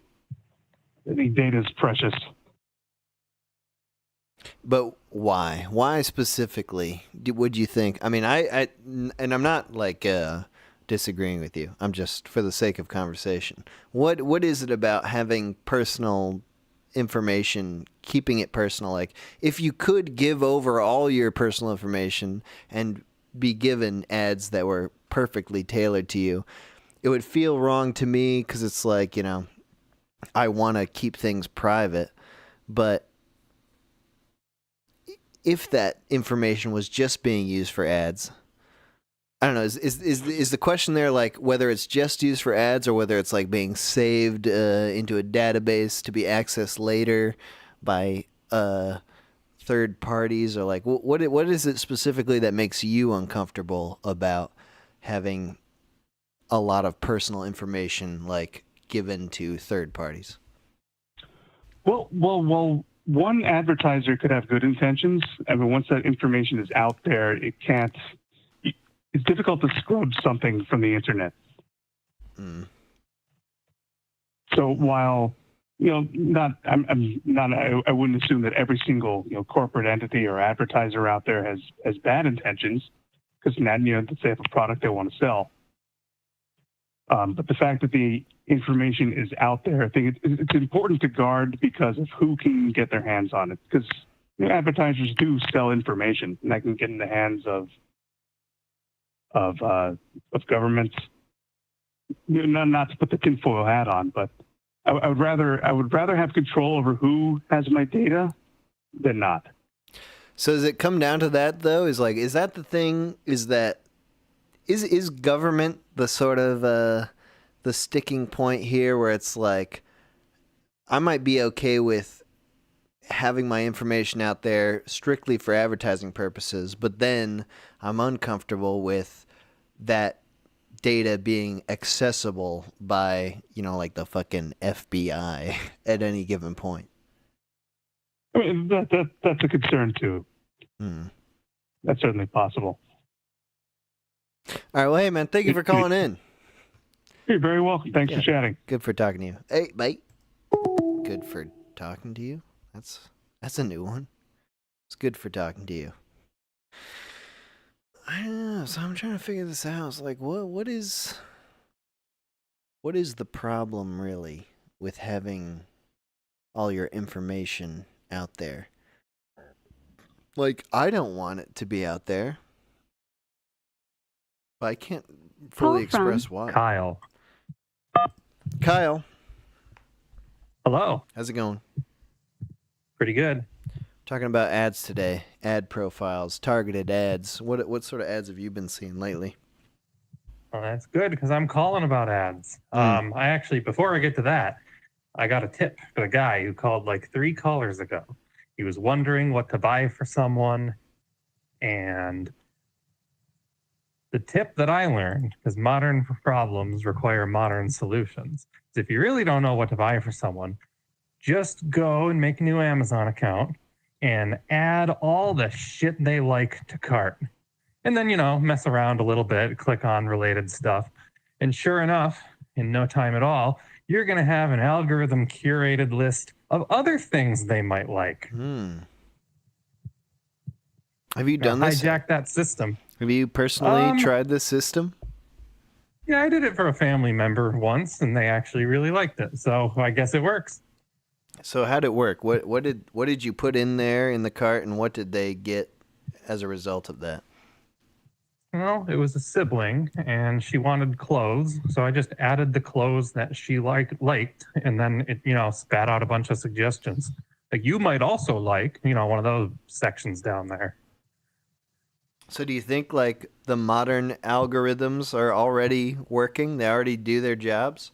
[SPEAKER 5] I think data is precious.
[SPEAKER 1] But why? Why specifically would you think? I mean, and I'm not like disagreeing with you. I'm just for the sake of conversation. What is it about having personal information, keeping it personal? Like, if you could give over all your personal information and be given ads that were perfectly tailored to you, it would feel wrong to me because it's like, I want to keep things private, but if that information was just being used for ads, I don't know, is the question there like whether it's just used for ads or whether it's like being saved into a database to be accessed later by third parties, or like what is it specifically that makes you uncomfortable about having a lot of personal information like given to third parties?
[SPEAKER 5] Well, one advertiser could have good intentions. I mean, once that information is out there, it's difficult to scrub something from the internet. So while, I wouldn't assume that every single, corporate entity or advertiser out there has bad intentions, because let's say they have a product they want to sell. But the fact that the information is out there, I think it's important to guard because of who can get their hands on it. Because advertisers do sell information, and that can get in the hands of governments. Not to put the tinfoil hat on, but I would rather have control over who has my data than not.
[SPEAKER 1] So does it come down to that though? Is that the thing? Is government the sort of the sticking point here where it's like I might be okay with having my information out there strictly for advertising purposes, but then I'm uncomfortable with that data being accessible by, like the fucking FBI at any given point?
[SPEAKER 5] I mean, that's a concern too. That's certainly possible.
[SPEAKER 1] All right, well, hey, man, thank you for calling in.
[SPEAKER 5] You're very welcome. Thanks for chatting.
[SPEAKER 1] Good for talking to you. Hey, mate. Good for talking to you? That's a new one. It's good for talking to you. I don't know, so I'm trying to figure this out. It's like, what is the problem, really, with having all your information out there? Like, I don't want it to be out there. But I can't fully express why.
[SPEAKER 14] Kyle.
[SPEAKER 1] Kyle.
[SPEAKER 14] Hello.
[SPEAKER 1] How's it going?
[SPEAKER 14] Pretty good.
[SPEAKER 1] Talking about ads today. Ad profiles, targeted ads. What sort of ads have you been seeing lately?
[SPEAKER 14] Well, that's good because I'm calling about ads. I actually, before I get to that, I got a tip for a guy who called like 3 callers ago. He was wondering what to buy for someone, and the tip that I learned, because modern problems require modern solutions, is if you really don't know what to buy for someone, just go and make a new Amazon account and add all the shit they like to cart. And then, mess around a little bit, click on related stuff. And sure enough, in no time at all, you're going to have an algorithm curated list of other things they might like.
[SPEAKER 1] Have you done this?
[SPEAKER 14] Hijack that system.
[SPEAKER 1] Have you personally tried this system?
[SPEAKER 14] Yeah, I did it for a family member once, and they actually really liked it. So I guess it works.
[SPEAKER 1] So how'd it work? What did you put in there in the cart, and what did they get as a result of that?
[SPEAKER 14] Well, it was a sibling, and she wanted clothes, so I just added the clothes that she liked, and then it, spat out a bunch of suggestions. Like, you might also like, one of those sections down there.
[SPEAKER 1] So do you think, like, the modern algorithms are already working? They already do their jobs?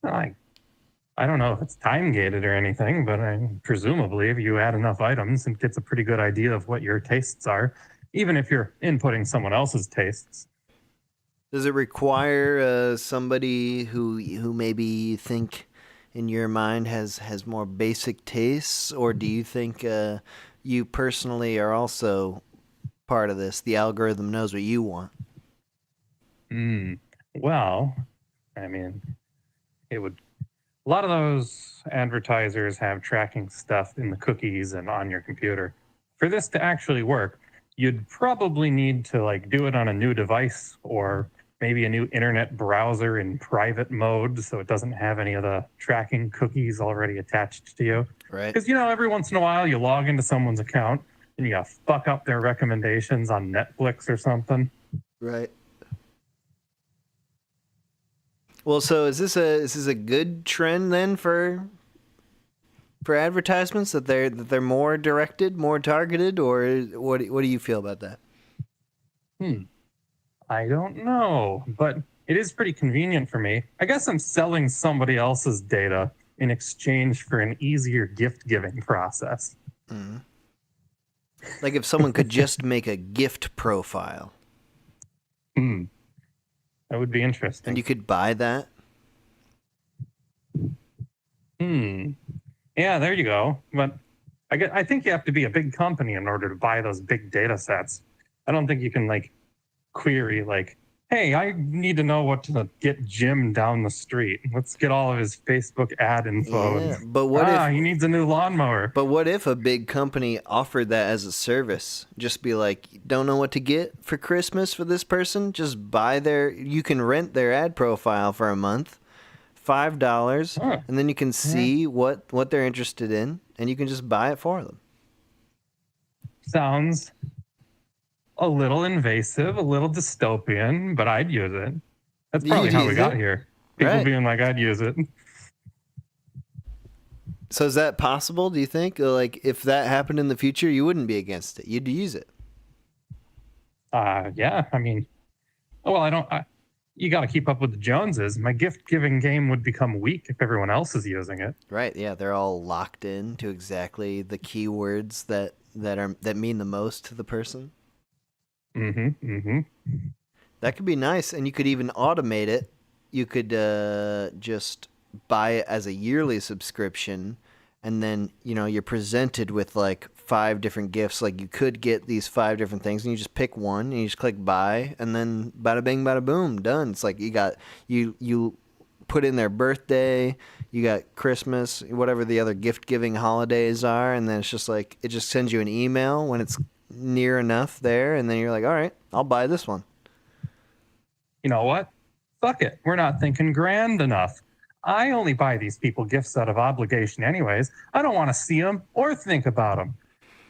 [SPEAKER 14] I don't know if it's time-gated or anything, but presumably if you add enough items, it gets a pretty good idea of what your tastes are, even if you're inputting someone else's tastes.
[SPEAKER 1] Does it require somebody who maybe you think in your mind has more basic tastes, or do you think you personally are also part of this? The algorithm knows what you want.
[SPEAKER 14] Well, I mean, it would. A lot of those advertisers have tracking stuff in the cookies and on your computer. For this to actually work, you'd probably need to do it on a new device, or maybe a new internet browser in private mode, so it doesn't have any of the tracking cookies already attached to you.
[SPEAKER 1] Right.
[SPEAKER 14] Because, every once in a while you log into someone's account and you fuck up their recommendations on Netflix or something.
[SPEAKER 1] Right. Well, so is this a good trend then for advertisements, that they're more directed, more targeted, or what do you feel about that?
[SPEAKER 14] I don't know, but it is pretty convenient for me. I guess I'm selling somebody else's data in exchange for an easier gift-giving process.
[SPEAKER 1] Like if someone could just make a gift profile.
[SPEAKER 14] That would be interesting.
[SPEAKER 1] And you could buy that?
[SPEAKER 14] Yeah, there you go. But I think you have to be a big company in order to buy those big data sets. I don't think you can query hey, I need to know what to get Jim down the street. Let's get all of his Facebook ad info.
[SPEAKER 1] Yeah, but what if
[SPEAKER 14] he needs a new lawnmower?
[SPEAKER 1] But what if a big company offered that as a service? Just be like, don't know what to get for Christmas for this person? Just buy you can rent their ad profile for a month, $5, and then you can see what they're interested in, and you can just buy it for them.
[SPEAKER 14] Sounds a little invasive, a little dystopian, but I'd use it. That's probably how we got here. People being like, I'd use it.
[SPEAKER 1] So is that possible, do you think? If that happened in the future, you wouldn't be against it. You'd use it.
[SPEAKER 14] Yeah, I mean, you got to keep up with the Joneses. My gift-giving game would become weak if everyone else is using it.
[SPEAKER 1] Right, yeah, they're all locked in to exactly the keywords that mean the most to the person. That could be nice, and you could even automate it. You could just buy it as a yearly subscription, and then you're presented with 5 different gifts. You could get these 5 different things, and you just pick one, and you just click buy, and then bada bing, bada boom, done. It's you put in their birthday, you got Christmas, whatever the other gift giving holidays are, and then it's just it just sends you an email when it's near enough there, and then you're like, all right, I'll buy this one.
[SPEAKER 14] You know what? Fuck it. We're not thinking grand enough. I only buy these people gifts out of obligation anyways. I don't want to see them or think about them.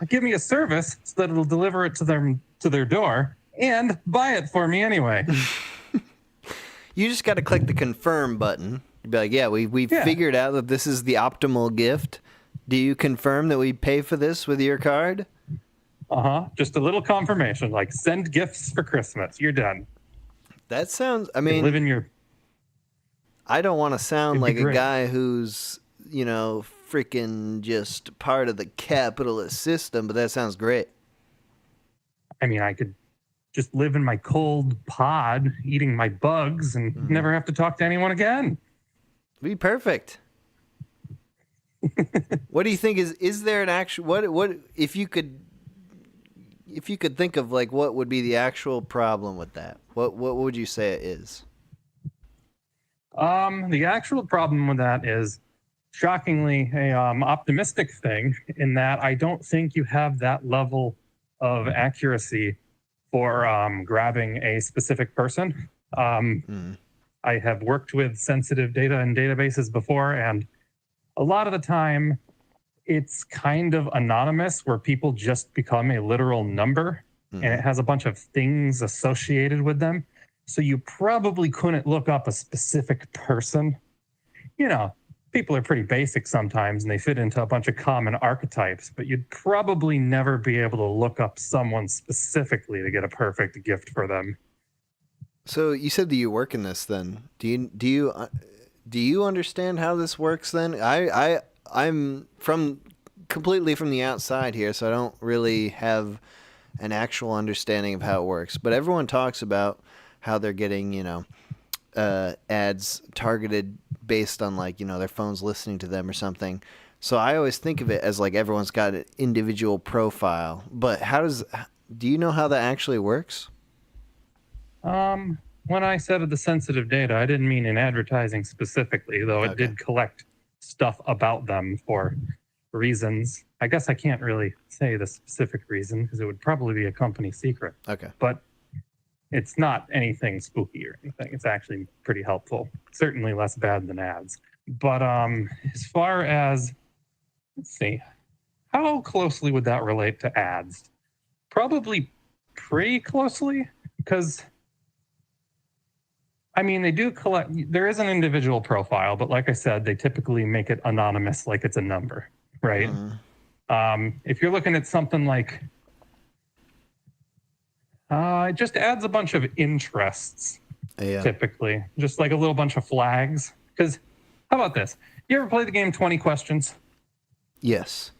[SPEAKER 14] give me a service so that it'll deliver it to their door and buy it for me anyway.
[SPEAKER 1] You just got to click the confirm button. You'd be like, yeah, we figured out that this is the optimal gift. Do you confirm that we pay for this with your card?
[SPEAKER 14] Just a little confirmation, like send gifts for Christmas. You're done.
[SPEAKER 1] That sounds, I mean,
[SPEAKER 14] live in your...
[SPEAKER 1] I don't want to sound like a
[SPEAKER 14] great.
[SPEAKER 1] guy who's, you know, freaking just part of the capitalist system, but that sounds great.
[SPEAKER 14] I mean, I could just live in my cold pod, eating my bugs, and never have to talk to anyone again.
[SPEAKER 1] Be perfect. What do you think is there an actual, what if you could think of like what would be the actual problem with that? What would you say it is?
[SPEAKER 14] The actual problem with that is shockingly a optimistic thing in that I don't think you have that level of accuracy for grabbing a specific person. I have worked with sensitive data and databases before, and a lot of the time it's kind of anonymous where people just become a literal number and it has a bunch of things associated with them. So you probably couldn't look up a specific person. You know, people are pretty basic sometimes and they fit into a bunch of common archetypes, but you'd probably never be able to look up someone specifically to get a perfect gift for them.
[SPEAKER 1] So you said that you work in this then. Do you understand how this works then? I'm completely from the outside here, so I don't really have an actual understanding of how it works. But everyone talks about how they're getting, you know, ads targeted based on like, you know, their phones listening to them or something. So I always think of it as like everyone's got an individual profile. But do you know how that actually works?
[SPEAKER 14] When I said the sensitive data, I didn't mean in advertising specifically, though it did collect stuff about them for reasons. I guess I can't really say the specific reason because it would probably be a company secret.
[SPEAKER 1] Okay.
[SPEAKER 14] But it's not anything spooky or anything. It's actually pretty helpful. Certainly less bad than ads. But as far as, let's see, how closely would that relate to ads? Probably pretty closely, because I mean, they do collect, there is an individual profile, but like I said, they typically make it anonymous, like it's a number, right? If you're looking at something like, it just adds a bunch of interests, typically. Just like a little bunch of flags. Because, how about this? You ever play the game 20 Questions?
[SPEAKER 1] Yes.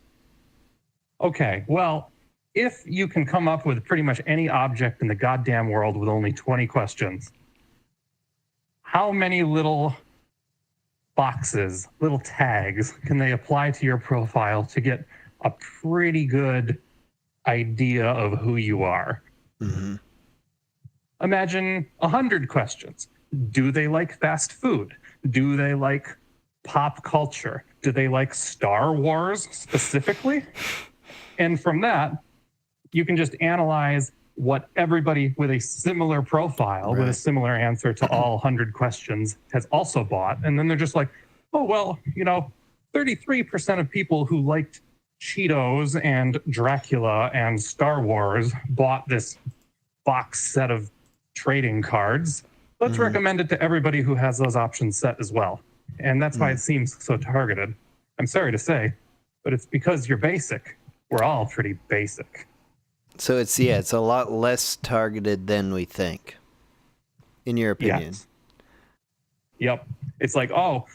[SPEAKER 14] Okay, well, if you can come up with pretty much any object in the goddamn world with only 20 questions, how many little boxes, little tags can they apply to your profile to get a pretty good idea of who you are? Imagine 100 questions. Do they like fast food? Do they like pop culture? Do they like Star Wars specifically? And from that, you can just analyze what everybody with a similar profile, with a similar answer to all 100 questions has also bought. And then they're just like, oh, well, you know, 33% of people who liked Cheetos and Dracula and Star Wars bought this box set of trading cards. Let's recommend it to everybody who has those options set as well. And that's why it seems so targeted. I'm sorry to say, but it's because you're basic. We're all pretty basic.
[SPEAKER 1] So it's a lot less targeted than we think, in your opinion.
[SPEAKER 14] Yes. Yep. It's like, oh,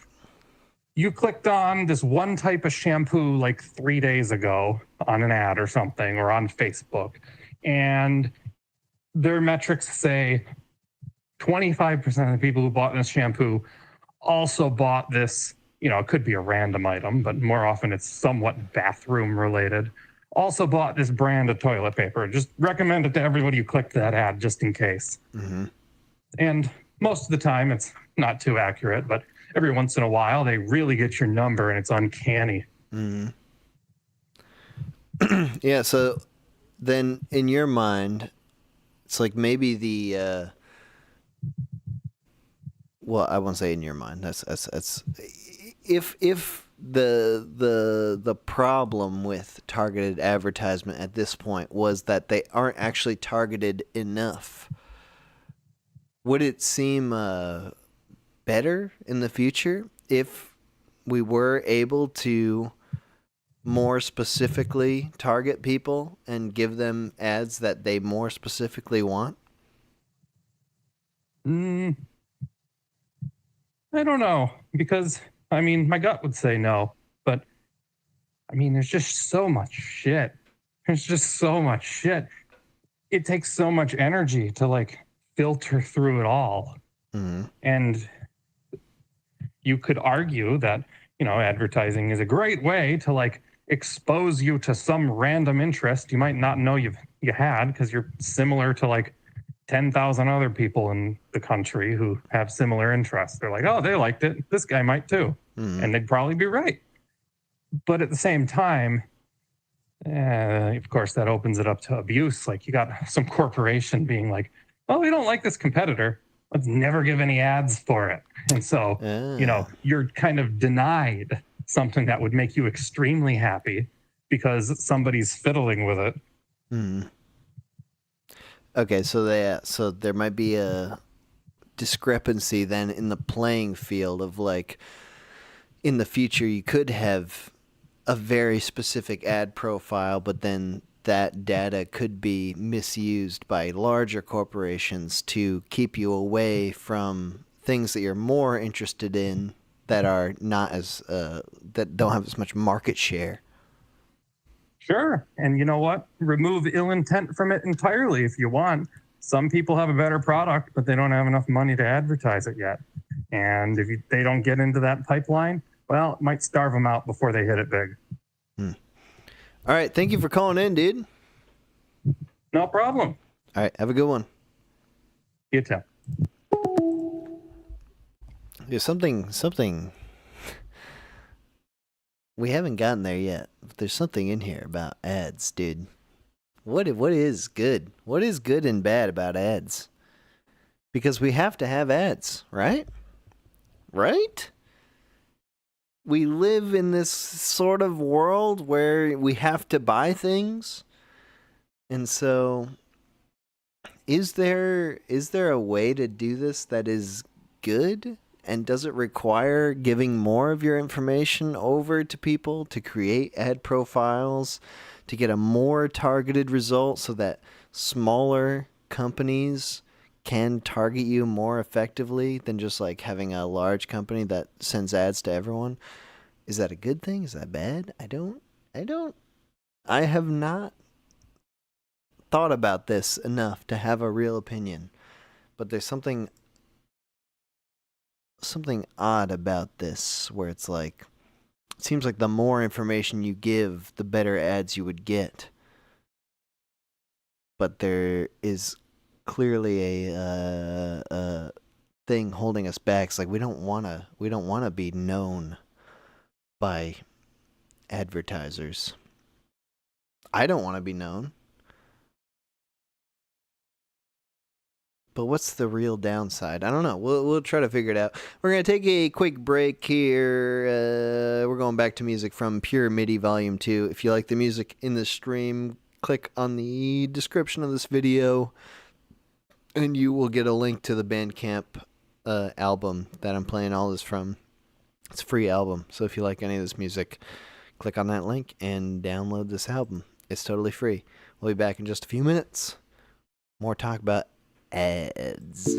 [SPEAKER 14] you clicked on this one type of shampoo like 3 days ago on an ad or something, or on Facebook, and their metrics say 25% of the people who bought this shampoo also bought this, you know, it could be a random item, but more often it's somewhat bathroom related. Also bought this brand of toilet paper. Just recommend it to everybody who clicked that ad just in case. And most of the time it's not too accurate, but every once in a while they really get your number and it's uncanny.
[SPEAKER 1] Yeah, so then in your mind, it's like maybe the well, I won't say in your mind. That's if the problem with targeted advertisement at this point was that they aren't actually targeted enough. Would it seem better in the future if we were able to more specifically target people and give them ads that they more specifically want?
[SPEAKER 14] I don't know, because I mean, my gut would say no, but I mean, there's just so much shit. There's just so much shit. It takes so much energy to like filter through it all.
[SPEAKER 1] Mm-hmm.
[SPEAKER 14] And you could argue that, you know, advertising is a great way to like expose you to some random interest you might not know you had because you're similar to like 10,000 other people in the country who have similar interests. They're like, oh, they liked it. This guy might too.
[SPEAKER 1] Mm-hmm.
[SPEAKER 14] And they'd probably be right. But at the same time, of course, that opens it up to abuse. Like you got some corporation being like, oh, we don't like this competitor. Let's never give any ads for it. And so, you know, you're kind of denied something that would make you extremely happy because somebody's fiddling with it.
[SPEAKER 1] Mm-hmm. Okay, so there might be a discrepancy then in the playing field of like in the future you could have a very specific ad profile, but then that data could be misused by larger corporations to keep you away from things that you're more interested in that are not as that don't have as much market share.
[SPEAKER 14] Sure. And you know what? Remove ill intent from it entirely if you want. Some people have a better product, but they don't have enough money to advertise it yet. And if they don't get into that pipeline, well, it might starve them out before they hit it big.
[SPEAKER 1] All right. Thank you for calling in, dude.
[SPEAKER 14] No problem.
[SPEAKER 1] All right. Have a good one.
[SPEAKER 14] You too.
[SPEAKER 1] There's something. We haven't gotten there yet. There's something in here about ads, dude. What is good? What is good and bad about ads? Because we have to have ads, right? Right? We live in this sort of world where we have to buy things. And so is there a way to do this that is good? And does it require giving more of your information over to people to create ad profiles, to get a more targeted result so that smaller companies can target you more effectively than just like having a large company that sends ads to everyone? Is that a good thing? Is that bad? I have not thought about this enough to have a real opinion. But there's something odd about this where it's like, it seems like the more information you give, the better ads you would get. But there is clearly a thing holding us back. It's like we don't want to be known by advertisers. I don't want to be known. But what's the real downside? I don't know. We'll try to figure it out. We're going to take a quick break here. We're going back to music from Pure Midi Volume 2. If you like the music in the stream, click on the description of this video, and you will get a link to the Bandcamp album that I'm playing all this from. It's a free album, so if you like any of this music, click on that link and download this album. It's totally free. We'll be back in just a few minutes. More talk about ads.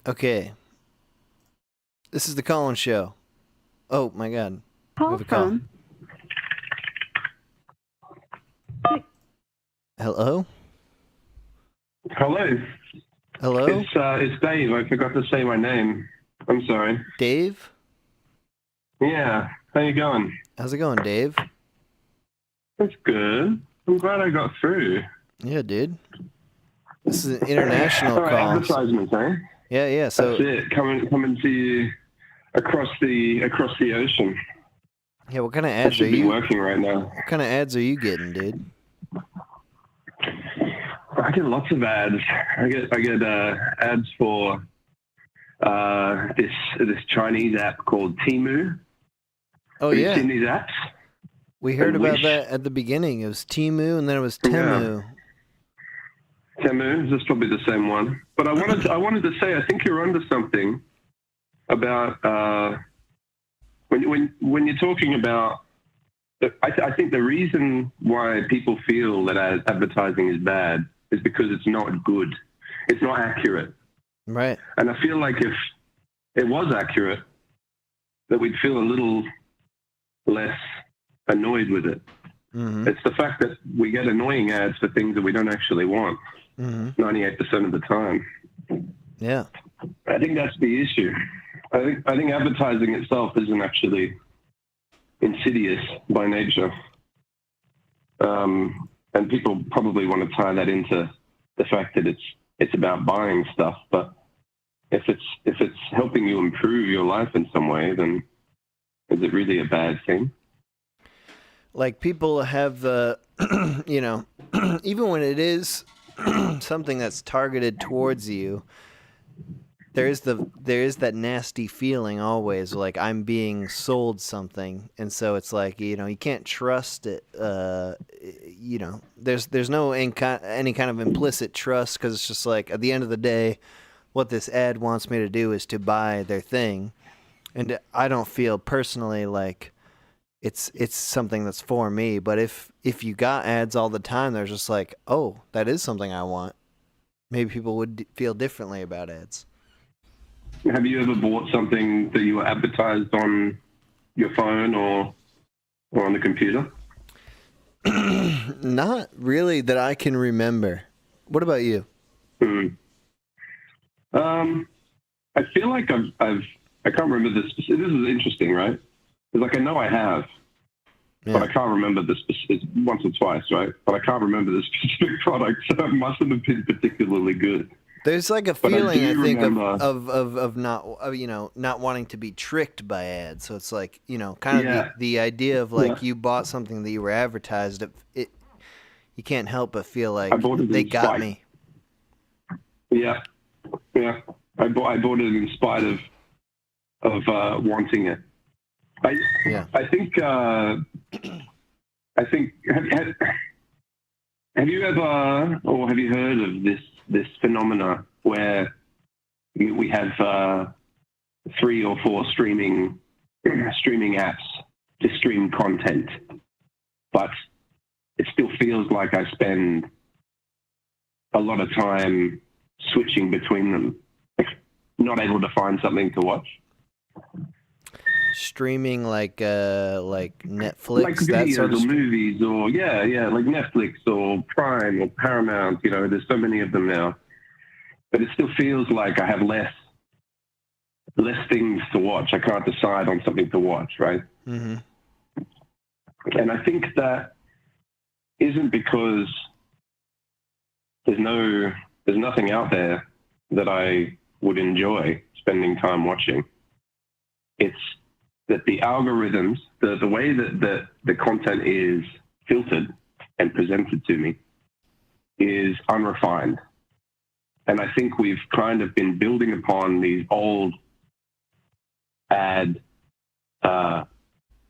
[SPEAKER 1] Okay. This is the Colin Show. Oh, my God. We have a call. Hello?
[SPEAKER 15] Hello.
[SPEAKER 1] Hello?
[SPEAKER 15] It's Dave. I forgot to say my name. I'm sorry.
[SPEAKER 1] Dave?
[SPEAKER 15] Yeah. How you going?
[SPEAKER 1] How's it going, Dave?
[SPEAKER 15] That's good. I'm glad I got through.
[SPEAKER 1] Yeah, dude. This is an international call.
[SPEAKER 15] Advertisements, eh?
[SPEAKER 1] Yeah. So
[SPEAKER 15] that's it. Coming to you across the ocean.
[SPEAKER 1] Yeah. What kind of ads
[SPEAKER 15] are
[SPEAKER 1] you
[SPEAKER 15] working right now?
[SPEAKER 1] What kind of ads are you getting, dude?
[SPEAKER 15] I get lots of ads. I get ads for this Chinese app called Temu.
[SPEAKER 1] Oh,
[SPEAKER 15] Have
[SPEAKER 1] yeah.
[SPEAKER 15] you seen these apps?
[SPEAKER 1] We heard about that at the beginning. It was Temu, and then it was Temu.
[SPEAKER 15] Yeah. Temu, that's probably the same one. But I wanted to say, I think you're onto something about when you're talking about. I think the reason why people feel that advertising is bad is because it's not good. It's not accurate.
[SPEAKER 1] Right.
[SPEAKER 15] And I feel like if it was accurate, that we'd feel a little less annoyed with it.
[SPEAKER 1] Mm-hmm.
[SPEAKER 15] It's the fact that we get annoying ads for things that we don't actually want. 98% of the time.
[SPEAKER 1] Yeah.
[SPEAKER 15] I think that's the issue. I think advertising itself isn't actually insidious by nature. And people probably want to tie that into the fact that it's about buying stuff, but if it's helping you improve your life in some way, then is it really a bad thing?
[SPEAKER 1] Like people have the, even when it is something that's targeted towards you, there is that nasty feeling always, like I'm being sold something, and so it's like you can't trust it. There's no any kind of implicit trust, because it's just like at the end of the day, what this ad wants me to do is to buy their thing, and I don't feel personally like it's something that's for me. But if you got ads all the time, they're just like, oh, that is something I want. Maybe people would feel differently about ads.
[SPEAKER 15] Have you ever bought something that you were advertised on your phone or on the computer?
[SPEAKER 1] Not really that I can remember. What about you?
[SPEAKER 15] I feel like I can't remember this. This is interesting, right? It's like I know I have, but I can't remember the specific once or twice, right? But I can't remember the specific product, so it mustn't have been particularly good.
[SPEAKER 1] There's like a feeling, I think, of not wanting to be tricked by ads. So it's like, kind of the idea of like you bought something that you were advertised. You can't help but feel like they got me.
[SPEAKER 15] Yeah. I bought it in spite of wanting it. I think have you ever or have you heard of this phenomena where we have 3 or 4 streaming apps to stream content, but it still feels like I spend a lot of time switching between them, not able to find something to watch?
[SPEAKER 1] Streaming like Netflix,
[SPEAKER 15] like videos
[SPEAKER 1] that sort of
[SPEAKER 15] or movies, or like Netflix or Prime or Paramount. There's so many of them now, but it still feels like I have less things to watch. I can't decide on something to watch, right?
[SPEAKER 1] Mm-hmm.
[SPEAKER 15] And I think that isn't because there's nothing out there that I would enjoy spending time watching. It's that the algorithms, the way that the content is filtered and presented to me is unrefined. And I think we've kind of been building upon these old ad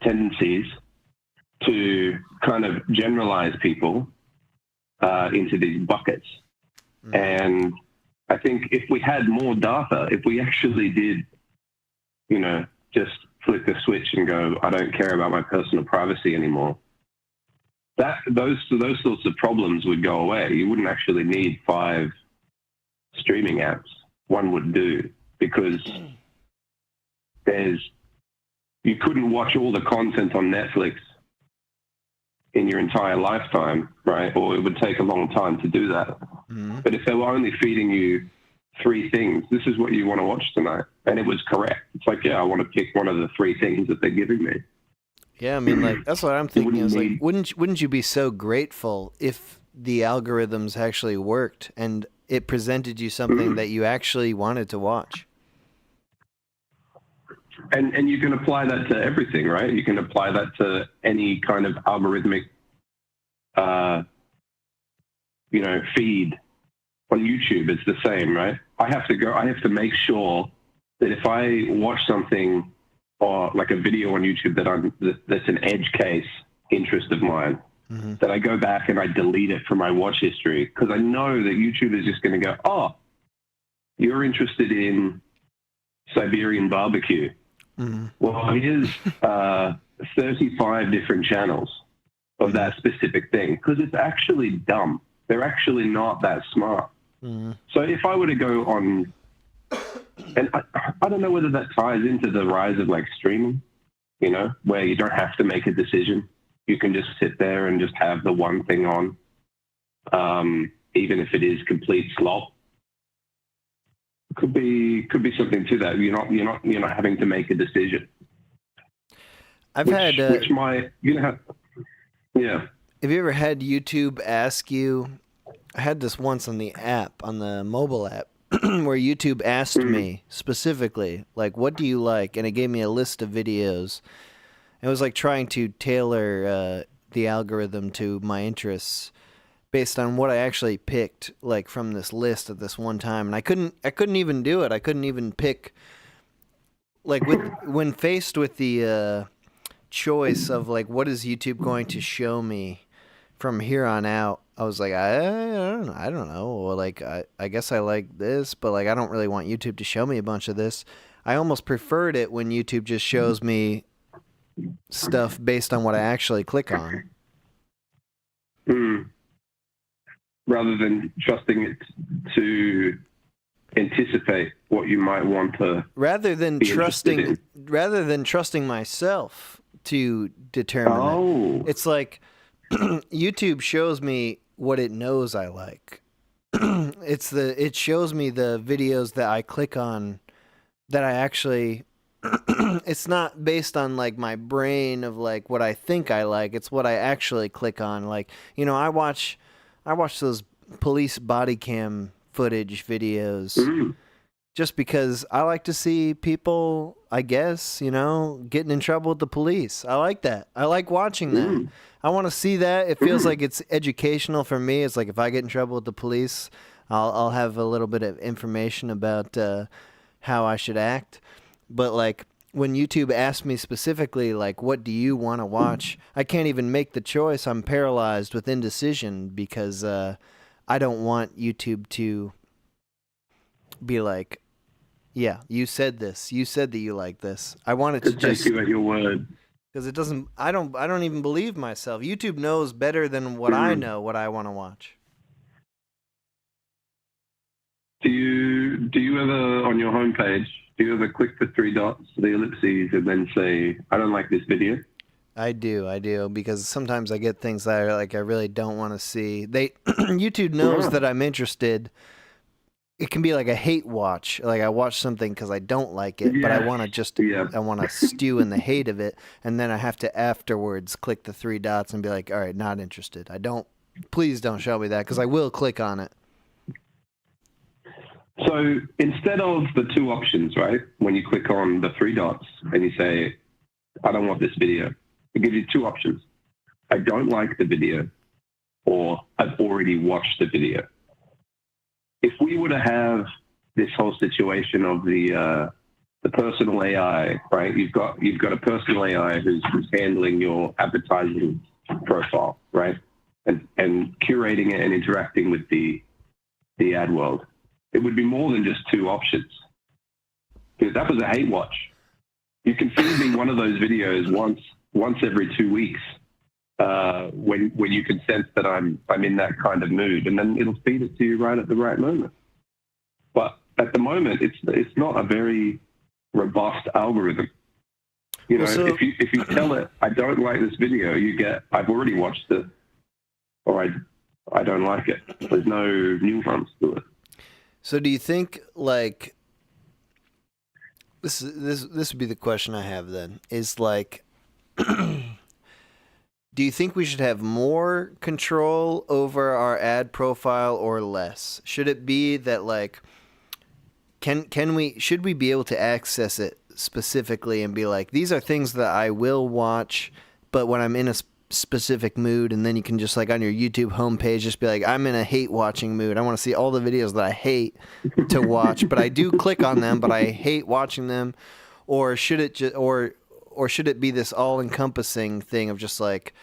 [SPEAKER 15] tendencies to kind of generalize people into these buckets. And I think if we had more data, if we actually did, just flick the switch and go, I don't care about my personal privacy anymore, those sorts of problems would go away. You wouldn't actually need 5 streaming apps. One would do. because you couldn't watch all the content on Netflix in your entire lifetime, right? Or it would take a long time to do that. But if they were only feeding you 3 things, this is what you want to watch tonight, and it was correct. It's like, yeah, I want to pick one of the 3 things that they're giving me.
[SPEAKER 1] Yeah, I mean, like, that's what I'm thinking. Is like, wouldn't you be so grateful if the algorithms actually worked and it presented you something that you actually wanted to watch?
[SPEAKER 15] And you can apply that to everything, right? You can apply that to any kind of algorithmic, feed on YouTube. It's the same, right? I have to make sure that if I watch something or like a video on YouTube that's an edge case interest of mine, that I go back and I delete it from my watch history, because I know that YouTube is just going to go, oh, you're interested in Siberian barbecue. Well, here's 35 different channels of that specific thing, because it's actually dumb. They're actually not that smart. So if I were to go on, and I don't know whether that ties into the rise of like streaming, where you don't have to make a decision. You can just sit there and just have the one thing on, even if it is complete slop. Could be something to that. You're not having to make a decision.
[SPEAKER 1] Have you ever had YouTube ask you? I had this once on the app, on the mobile app, where YouTube asked me specifically, like, what do you like? And it gave me a list of videos. It was like trying to tailor the algorithm to my interests based on what I actually picked, like, from this list at this one time. And I couldn't even do it. I couldn't even pick, like, when faced with the choice of, like, what is YouTube going to show me from here on out, I was like, I don't know. Well, like, I guess I like this, but, like, I don't really want YouTube to show me a bunch of this. I almost preferred it when YouTube just shows me stuff based on what I actually click on.
[SPEAKER 15] Rather than trusting it to anticipate what you might want to
[SPEAKER 1] rather than trusting myself to determine that. It's like YouTube shows me what it knows I like. It shows me the videos that I click on that I actually it's not based on like my brain of like what I think I like. It's what I actually click on. Like, I watch those police body cam footage videos just because I like to see people, I guess, getting in trouble with the police. I like that. I like watching that. I want to see that. It feels like it's educational for me. It's like if I get in trouble with the police, I'll have a little bit of information about how I should act. But like when YouTube asked me specifically, like, what do you want to watch? I can't even make the choice. I'm paralyzed with indecision because I don't want YouTube to be like, yeah, you said this. You said that you like this. I want it to just
[SPEAKER 15] take you at your word.
[SPEAKER 1] Because it doesn't. I don't even believe myself. YouTube knows better than what I know what I want to watch.
[SPEAKER 15] Do you ever on your homepage? Do you ever click the 3 dots, the ellipses, and then say, "I don't like this video"?
[SPEAKER 1] I do, because sometimes I get things that I really don't want to see. YouTube knows that I'm interested. It can be like a hate watch. Like I watch something because I don't like it, but I want to I want to stew in the hate of it, and then I have to afterwards click the 3 dots and be like, all right, not interested. Please don't show me that because I will click on it.
[SPEAKER 15] So instead of the 2 options, right, when you click on the 3 dots and you say, I don't want this video, it gives you 2 options. I don't like the video, or I've already watched the video. If we were to have this whole situation of the personal AI, right? You've got a personal AI who's handling your advertising profile, right? And curating it and interacting with the ad world. It would be more than just 2 options. Because that was a hate watch. You can feed me one of those videos once every 2 weeks when you can sense that I'm in that kind of mood, and then it'll feed it to you right at the right moment. But at the moment, it's not a very robust algorithm. You know, if you tell it, I don't like this video, you get, I've already watched it, or I don't like it. There's no nuance to it.
[SPEAKER 1] So do you think, like, this would be the question I have then, is like, do you think we should have more control over our ad profile or less? Should it be that, like, should we be able to access it specifically and be like, these are things that I will watch, but when I'm in a specific mood, and then you can just, like, on your YouTube homepage, just be like, I'm in a hate watching mood. I want to see all the videos that I hate to watch, but I do click on them, but I hate watching them. Or should it just, or should it be this all encompassing thing of just like,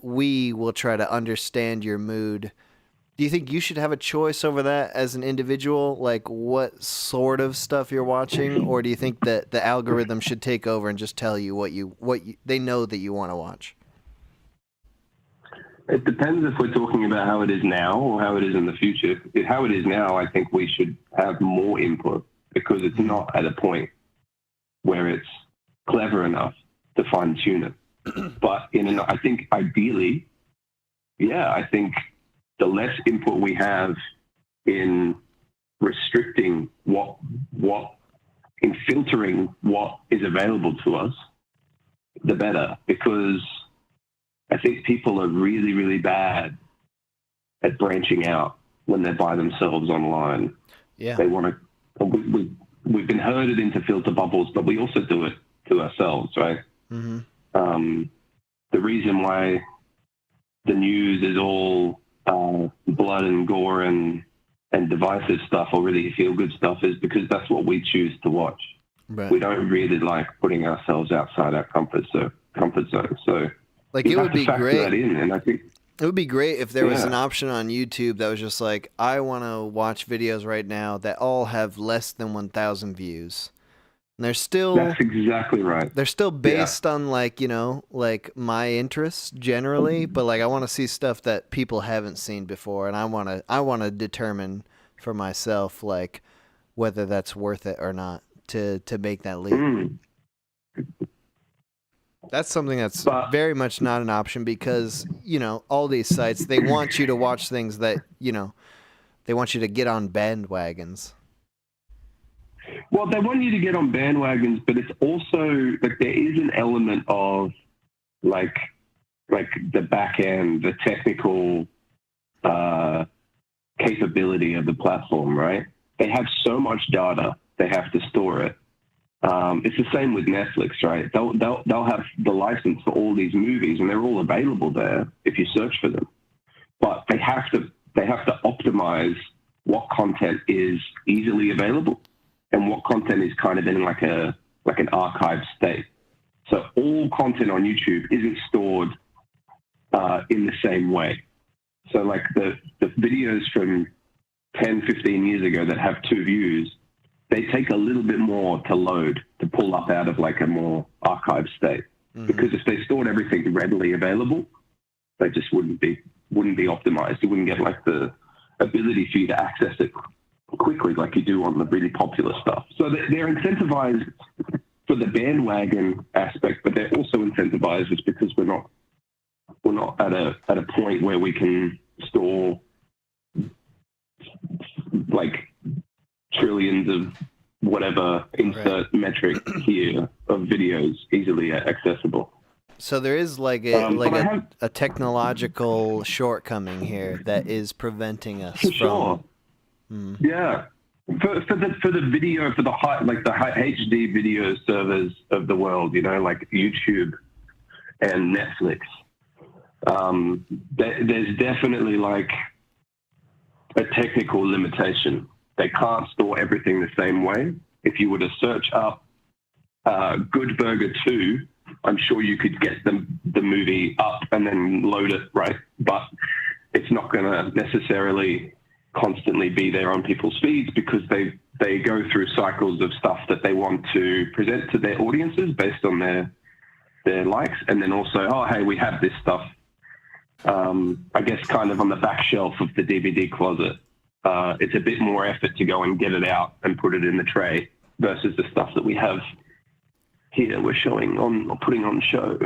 [SPEAKER 1] we will try to understand your mood? Do you think you should have a choice over that as an individual, like what sort of stuff you're watching, or do you think that the algorithm should take over and just tell you what they know that you want to watch?
[SPEAKER 15] It depends if we're talking about how it is now or how it is in the future. How it is now, I think we should have more input because it's not at a point where it's clever enough to fine tune it. But I think ideally, I think the less input we have in restricting in filtering what is available to us, the better. Because I think people are really, really bad at branching out when they're by themselves online.
[SPEAKER 1] Yeah.
[SPEAKER 15] They want to, we've been herded into filter bubbles, but we also do it to ourselves, right?
[SPEAKER 1] Mm-hmm.
[SPEAKER 15] The reason why the news is all blood and gore and divisive stuff, or really feel-good stuff, is because that's what we choose to watch.
[SPEAKER 1] Right.
[SPEAKER 15] We don't really like putting ourselves outside our comfort zone. So,
[SPEAKER 1] like, it would be great.
[SPEAKER 15] That in, and I think
[SPEAKER 1] it would be great if there was an option on YouTube that was just like, I want to watch videos right now that all have less than 1,000 views. And they're still,
[SPEAKER 15] that's exactly right.
[SPEAKER 1] They're still based on, like, you know, like my interests generally, but like I want to see stuff that people haven't seen before, and I want to determine for myself, like, whether that's worth it or not to make that leap. That's something that's very much not an option because, you know, all these sites, they want you to watch things that, you know, they want you to get on bandwagons.
[SPEAKER 15] Well, they want you to get on bandwagons, but it's also like there is an element of like the back end, the technical capability of the platform, right? They have so much data, they have to store it. It's the same with Netflix, right? They'll have the license for all these movies, and they're all available there if you search for them. But they have to optimize what content is easily available and what content is kind of in like an archived state. So all content on YouTube isn't stored in the same way. So like the videos from 10, 15 years ago that have 2 views, they take a little bit more to load, to pull up out of like a more archived state. Mm-hmm. Because if they stored everything readily available, they just wouldn't be optimized. You wouldn't get like the ability for you to access it quickly like you do on the really popular stuff. So they're incentivized for the bandwagon aspect, but they're also incentivized just because we're not at a point where we can store like trillions of whatever insert metric here of videos easily accessible.
[SPEAKER 1] So there is like a technological shortcoming here that is preventing us from.
[SPEAKER 15] Sure. Yeah. For the video, for the high HD video servers of the world, you know, like YouTube and Netflix, there's definitely like a technical limitation. They can't store everything the same way. If you were to search up Good Burger 2, I'm sure you could get the movie up and then load it, right? But it's not going to necessarily constantly be there on people's feeds because they go through cycles of stuff that they want to present to their audiences based on their likes, and then also, oh, hey, we have this stuff, I guess kind of on the back shelf of the DVD closet. it's a bit more effort to go and get it out and put it in the tray versus the stuff that we have here we're showing on or putting on show.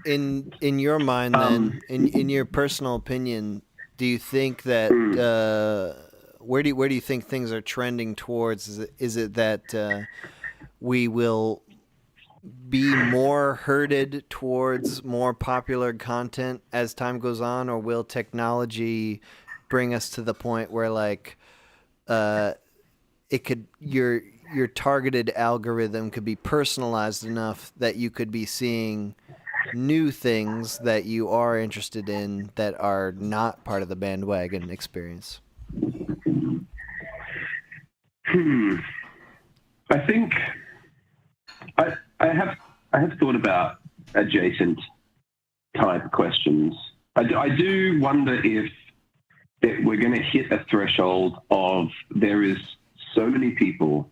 [SPEAKER 1] In your mind, then, in your personal opinion, do you think that where do you think things are trending towards? Is it that we will be more herded towards more popular content as time goes on, or will technology bring us to the point where like it could your targeted algorithm could be personalized enough that you could be seeing new things that you are interested in that are not part of the bandwagon experience?
[SPEAKER 15] I think I have thought about adjacent type questions. I do wonder if we're going to hit a threshold of there is so many people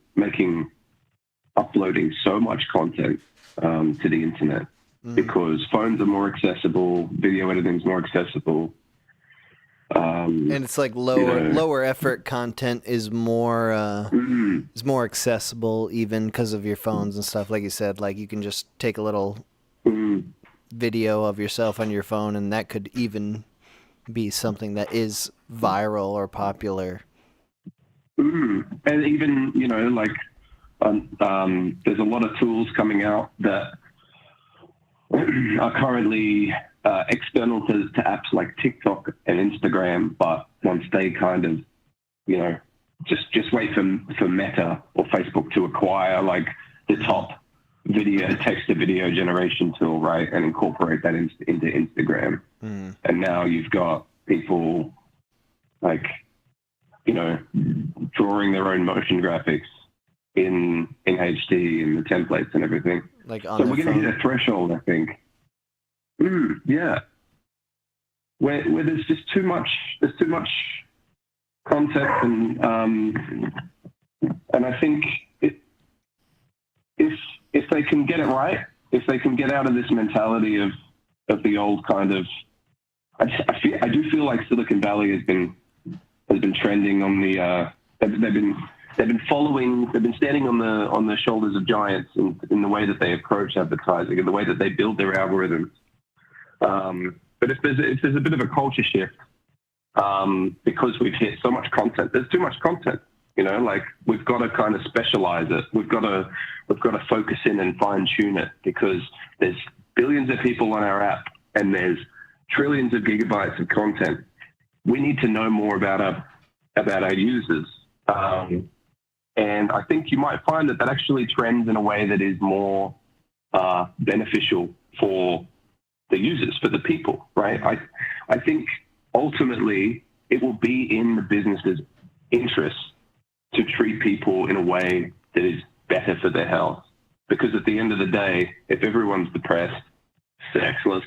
[SPEAKER 15] uploading so much content to the internet because phones are more accessible, video editing is more accessible.
[SPEAKER 1] And it's like lower effort content is more accessible even because of your phones and stuff. Like you said, like you can just take a little video of yourself on your phone, and that could even be something that is viral or popular.
[SPEAKER 15] And even like there's a lot of tools coming out that are currently external to apps like TikTok and Instagram, but once they kind of, just wait for Meta or Facebook to acquire like the top text-to-video generation tool, right, and incorporate that into Instagram. And now you've got people like, drawing their own motion graphics in HD and the templates and everything.
[SPEAKER 1] Like on
[SPEAKER 15] so we're going to hit a threshold, I think. Yeah. Where there's just too much content, and I think if they can get it right, if they can get out of this mentality of the old kind of, I do feel like Silicon Valley has been trending on the they've been standing on the shoulders of giants in the way that they approach advertising and the way that they build their algorithms. But if there's a bit of a culture shift, because we've hit so much content, there's too much content. Like we've got to kind of specialize it. We've got to focus in and fine tune it because there's billions of people on our app and there's trillions of gigabytes of content. We need to know more about our users. And I think you might find that actually trends in a way that is more beneficial for the users, for the people, right? I think ultimately it will be in the business's interest to treat people in a way that is better for their health. Because at the end of the day, if everyone's depressed, sexless,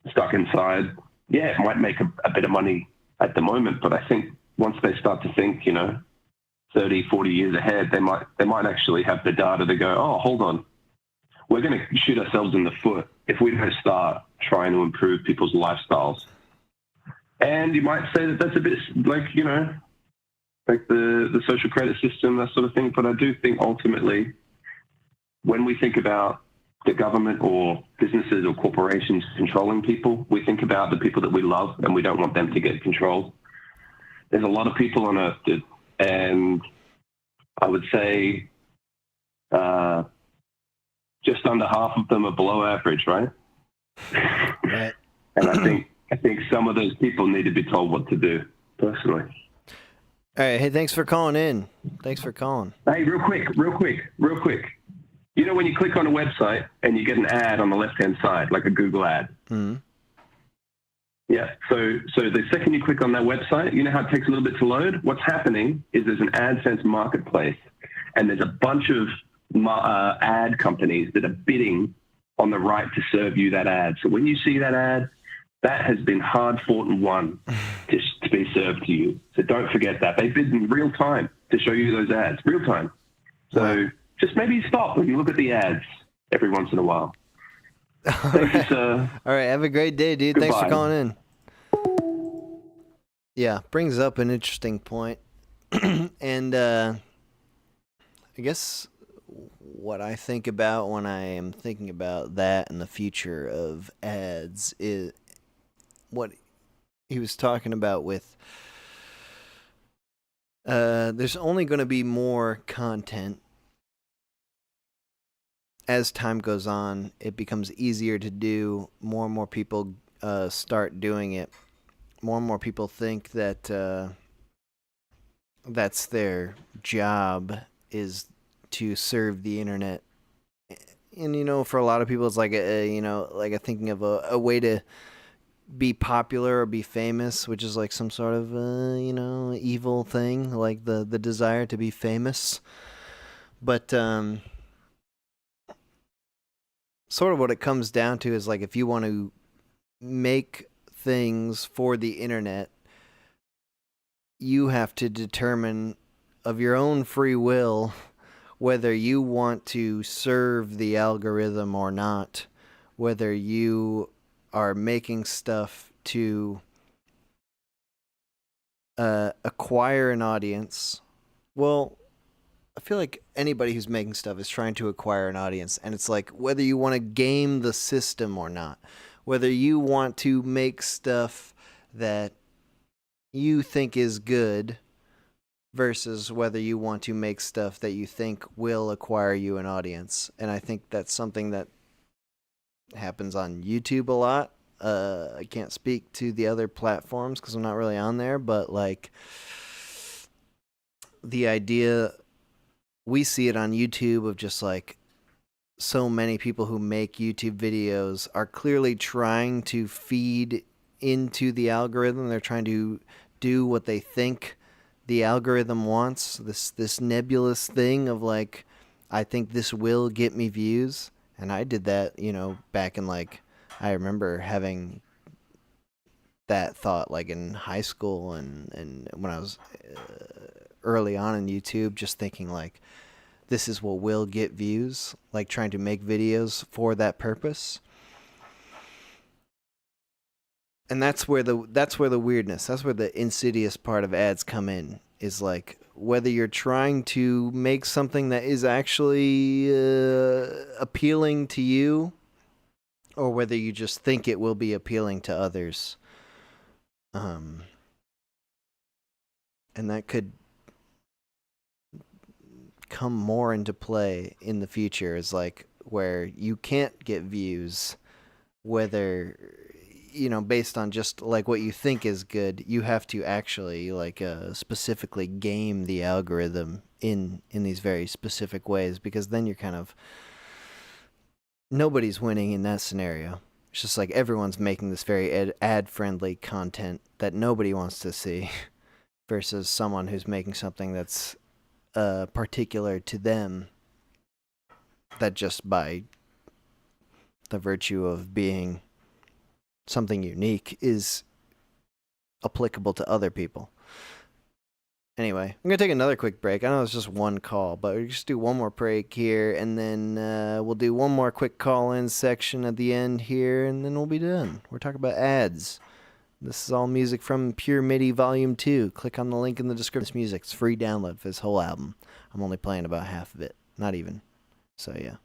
[SPEAKER 15] stuck inside, yeah, it might make a bit of money at the moment, but I think once they start to think, 30, 40 years ahead, they might actually have the data to go, oh, hold on, we're going to shoot ourselves in the foot if we don't start trying to improve people's lifestyles. And you might say that that's a bit like, like the social credit system, that sort of thing. But I do think ultimately when we think about the government or businesses or corporations controlling people, we think about the people that we love and we don't want them to get controlled. There's a lot of people on Earth, dude, and I would say just under half of them are below average, right?
[SPEAKER 1] Right.
[SPEAKER 15] And I think some of those people need to be told what to do, personally.
[SPEAKER 1] All right. Hey, thanks for calling in. Thanks for calling.
[SPEAKER 15] Hey, real quick. When you click on a website and you get an ad on the left-hand side, like a Google ad.
[SPEAKER 1] Mm-hmm.
[SPEAKER 15] Yeah. So the second you click on that website, you know how it takes a little bit to load? What's happening is there's an AdSense marketplace, and there's a bunch of ad companies that are bidding on the right to serve you that ad. So when you see that ad, that has been hard fought and won to be served to you. So don't forget that. They bid in real time to show you those ads, real time. So just maybe stop and look at the ads every once in a while. Thank you, sir.
[SPEAKER 1] All right. Have a great day, dude.
[SPEAKER 15] Goodbye.
[SPEAKER 1] Thanks for calling in. Yeah, brings up an interesting point. And I guess what I think about when I am thinking about that and the future of ads is what he was talking about with there's only going to be more content. As time goes on, it becomes easier to do. More and more people start doing it. More and more people think that that's their job, is to serve the internet. And, you know, for a lot of people, it's like a thinking of a way to be popular or be famous, which is like some sort of, evil thing, like the desire to be famous. But sort of what it comes down to is like if you want to make things for the internet, you have to determine of your own free will whether you want to serve the algorithm or not, whether you are making stuff to acquire an audience. Well, I feel like anybody who's making stuff is trying to acquire an audience, and it's like whether you want to game the system or not, whether you want to make stuff that you think is good versus whether you want to make stuff that you think will acquire you an audience. And I think that's something that happens on YouTube a lot. I can't speak to the other platforms because I'm not really on there, but like the idea, we see it on YouTube of just like so many people who make YouTube videos are clearly trying to feed into the algorithm. They're trying to do what they think the algorithm wants, this nebulous thing of like, I think this will get me views. And I did that, back in like, I remember having that thought like in high school and when I was early on in YouTube, just thinking like, this is what will get views, like trying to make videos for that purpose. And that's where the weirdness, that's where the insidious part of ads come in, is like whether you're trying to make something that is actually appealing to you or whether you just think it will be appealing to others. And that could come more into play in the future, is like where you can't get views, whether based on just like what you think is good. You have to actually like specifically game the algorithm in these very specific ways, because then you're kind of, nobody's winning in that scenario. It's just like everyone's making this very ad-friendly content that nobody wants to see versus someone who's making something that's particular to them, that just by the virtue of being something unique is applicable to other people. Anyway, I'm going to take another quick break. I know it's just one call, but we'll just do one more break here, and then we'll do one more quick call-in section at the end here, and then we'll be done. We're talking about ads. This is all music from Pure Midi Volume 2. Click on the link in the description. This music, it's free download for this whole album. I'm only playing about half of it. Not even. So, yeah.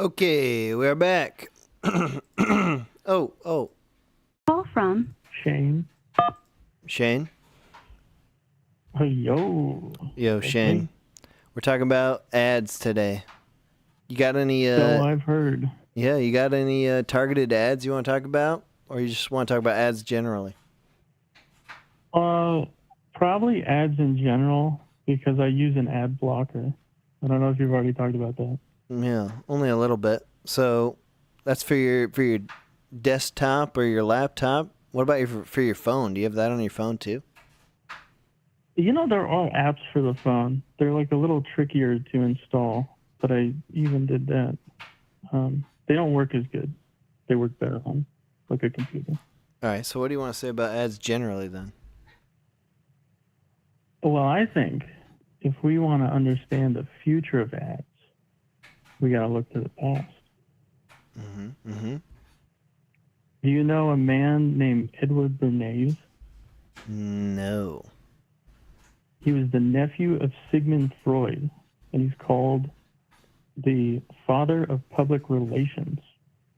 [SPEAKER 1] Okay, we're back. Oh.
[SPEAKER 2] Call from
[SPEAKER 5] Shane.
[SPEAKER 1] Shane?
[SPEAKER 5] Hey, yo.
[SPEAKER 1] Yo, Shane. We're talking about ads today. You got any...
[SPEAKER 5] So I've heard.
[SPEAKER 1] Yeah, you got any targeted ads you want to talk about? Or you just want to talk about ads generally?
[SPEAKER 5] Probably ads in general, because I use an ad blocker. I don't know if you've already talked about that.
[SPEAKER 1] Yeah, only a little bit. So that's for your desktop or your laptop. What about for your phone? Do you have that on your phone too?
[SPEAKER 5] You know, there are apps for the phone. They're like a little trickier to install, but I even did that. They don't work as good. They work better on like a computer.
[SPEAKER 1] All right, so what do you want to say about ads generally then?
[SPEAKER 5] Well, I think if we want to understand the future of ads, we got to look to the past.
[SPEAKER 1] Mm-hmm.
[SPEAKER 5] Do you know a man named Edward Bernays?
[SPEAKER 1] No.
[SPEAKER 5] He was the nephew of Sigmund Freud, and he's called the father of public relations.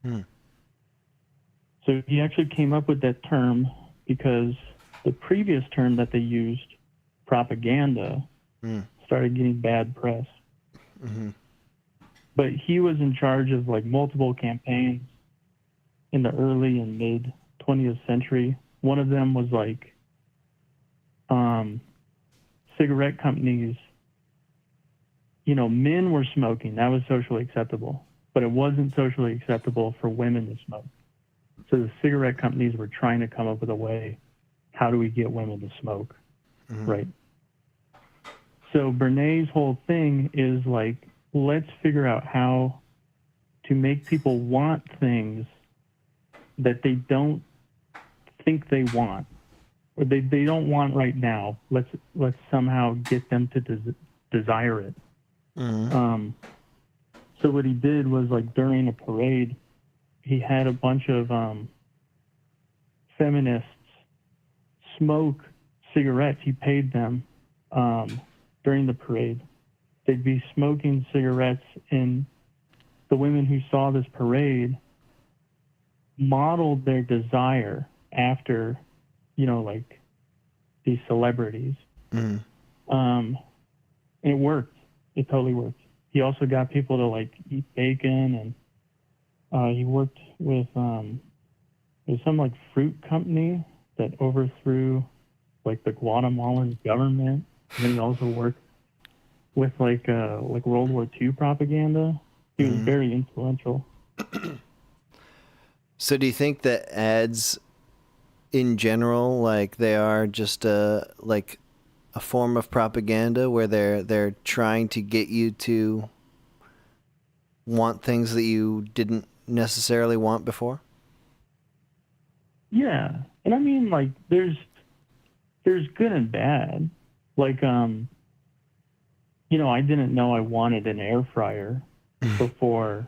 [SPEAKER 5] So he actually came up with that term because the previous term that they used, propaganda, started getting bad press. But he was in charge of like multiple campaigns in the early and mid 20th century. One of them was like cigarette companies. You know, men were smoking. That was socially acceptable. But it wasn't socially acceptable for women to smoke. So the cigarette companies were trying to come up with a way, how do we get women to smoke, right? So Bernays' whole thing is like, let's figure out how to make people want things that they don't think they want, or they don't want right now. Let's somehow get them to desire it. So what he did was, like, during a parade, he had a bunch of feminists smoke cigarettes. He paid them during the parade. They'd be smoking cigarettes, and the women who saw this parade modeled their desire after, you know, like these celebrities. It worked. It totally worked. He also got people to like eat bacon, and he worked with some like fruit company that overthrew like the Guatemalan government. And then he also worked with like World War II propaganda. He was very influential.
[SPEAKER 1] So do you think that ads in general, like, they are just like a form of propaganda where they're trying to get you to want things that you didn't necessarily want before?
[SPEAKER 5] Yeah. And I mean, like, there's good and bad. Like, you know, I didn't know I wanted an air fryer before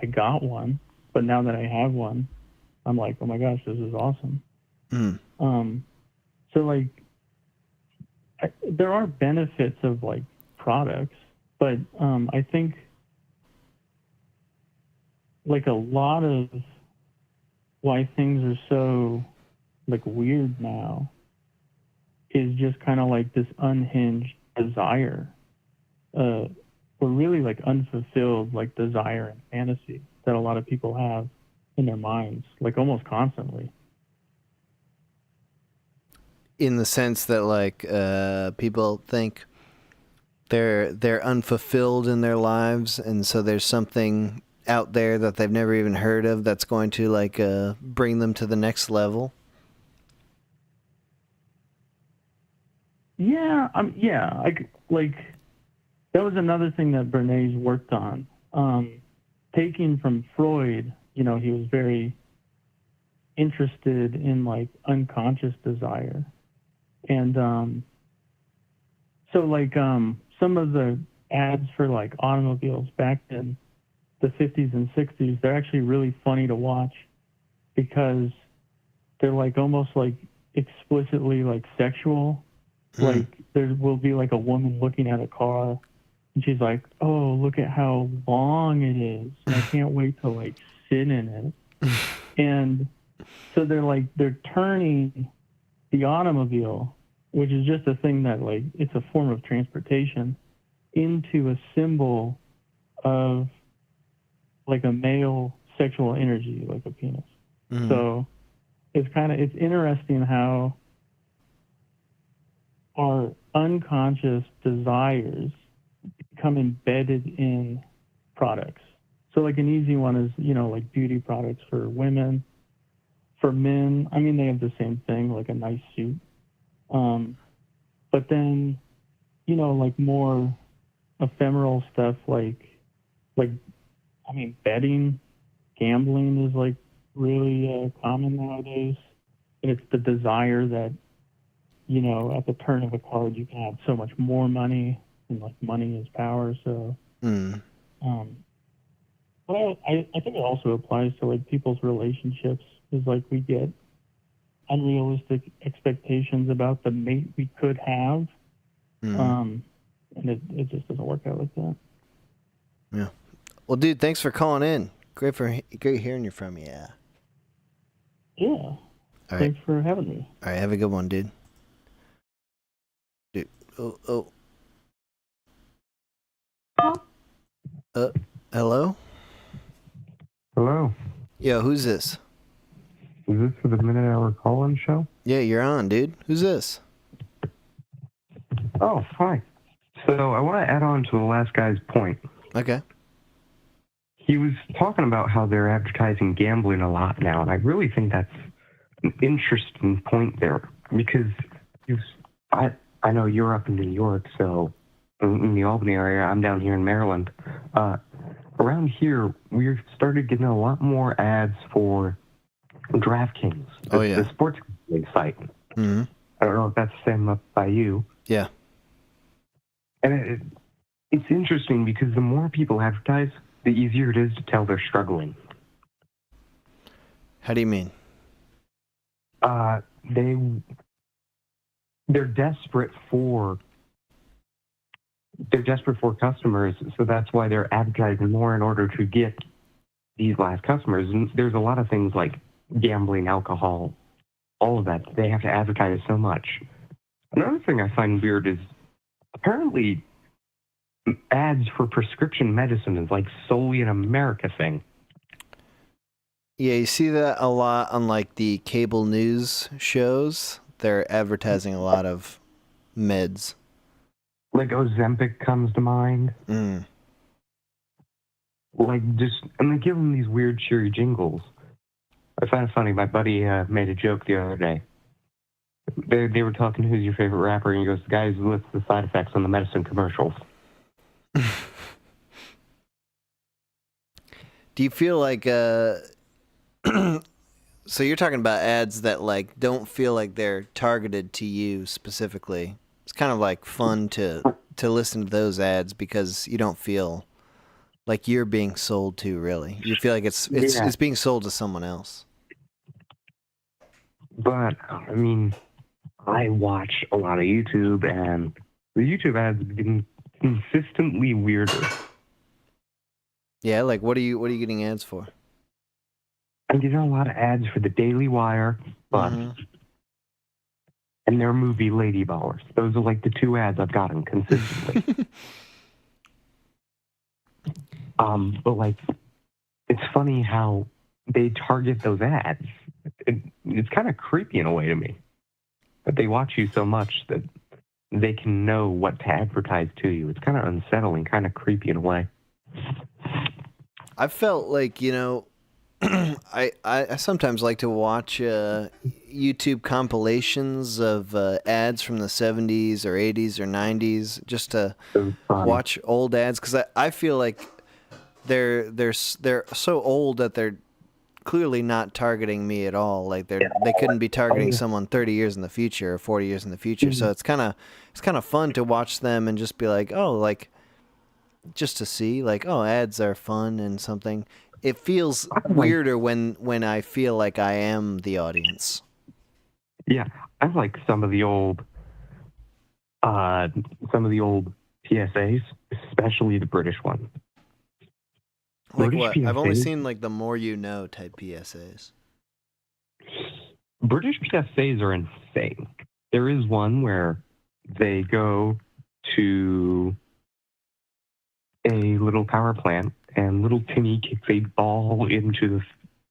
[SPEAKER 5] I got one, but now that I have one, I'm like, oh my gosh, this is awesome. So like, there are benefits of like products, but I think like a lot of why things are so like weird now is just kind of like this unhinged desire, or really like unfulfilled like desire and fantasy that a lot of people have in their minds, like almost constantly.
[SPEAKER 1] In the sense that, like, people think they're unfulfilled in their lives, and so there's something out there that they've never even heard of that's going to like bring them to the next level.
[SPEAKER 5] Yeah, like that was another thing that Bernays worked on. Taking from Freud, you know, he was very interested in like unconscious desire. And so like some of the ads for like automobiles back in the 50s and 60s, they're actually really funny to watch because they're like almost like explicitly like sexual. Like there will be like a woman looking at a car And she's like, "Oh, look at how long it is. I can't wait to like sit in it." And so they're turning the automobile, which is just a thing that like it's a form of transportation, into a symbol of like a male sexual energy, like a penis.
[SPEAKER 1] Mhm.
[SPEAKER 5] So it's interesting how our unconscious desires become embedded in products. So like an easy one is, like beauty products for women. For men, I mean, they have the same thing, like a nice suit. But then, like more ephemeral stuff betting, gambling is like really common nowadays. And it's the desire that, at the turn of a card, you can have so much more money, and like money is power. So, but I think it also applies to like people's relationships. Is like we get unrealistic expectations about the mate we could have, and it just doesn't work out like that.
[SPEAKER 1] Yeah. Well, dude, thanks for calling in. Great hearing you from you. Yeah.
[SPEAKER 5] Yeah.
[SPEAKER 1] All right.
[SPEAKER 5] Thanks for having me.
[SPEAKER 1] All right, have a good one, dude. Dude. Oh. Hello?
[SPEAKER 16] Hello.
[SPEAKER 1] Yo, who's this?
[SPEAKER 16] Is this for the Minute Hour Call-In show?
[SPEAKER 1] Yeah, you're on, dude. Who's this?
[SPEAKER 16] Oh, hi. So I want to add on to the last guy's point.
[SPEAKER 1] Okay.
[SPEAKER 16] He was talking about how they're advertising gambling a lot now, and I really think that's an interesting point there, because I know you're up in New York, so in the Albany area, I'm down here in Maryland. Around here, we've started getting a lot more ads for DraftKings, the sports gambling site.
[SPEAKER 1] Mm-hmm.
[SPEAKER 16] I don't know if that's the same up by you.
[SPEAKER 1] Yeah.
[SPEAKER 16] And it's interesting because the more people advertise, the easier it is to tell they're struggling.
[SPEAKER 1] How do you mean?
[SPEAKER 16] They're desperate for customers, so that's why they're advertising more in order to get these last customers. And there's a lot of things like gambling, alcohol, all of that. They have to advertise so much. Another thing I find weird is apparently ads for prescription medicine is like solely an America thing.
[SPEAKER 1] Yeah, you see that a lot on like the cable news shows. They're advertising a lot of meds.
[SPEAKER 16] Like Ozempic comes to mind.
[SPEAKER 1] Mm.
[SPEAKER 16] And they give them these weird, cheery jingles. I find it funny. My buddy made a joke the other day. They were talking, who's your favorite rapper? And he goes, the guy who lists the side effects on the medicine commercials.
[SPEAKER 1] Do you feel like, so you're talking about ads that like don't feel like they're targeted to you specifically. It's kind of like fun to listen to those ads because you don't feel like you're being sold to, really. You feel like it's being sold to someone else.
[SPEAKER 16] But, I mean, I watch a lot of YouTube, and the YouTube ads have been consistently weirder.
[SPEAKER 1] Yeah, like what are you getting ads for?
[SPEAKER 16] I'm getting a lot of ads for the Daily Wire, and their movie Lady Ballers. Those are like the two ads I've gotten consistently. But like, it's funny how they target those ads. It's kind of creepy in a way to me that they watch you so much that they can know what to advertise to you. It's kind of unsettling, kind of creepy in a way.
[SPEAKER 1] I felt like, I sometimes like to watch YouTube compilations of ads from the 70s or 80s or 90s just to watch old ads, because I feel like they're so old that they're clearly not targeting me at all. Like they couldn't be targeting someone 30 years in the future or 40 years in the future. So it's kind of fun to watch them and just be like, oh, like just to see like, oh, ads are fun and something. It feels weirder when I feel like I am the audience.
[SPEAKER 16] Yeah, I like some of the old PSAs, especially the British one.
[SPEAKER 1] Like
[SPEAKER 16] British
[SPEAKER 1] what? I've only
[SPEAKER 16] PSAs
[SPEAKER 1] seen like the more you know type PSAs.
[SPEAKER 16] British PSAs are insane. There is one where they go to a little power plant and little Timmy kicks a ball into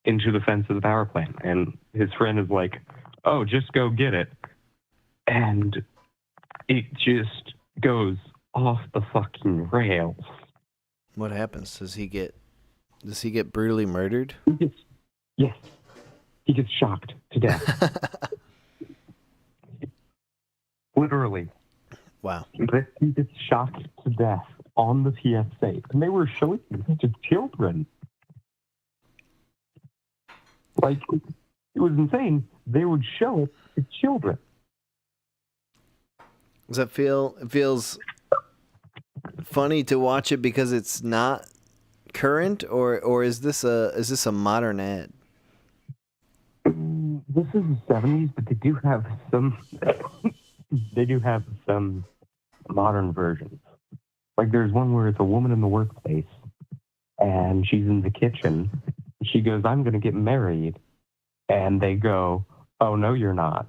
[SPEAKER 16] the fence of the power plant, and his friend is like, "Oh, just go get it," and it just goes off the fucking rails.
[SPEAKER 1] What happens? Does he get brutally murdered?
[SPEAKER 16] Yes. He gets shocked to death. Literally.
[SPEAKER 1] Wow.
[SPEAKER 16] He gets shocked to death on the PSA. And they were showing it to children. Like, it was insane. They would show it to children.
[SPEAKER 1] Does that feel? It feels funny to watch it because it's not current, or is this a modern ad?
[SPEAKER 16] This is the 70s, but they do have some modern versions. Like there's one where it's a woman in the workplace and she's in the kitchen. She goes, "I'm going to get married." And they go, "Oh, no, you're not."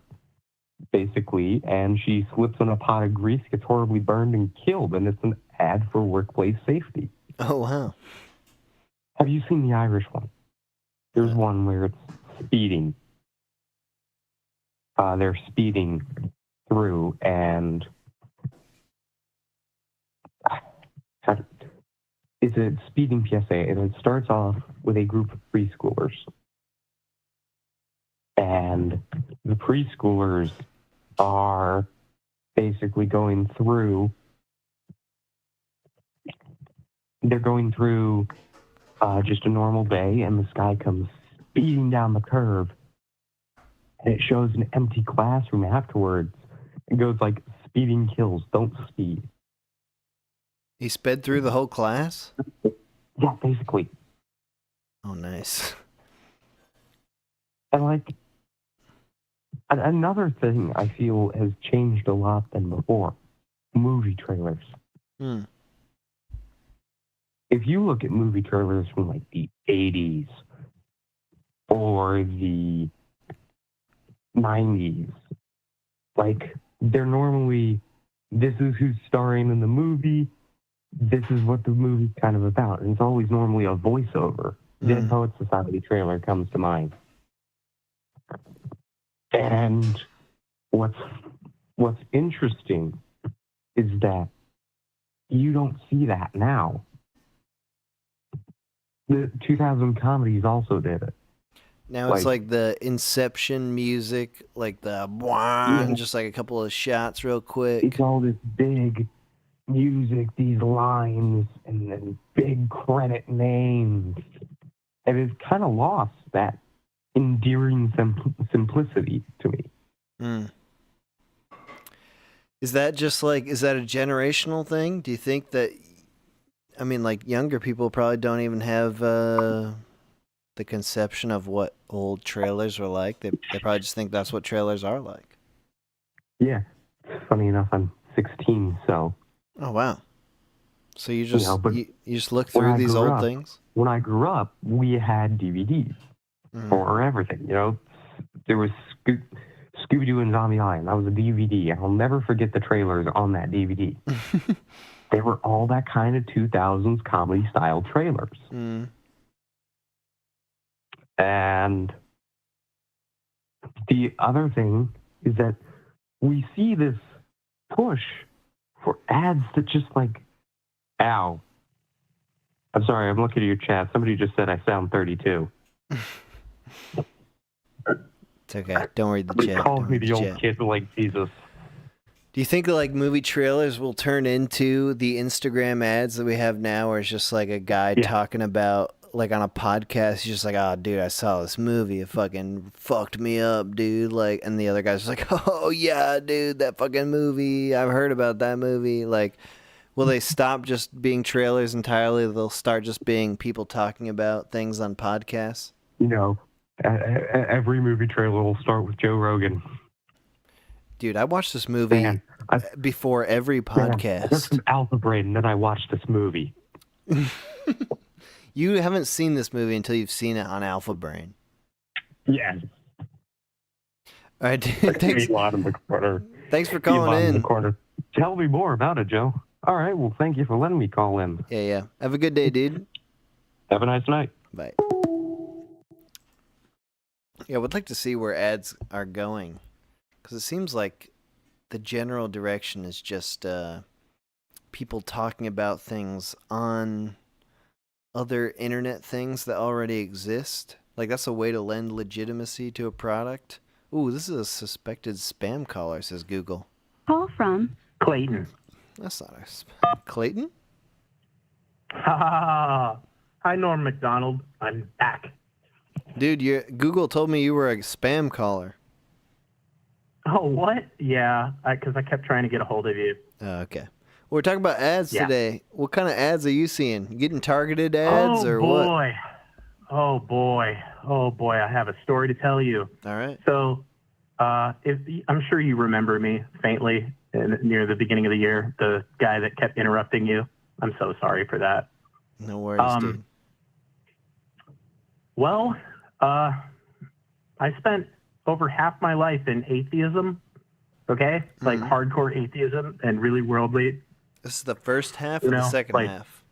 [SPEAKER 16] Basically. And she slips on a pot of grease, gets horribly burned and killed. And it's an ad for workplace safety.
[SPEAKER 1] Oh, wow.
[SPEAKER 16] Have you seen the Irish one? There's one where it's speeding. They're speeding through, and it's a speeding PSA, and it starts off with a group of preschoolers. And the preschoolers are basically going through just a normal day, and this guy comes speeding down the curve, and it shows an empty classroom afterwards. It goes like, "Speeding kills, don't speed."
[SPEAKER 1] He sped through the whole class?
[SPEAKER 16] Yeah, basically.
[SPEAKER 1] Oh, nice.
[SPEAKER 16] And like, another thing I feel has changed a lot than before, movie trailers. If you look at movie trailers from like the 80s or the 90s, like they're normally, this is who's starring in the movie, this is what the movie's kind of about, and it's always normally a voiceover. Dead Poet Society trailer comes to mind. And what's interesting is that you don't see that now. The 2000 comedies also did it.
[SPEAKER 1] Now it's like the Inception music, like the just like a couple of shots real quick.
[SPEAKER 16] It's all this big music, these lines, and then big credit names. And it's kind of lost that endearing simplicity to me.
[SPEAKER 1] Is that just like, is that a generational thing? Do you think that, I mean, like younger people probably don't even have the conception of what old trailers were like. They probably just think that's what trailers are like.
[SPEAKER 16] Yeah. Funny enough, I'm 16, so.
[SPEAKER 1] Oh, wow. So you just, you just look
[SPEAKER 16] when
[SPEAKER 1] through
[SPEAKER 16] I
[SPEAKER 1] these
[SPEAKER 16] grew
[SPEAKER 1] old
[SPEAKER 16] up-
[SPEAKER 1] things?
[SPEAKER 16] When I grew up, we had DVDs for everything. You know, there was Scooby-Doo and Zombie Island. That was a DVD. I'll never forget the trailers on that DVD. They were all that kind of 2000s comedy-style trailers. And the other thing is that we see this push for ads that just like, ow. I'm sorry, I'm looking at your chat. Somebody just said I sound 32.
[SPEAKER 1] It's okay. Don't worry, the
[SPEAKER 16] They
[SPEAKER 1] chat.
[SPEAKER 16] called
[SPEAKER 1] Don't
[SPEAKER 16] me
[SPEAKER 1] read
[SPEAKER 16] the old
[SPEAKER 1] chat.
[SPEAKER 16] kid like Jesus.
[SPEAKER 1] Do you think like movie trailers will turn into the Instagram ads that we have now, where it's just like a guy talking about, like on a podcast, he's just like, "Oh, dude, I saw this movie. It fucking fucked me up, dude." Like, and the other guy's just like, "Oh yeah, dude, that fucking movie. I've heard about that movie." Like, will they stop just being trailers entirely? They'll start just being people talking about things on podcasts.
[SPEAKER 16] You know, every movie trailer will start with Joe Rogan.
[SPEAKER 1] Dude, I watched this movie. before every
[SPEAKER 16] Man, I took
[SPEAKER 1] podcast.
[SPEAKER 16] some Alpha Brain, and then I watched this movie.
[SPEAKER 1] You haven't seen this movie until you've seen it on Alpha Brain.
[SPEAKER 16] Yeah.
[SPEAKER 1] All right, dude, thanks.
[SPEAKER 16] Elon in the corner.
[SPEAKER 1] Thanks for calling
[SPEAKER 16] Elon
[SPEAKER 1] in.
[SPEAKER 16] the corner. Tell me more about it, Joe. All right, well, thank you for letting me call in.
[SPEAKER 1] Yeah. Have a good day, dude.
[SPEAKER 16] Have a nice night.
[SPEAKER 1] Bye. Yeah, I would like to see where ads are going, because it seems like the general direction is just people talking about things on other internet things that already exist. Like, that's a way to lend legitimacy to a product. Ooh, this is a suspected spam caller, says Google.
[SPEAKER 2] Call from
[SPEAKER 10] Clayton.
[SPEAKER 1] That's not a Clayton?
[SPEAKER 10] Hi, Norm McDonald. I'm back.
[SPEAKER 1] Dude, Google told me you were a spam caller.
[SPEAKER 10] Oh, what? Yeah, because I kept trying to get a hold of you.
[SPEAKER 1] Oh, okay. Well, we're talking about ads today. What kind of ads are you seeing? You getting targeted ads or what?
[SPEAKER 10] Oh, boy. I have a story to tell you.
[SPEAKER 1] All right.
[SPEAKER 10] So, I'm sure you remember me faintly near the beginning of the year, the guy that kept interrupting you. I'm so sorry for that.
[SPEAKER 1] No worries, dude.
[SPEAKER 10] Well, I spent over half my life in atheism, okay? Like hardcore atheism and really worldly.
[SPEAKER 1] This is the first half or the second half?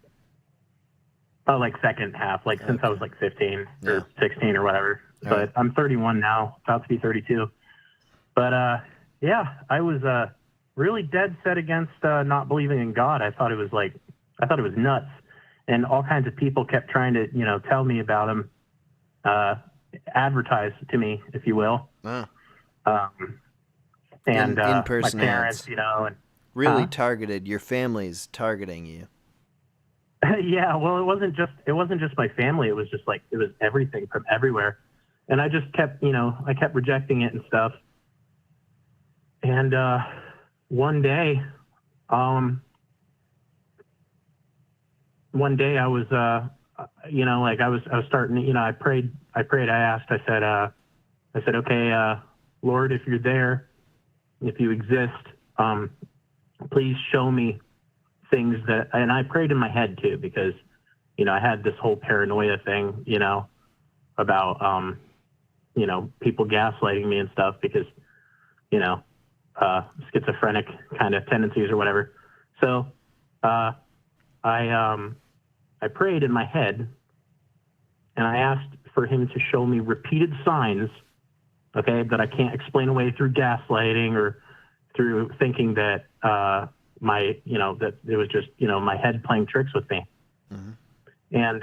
[SPEAKER 10] Oh, like second half, like since I was like 15 or 16 or whatever. But I'm 31 now, about to be 32. But yeah, I was really dead set against not believing in God. I thought it was nuts. And all kinds of people kept trying to, tell me about him, advertise to me, if you will.
[SPEAKER 1] Wow.
[SPEAKER 10] And
[SPEAKER 1] in-person
[SPEAKER 10] my parents,
[SPEAKER 1] ads.
[SPEAKER 10] and
[SPEAKER 1] really targeted. Your family's targeting you.
[SPEAKER 10] Yeah, well, it wasn't just my family. It was just like it was everything from everywhere, and I just kept, I kept rejecting it and stuff. And one day I was, I was starting, I prayed, I asked, I said, okay, Lord, if you're there, if you exist, please show me things that, and I prayed in my head too, because, I had this whole paranoia thing, about, people gaslighting me and stuff because, schizophrenic kind of tendencies or whatever. So, I prayed in my head and I asked for him to show me repeated signs, okay, that I can't explain away through gaslighting or through thinking that, that it was just, my head playing tricks with me. Mm-hmm. And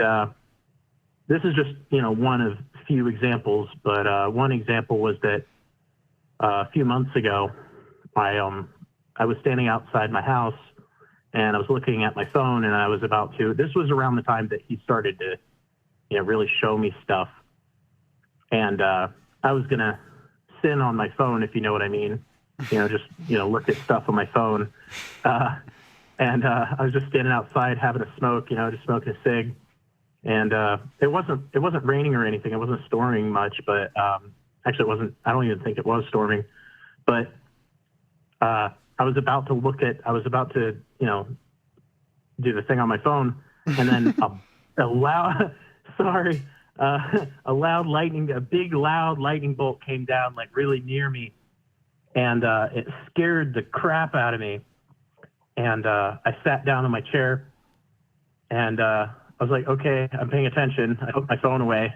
[SPEAKER 10] this is just, one of few examples, but one example was that a few months ago, I was standing outside my house and I was looking at my phone and I was about to, this was around the time that he started to, really show me stuff. And I was going to sin on my phone, if you know what I mean. Just, look at stuff on my phone. And I was just standing outside having a smoke, just smoking a cig. And it wasn't raining or anything. It wasn't storming much, but actually it wasn't, I don't even think it was storming. But I was about to, do the thing on my phone. And then a big loud lightning bolt came down like really near me. And it scared the crap out of me. And I sat down in my chair and I was like, okay, I'm paying attention. I put my phone away.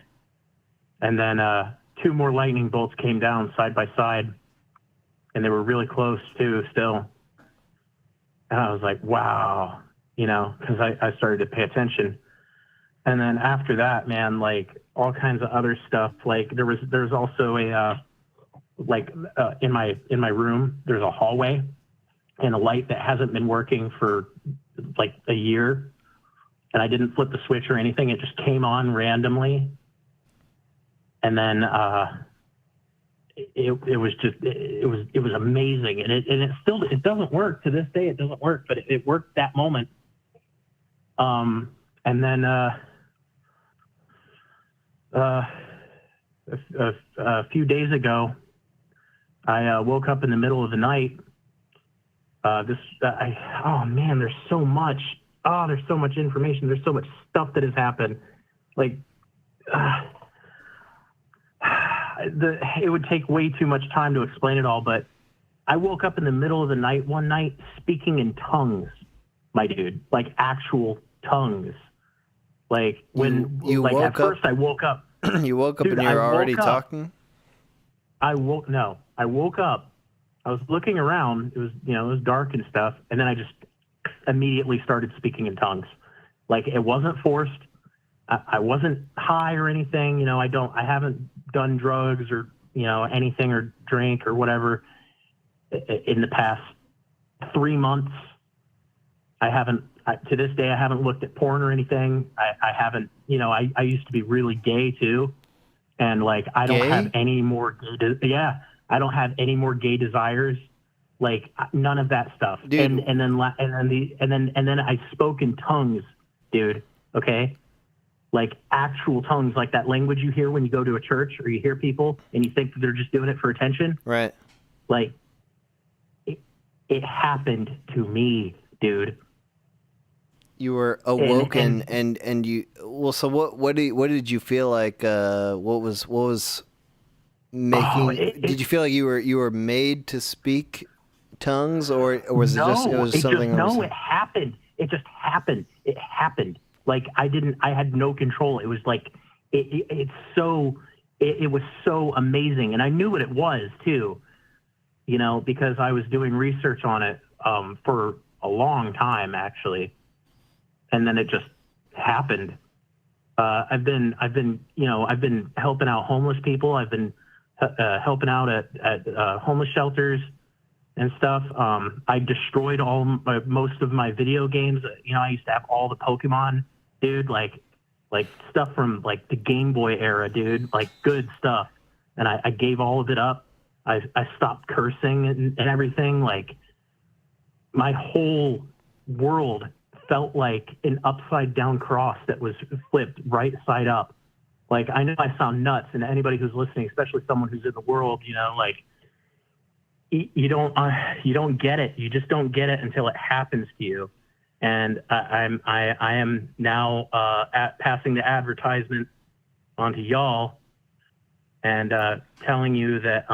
[SPEAKER 10] And then 2 more lightning bolts came down side by side. And they were really close too still. And I was like, wow, because I started to pay attention. And then after that, man, like all kinds of other stuff. Like there's also a, in my room, there's a hallway and a light that hasn't been working for like a year. And I didn't flip the switch or anything. It just came on randomly. And then it was amazing. And it doesn't work to this day. It doesn't work, but it worked that moment. And then a few days ago, I woke up in the middle of the night Oh man, there's so much. Oh, there's so much information. There's so much stuff that has happened. Like, it would take way too much time to explain it all, but I woke up in the middle of the night one night speaking in tongues, my dude, like actual tongues. Like when
[SPEAKER 1] you
[SPEAKER 10] like
[SPEAKER 1] woke
[SPEAKER 10] at first I woke up.
[SPEAKER 1] You woke up
[SPEAKER 10] Dude,
[SPEAKER 1] and you're already
[SPEAKER 10] woke up.
[SPEAKER 1] talking?
[SPEAKER 10] I woke up. I was looking around. It was dark and stuff, and then I just immediately started speaking in tongues. Like it wasn't forced. I wasn't high or anything. I haven't done drugs or anything or drink or whatever in the past 3 months. To this day, I haven't looked at porn or anything. I haven't, I used to be really gay too. And like, I don't have any more I don't have any more gay desires. Like none of that stuff.
[SPEAKER 1] Dude.
[SPEAKER 10] And then I spoke in tongues, dude. Okay. Like actual tongues, like that language you hear when you go to a church or you hear people and you think that they're just doing it for attention.
[SPEAKER 1] Right.
[SPEAKER 10] Like it happened to me, dude.
[SPEAKER 1] You were awoken and you so what did you feel like what was making did you feel like you were made to speak tongues or was it something
[SPEAKER 10] it happened. It just happened. It happened. Like I had no control. It was like it was so amazing and I knew what it was too. Because I was doing research on it for a long time actually. And then it just happened. I've been helping out homeless people. I've been helping out at homeless shelters and stuff. I destroyed most of my video games. I used to have all the Pokemon, dude, like stuff from like the Game Boy era, dude, like good stuff. And I gave all of it up. I stopped cursing and everything. Like my whole world felt like an upside down cross that was flipped right side up. Like I know I sound nuts, and anybody who's listening, especially someone who's in the world, like you don't get it. You just don't get it until it happens to you. And I am now passing the advertisement onto y'all and telling you that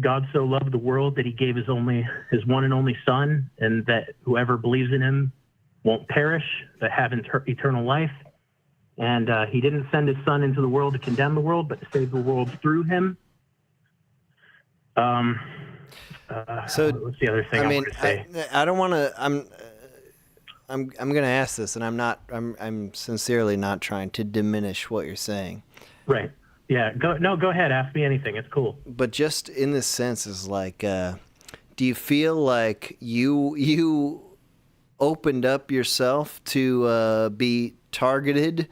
[SPEAKER 10] God so loved the world that he gave his one and only son, and that whoever believes in him won't perish, but have eternal life. And he didn't send his son into the world to condemn the world, but to save the world through him. So what's the other thing I want to say?
[SPEAKER 1] I don't want to. I'm going to ask this, and I'm sincerely not trying to diminish what you're saying.
[SPEAKER 10] Right. Yeah, go ahead. Ask me anything. It's cool.
[SPEAKER 1] But just in this sense, is like, do you feel like you opened up yourself to be targeted?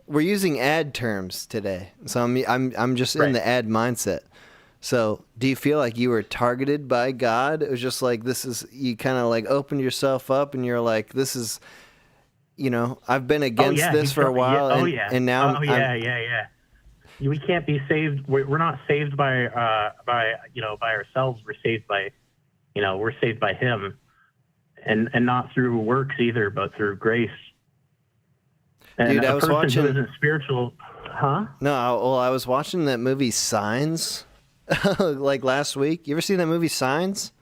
[SPEAKER 1] We're using ad terms today, so I'm just in the ad mindset. So, do you feel like you were targeted by God? It was just like you kind of like opened yourself up, and you're like, this is, I've been against this for a while, and now
[SPEAKER 10] we can't be saved. We're not saved by ourselves. We're saved by Him, and not through works either, but through grace. And
[SPEAKER 1] dude, I was watching.
[SPEAKER 10] Who isn't spiritual, huh?
[SPEAKER 1] No, I was watching that movie Signs, like last week. You ever seen that movie Signs?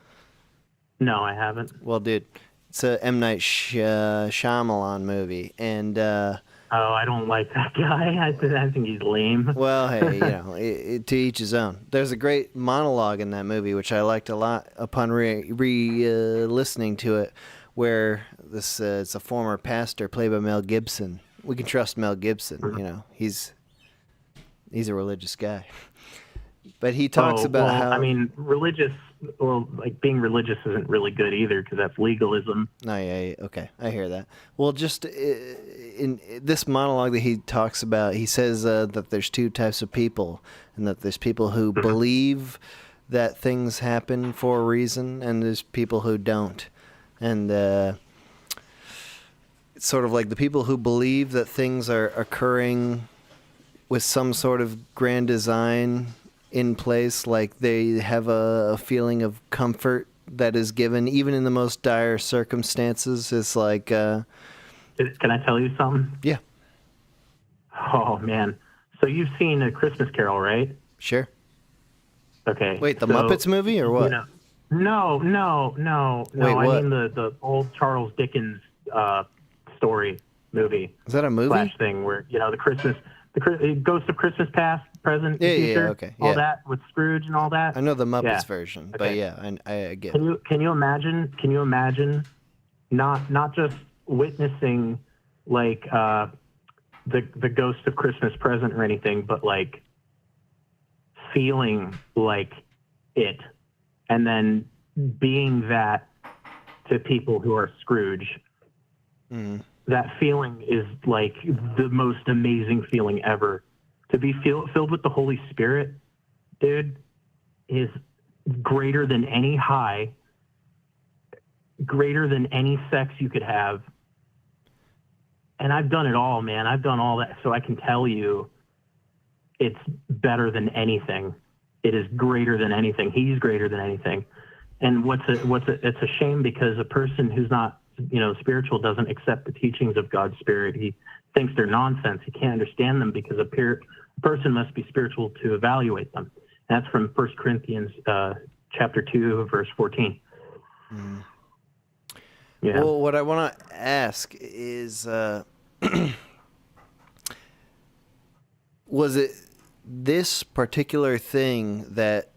[SPEAKER 10] No, I haven't.
[SPEAKER 1] Well, dude, it's a M. Night Shyamalan movie, and.
[SPEAKER 10] Oh, I don't like that guy. I think he's lame.
[SPEAKER 1] Well, hey, to each his own. There's a great monologue in that movie, which I liked a lot upon listening to it, where it's a former pastor played by Mel Gibson. We can trust Mel Gibson. He's a religious guy. But he talks about how...
[SPEAKER 10] I mean, being religious isn't really good either, because that's legalism.
[SPEAKER 1] No, yeah, okay, I hear that. Well, just in this monologue that he talks about, he says that there's two types of people, and that there's people who believe that things happen for a reason, and there's people who don't. And it's sort of like the people who believe that things are occurring with some sort of grand design in place, like they have a feeling of comfort that is given even in the most dire circumstances. It's like
[SPEAKER 17] Can I tell you something?
[SPEAKER 1] Yeah.
[SPEAKER 17] Oh man, so you've seen A Christmas Carol, right?
[SPEAKER 1] Sure.
[SPEAKER 17] Okay.
[SPEAKER 1] Wait, the
[SPEAKER 17] so,
[SPEAKER 1] Muppets movie or what?
[SPEAKER 17] You know, no.
[SPEAKER 1] Wait,
[SPEAKER 17] I
[SPEAKER 1] what?
[SPEAKER 17] mean the old Charles Dickens story movie.
[SPEAKER 1] Is that a movie?
[SPEAKER 17] Slash thing where it goes to Christmas past, present, future,
[SPEAKER 1] okay,
[SPEAKER 17] all that with Scrooge and all that.
[SPEAKER 1] I know the Muppets
[SPEAKER 17] Yeah.
[SPEAKER 1] version, but
[SPEAKER 17] Okay.
[SPEAKER 1] yeah, I get.
[SPEAKER 17] Can you imagine not just witnessing like the ghost of Christmas present or anything, but like feeling like it, and then being that to people who are Scrooge. That feeling is like the most amazing feeling ever. To be filled with the Holy Spirit, dude, is greater than any high, greater than any sex you could have. And I've done it all, man. I've done all that. So I can tell you it's better than anything. It is greater than anything. He's greater than anything. And it's a shame because a person who's not, spiritual doesn't accept the teachings of God's Spirit. He thinks they're nonsense. He can't understand them because a person must be spiritual to evaluate them. And that's from 1 Corinthians chapter 2, verse 14. Yeah.
[SPEAKER 1] Well, what I want to ask is, was it this particular thing that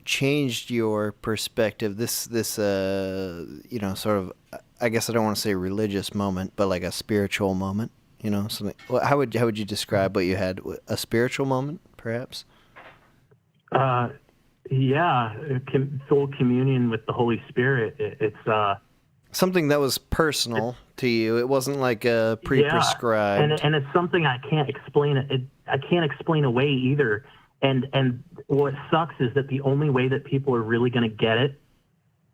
[SPEAKER 1] changed your perspective? This sort of, I guess I don't want to say religious moment, but like a spiritual moment. Something. How would you describe what you had? A spiritual moment, perhaps?
[SPEAKER 17] Yeah, full communion with the Holy Spirit. It's
[SPEAKER 1] something that was personal to you. It wasn't like pre-prescribed.
[SPEAKER 17] Yeah, and it's something I can't explain. I can't explain away either. And what sucks is that the only way that people are really going to get it,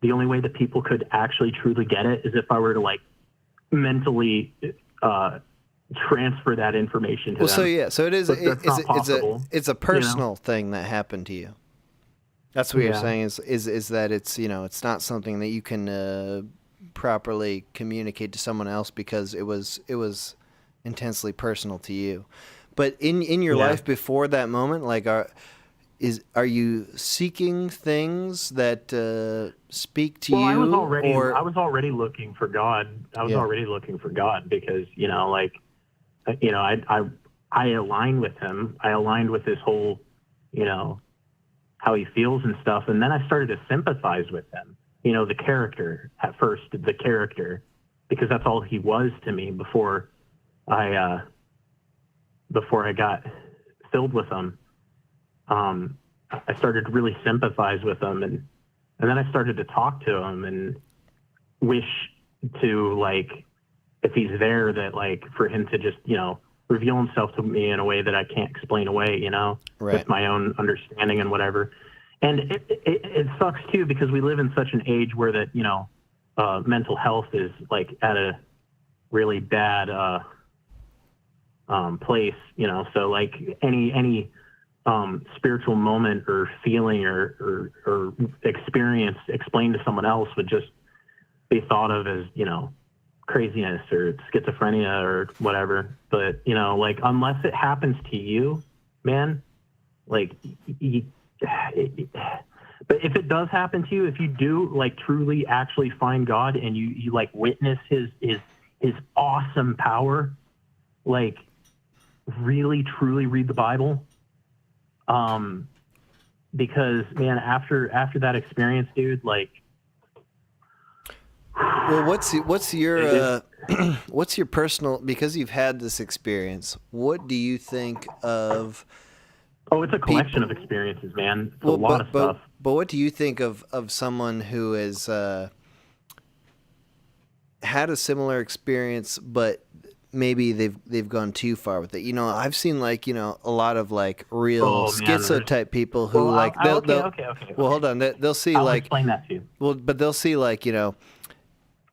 [SPEAKER 17] the only way that people could actually truly get it, is if I were to like mentally transfer that information to them.
[SPEAKER 1] So it is. It's a personal thing that happened to you. That's what you're saying is that it's it's not something that you can properly communicate to someone else because it was intensely personal to you. But in your life before that moment, like are you seeking things that speak to you?
[SPEAKER 17] I was already looking for God. I was already looking for God because I aligned with him. I aligned with his whole how he feels and stuff. And then I started to sympathize with him, the character at first, because that's all he was to me before I got filled with him. I started to really sympathize with him. And then I started to talk to him and wish to like, if he's there, that like for him to just, reveal himself to me in a way that I can't explain away, with my own understanding and whatever. And it sucks too, because we live in such an age where that, mental health is like at a really bad place, so like any spiritual moment or feeling or experience explained to someone else would just be thought of as, craziness or schizophrenia or whatever. But like unless it happens to you, man, like but if it does happen to you, if you do like truly actually find God and you like witness his awesome power, like really truly read the Bible, because man, after that experience, dude, like,
[SPEAKER 1] well, what's your what's your personal, because you've had this experience, what do you think of?
[SPEAKER 17] Oh, it's a collection of experiences, man. It's a lot of stuff.
[SPEAKER 1] But what do you think of someone who has had a similar experience, but maybe they've gone too far with it? I've seen like a lot of like real schizo type people who they'll well, hold on, they'll see
[SPEAKER 17] I'll
[SPEAKER 1] like
[SPEAKER 17] explain that to you.
[SPEAKER 1] Well, but they'll see like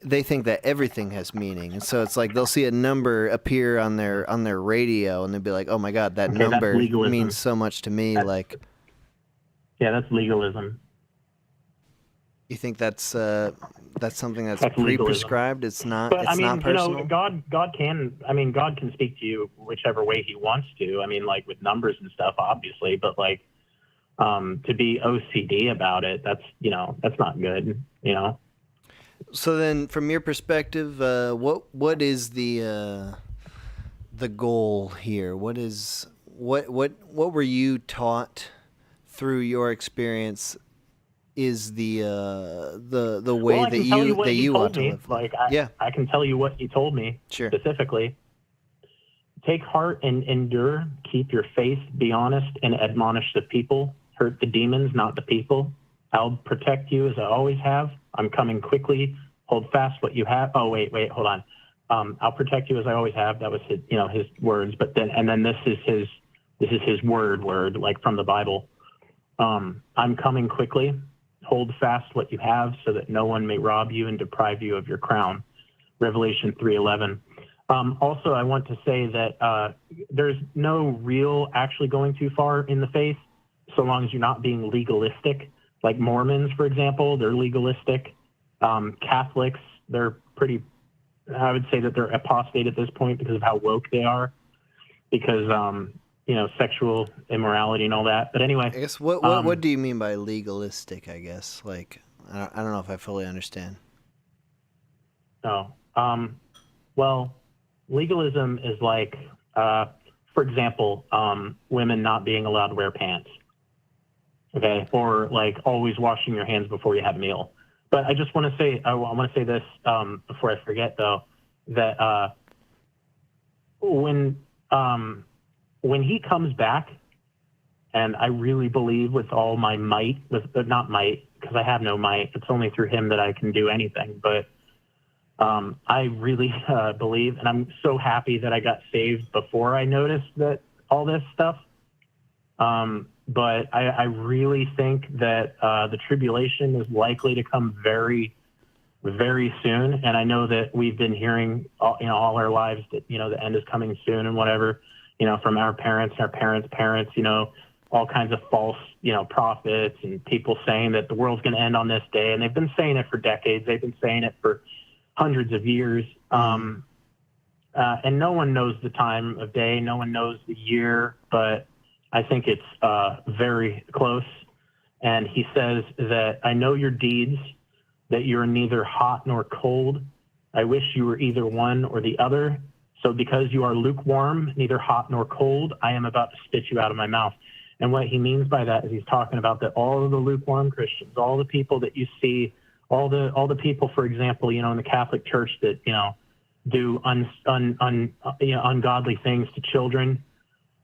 [SPEAKER 1] they think that everything has meaning, and so it's like they'll see a number appear on their radio, and they'll be like, "Oh my God, that
[SPEAKER 17] Okay, that's
[SPEAKER 1] number
[SPEAKER 17] legalism.
[SPEAKER 1] means so much to me."
[SPEAKER 17] Yeah, that's legalism.
[SPEAKER 1] You think that's something that's
[SPEAKER 17] That's legalism.
[SPEAKER 1] pre-prescribed? It's not.
[SPEAKER 17] But
[SPEAKER 1] It's
[SPEAKER 17] I mean,
[SPEAKER 1] not personal.
[SPEAKER 17] God can speak to you whichever way He wants to. I mean, like with numbers and stuff, obviously, but like to be OCD about it, that's not good.
[SPEAKER 1] So then, from your perspective, what is the goal here? What were you taught through your experience? Is the way that you want to live?
[SPEAKER 17] Like I can tell you what He told me specifically. Take heart and endure. Keep your faith. Be honest and admonish the people. Hurt the demons, not the people. I'll protect you as I always have. I'm coming quickly. Hold fast what you have. Oh, wait, hold on. I'll protect you as I always have. That was his words. But then this is his word, like from the Bible. I'm coming quickly. Hold fast what you have so that no one may rob you and deprive you of your crown. Revelation 3:11. Also, I want to say that there's no real actually going too far in the faith, so long as you're not being legalistic. Like Mormons, for example, they're legalistic. Catholics, they're pretty, I would say that they're apostate at this point because of how woke they are, because, sexual immorality and all that. But anyway.
[SPEAKER 1] I guess what do you mean by legalistic, I guess? Like, I don't know if I fully understand.
[SPEAKER 17] Oh, well, legalism is like, for example, women not being allowed to wear pants. Okay, or like always washing your hands before you have a meal. But I just want to say, I want to say this before I forget, though, that when He comes back, and I really believe with all my might, not might, because I have no might, it's only through Him that I can do anything, but I really believe, and I'm so happy that I got saved before I noticed that all this stuff. But I really think that the tribulation is likely to come very, very soon. And I know that we've been hearing, all our lives that, the end is coming soon and whatever, from our parents, parents, all kinds of false, prophets and people saying that the world's going to end on this day. And they've been saying it for decades. They've been saying it for hundreds of years. And no one knows the time of day. No one knows the year, but I think it's very close. And He says that I know your deeds, that you're neither hot nor cold. I wish you were either one or the other. So because you are lukewarm, neither hot nor cold, I am about to spit you out of my mouth. And what He means by that is He's talking about that all of the lukewarm Christians, all the people that you see, all the people, for example, in the Catholic Church that, do ungodly things to children,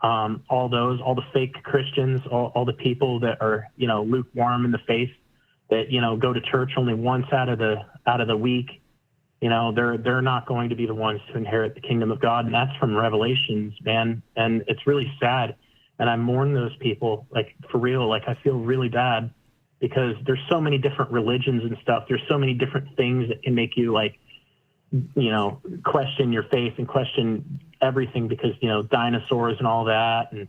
[SPEAKER 17] all the fake Christians, all the people that are, lukewarm in the faith, that, go to church only once out of the week, they're not going to be the ones to inherit the kingdom of God. And that's from Revelations, man. And it's really sad. And I mourn those people, like, for real. Like, I feel really bad because there's so many different religions and stuff. There's so many different things that can make you, like, question your faith and question everything because, dinosaurs and all that, and,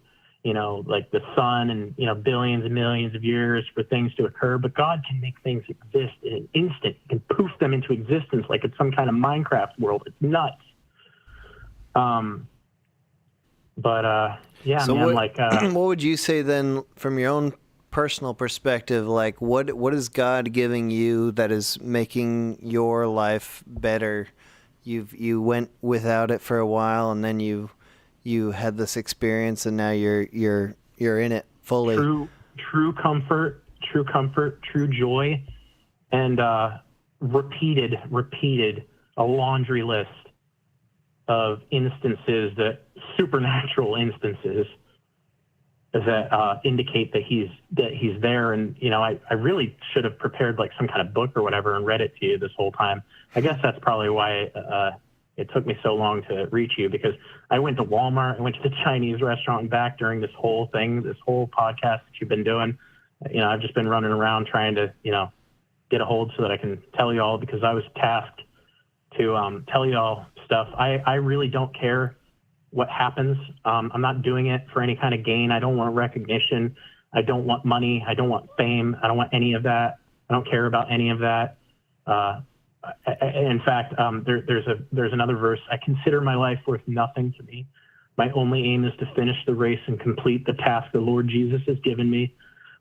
[SPEAKER 17] like the sun and, billions and millions of years for things to occur. But God can make things exist in an instant. He can poof them into existence like it's some kind of Minecraft world. It's nuts. Yeah,
[SPEAKER 1] so
[SPEAKER 17] man,
[SPEAKER 1] what would you say then from your own personal perspective? Like, what is God giving you that is making your life better? You went without it for a while, and then you had this experience, and now you're in it fully.
[SPEAKER 17] True comfort, true joy, and repeated a laundry list of instances, supernatural instances that indicate that he's there. And I really should have prepared like some kind of book or whatever and read it to you this whole time. I guess that's probably why it took me so long to reach you, because I went to Walmart, I went to the Chinese restaurant and back during this whole thing, this whole podcast that you've been doing. I've just been running around trying to get a hold so that I can tell you all, because I was tasked to tell y'all stuff. I really don't care what happens. I'm not doing it for any kind of gain. I don't want recognition. I don't want money. I don't want fame. I don't want any of that. I don't care about any of that. In fact, there's another verse. I consider my life worth nothing to me. My only aim is to finish the race and complete the task the Lord Jesus has given me,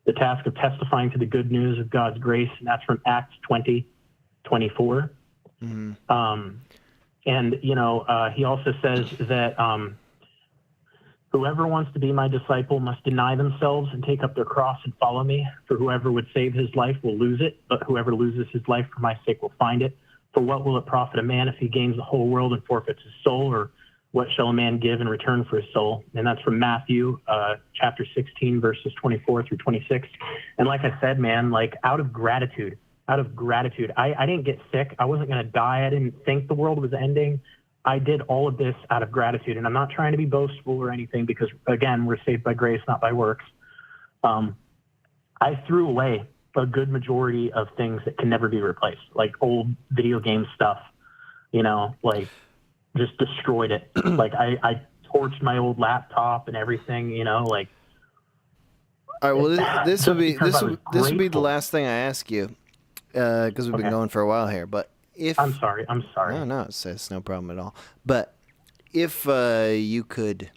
[SPEAKER 17] the task of testifying to the good news of God's grace, and that's from Acts 20:24. And, you know, he also says that whoever wants to be my disciple must deny themselves and take up their cross and follow me. For whoever would save his life will lose it, but whoever loses his life for my sake will find it. For what will it profit a man if he gains the whole world and forfeits his soul? Or what shall a man give in return for his soul? And that's from Matthew chapter 16, verses 24 through 26. And like I said, man, like out of gratitude, I didn't get sick. I wasn't going to die. I didn't think the world was ending. I did all of this out of gratitude. And I'm not trying to be boastful or anything because, again, we're saved by grace, not by works. I threw away a good majority of things that can never be replaced, like old video game stuff, you know, like just destroyed it. Like I torched my old laptop and everything, you know, like.
[SPEAKER 1] All right, well, this would be the last thing I ask you because we've been going for a while here. But if
[SPEAKER 17] I'm sorry.
[SPEAKER 1] No, it's no problem at all. But if you could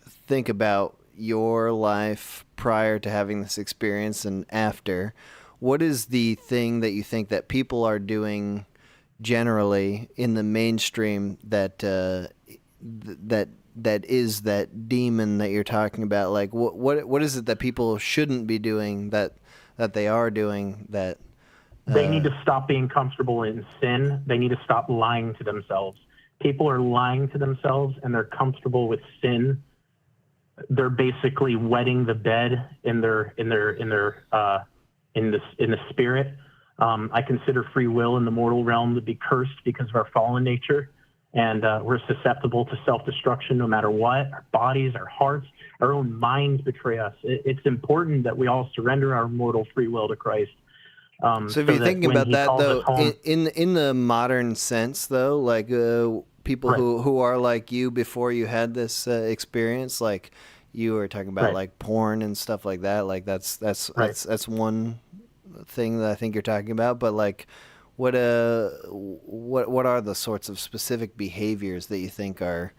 [SPEAKER 1] think about your life prior to having this experience and after, what is the thing that you think that people are doing generally in the mainstream that is that demon that you're talking about? Like what is it that people shouldn't be doing that they are doing that
[SPEAKER 17] they need to stop being comfortable in sin. They need to stop lying to themselves. People are lying to themselves and they're comfortable with sin. They're basically wetting the bed in the spirit. I consider free will in the mortal realm to be cursed because of our fallen nature, and we're susceptible to self-destruction no matter what. Our bodies, our hearts, our own minds betray us. It's important that we all surrender our mortal free will to Christ.
[SPEAKER 1] So if you're thinking about that, though, in the modern sense, though, like people who are like you before you had this experience, like you were talking about, like porn and stuff like that, like that's one thing that I think you're talking about. But like, what are the sorts of specific behaviors that you think are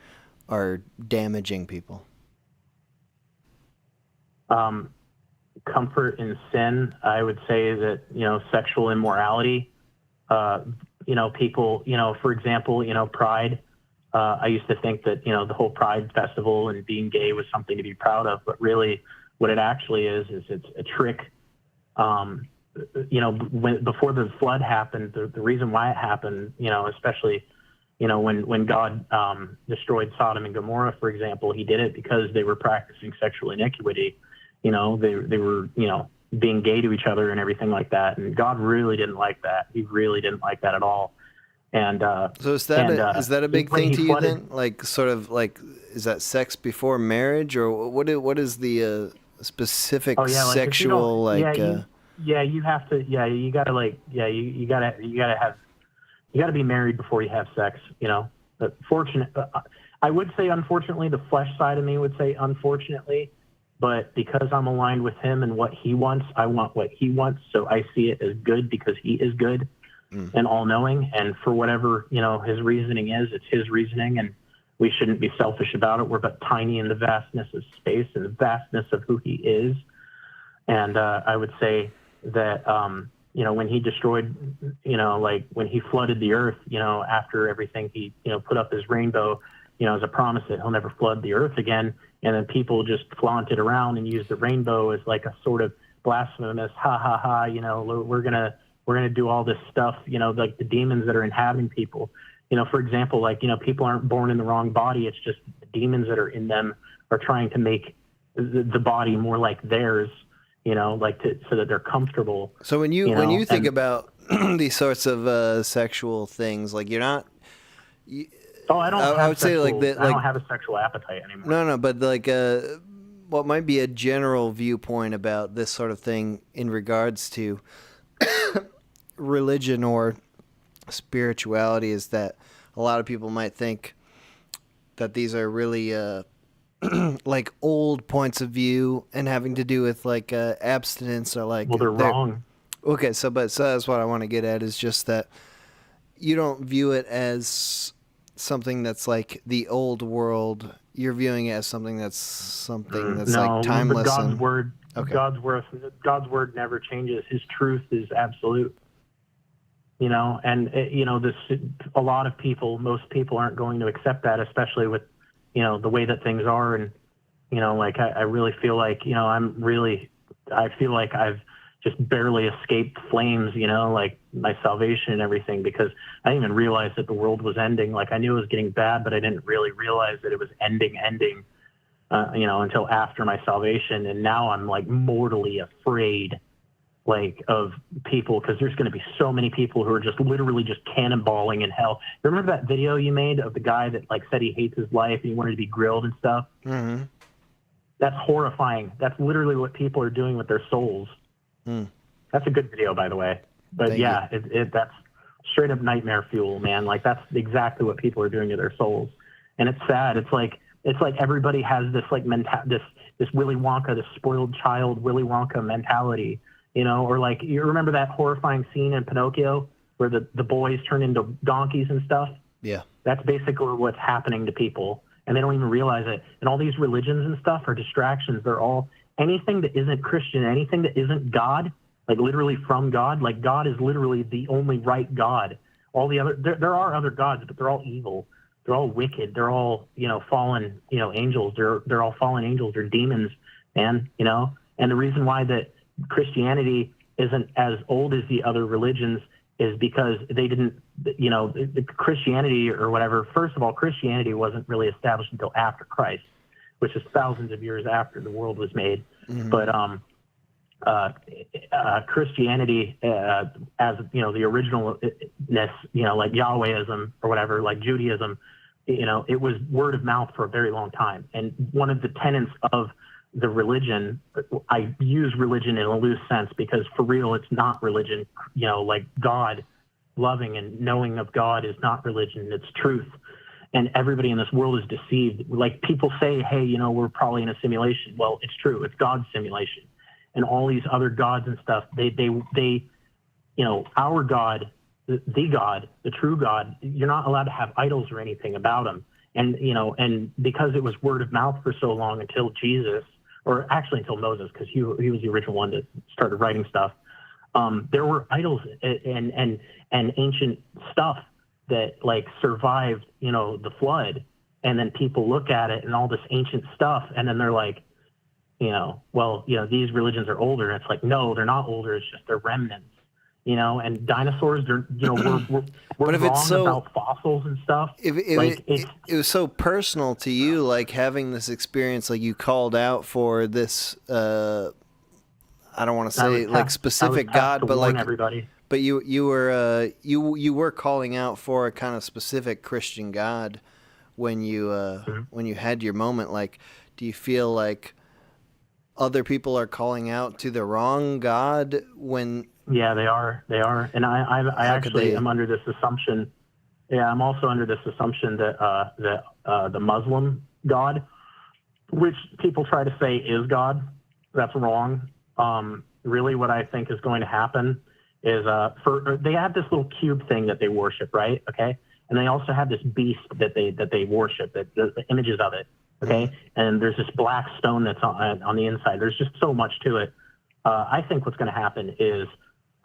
[SPEAKER 1] damaging people?
[SPEAKER 17] Comfort in sin. I would say that, you know, sexual immorality, you know, people, you know, for example, you know, pride. I used to think that, you know, the whole Pride festival and being gay was something to be proud of, but really what it actually is it's a trick. You know, before the flood happened, the reason why it happened, you know, especially, you know, when God destroyed Sodom and Gomorrah, for example, he did it because they were practicing sexual iniquity. You know, they were, you know, being gay to each other and everything like that. And God really didn't like that. He really didn't like that at all. And
[SPEAKER 1] so is that a big thing to you then? Like sort of like, is that sex before marriage, or what is the specific sexual like?
[SPEAKER 17] You have to. Yeah, you gotta like. Yeah, you gotta be married before you have sex. You know, but I would say unfortunately, the flesh side of me would say unfortunately. But because I'm aligned with him and what he wants, I want what he wants. So I see it as good because he is good and all-knowing. And for whatever, you know, his reasoning is, it's his reasoning. And we shouldn't be selfish about it. We're but tiny in the vastness of space and the vastness of who he is. And I would say that, you know, when he destroyed, you know, like when he flooded the earth, you know, after everything, he, you know, put up his rainbow, you know, as a promise that he'll never flood the earth again. And then people just flaunt it around and use the rainbow as like a sort of blasphemous, ha ha ha, you know, we're gonna do all this stuff, you know, like the demons that are inhabiting people. You know, for example, like, you know, people aren't born in the wrong body. It's just the demons that are in them are trying to make the body more like theirs, you know, like so that they're comfortable.
[SPEAKER 1] So when you think about these sorts of sexual things, like you're not.
[SPEAKER 17] I don't have a sexual appetite anymore.
[SPEAKER 1] No, but like what might be a general viewpoint about this sort of thing in regards to religion or spirituality is that a lot of people might think that these are really like old points of view and having to do with like abstinence or like.
[SPEAKER 17] Well, they're wrong.
[SPEAKER 1] Okay, so that's what I want to get at is just that you don't view it as something that's like the old world. You're viewing it as something that's like timeless.
[SPEAKER 17] God's word.
[SPEAKER 1] Okay.
[SPEAKER 17] God's word never changes. His truth is absolute. You know, and a lot of people, most people aren't going to accept that, especially with, the way that things are. And, like I really feel like, I feel like I've just barely escaped flames, like my salvation and everything, because I didn't even realize that the world was ending. Like I knew it was getting bad, but I didn't really realize that it was ending, until after my salvation. And now I'm like mortally afraid, like of people, because there's going to be so many people who are just literally just cannonballing in hell. Remember that video you made of the guy that like said he hates his life and he wanted to be grilled and stuff?
[SPEAKER 1] Mm-hmm.
[SPEAKER 17] That's horrifying. That's literally what people are doing with their souls. That's a good video, by the way. But that's straight up nightmare fuel, man. Like that's exactly what people are doing to their souls, and it's sad. It's like everybody has this like this Willy Wonka, this spoiled child Willy Wonka mentality, or like you remember that horrifying scene in Pinocchio where the boys turn into donkeys and stuff.
[SPEAKER 1] Yeah,
[SPEAKER 17] that's basically what's happening to people, and they don't even realize it. And all these religions and stuff are distractions. They're all anything that isn't Christian, anything that isn't God, like literally from God, like God is literally the only right God. All the other, there are other gods, but they're all evil. They're all wicked. They're all, fallen, angels. They're all fallen angels. They're demons, man, And the reason why that Christianity isn't as old as the other religions is because they didn't, the Christianity or whatever. First of all, Christianity wasn't really established until after Christ, which is thousands of years after the world was made.
[SPEAKER 1] Mm-hmm.
[SPEAKER 17] But Christianity, as the originalness, like Yahwehism or whatever, like Judaism, it was word of mouth for a very long time. And one of the tenets of the religion, I use religion in a loose sense because for real, it's not religion. Like God, loving and knowing of God is not religion; it's truth. And everybody in this world is deceived. Like people say, hey, we're probably in a simulation. Well, it's true. It's God's simulation. And all these other gods and stuff, they our God, the God, the true God, you're not allowed to have idols or anything about him. And, and because it was word of mouth for so long until Jesus, or actually until Moses, because he was the original one that started writing stuff, there were idols and ancient stuff that like survived, the flood, and then people look at it and all this ancient stuff, and then they're like, these religions are older. And it's like, no, they're not older. It's just they're remnants, and dinosaurs, they're, we're
[SPEAKER 1] but if
[SPEAKER 17] wrong
[SPEAKER 1] it's so,
[SPEAKER 17] about fossils and stuff.
[SPEAKER 1] It was so personal to you, like having this experience, like you called out for this, I don't want to say like specific God, but like
[SPEAKER 17] everybody.
[SPEAKER 1] But you were calling out for a kind of specific Christian God when you when you had your moment. Like, do you feel like other people are calling out to the wrong God when?
[SPEAKER 17] Yeah, they are. And I actually am under this assumption. Yeah, I'm also under this assumption that the Muslim God, which people try to say is God, that's wrong. Really, what I think is going to happen is they have this little cube thing that they worship, right? Okay, and they also have this beast that they worship, that the images of it. Okay, and there's this black stone that's on the inside. There's just so much to it. I think what's going to happen is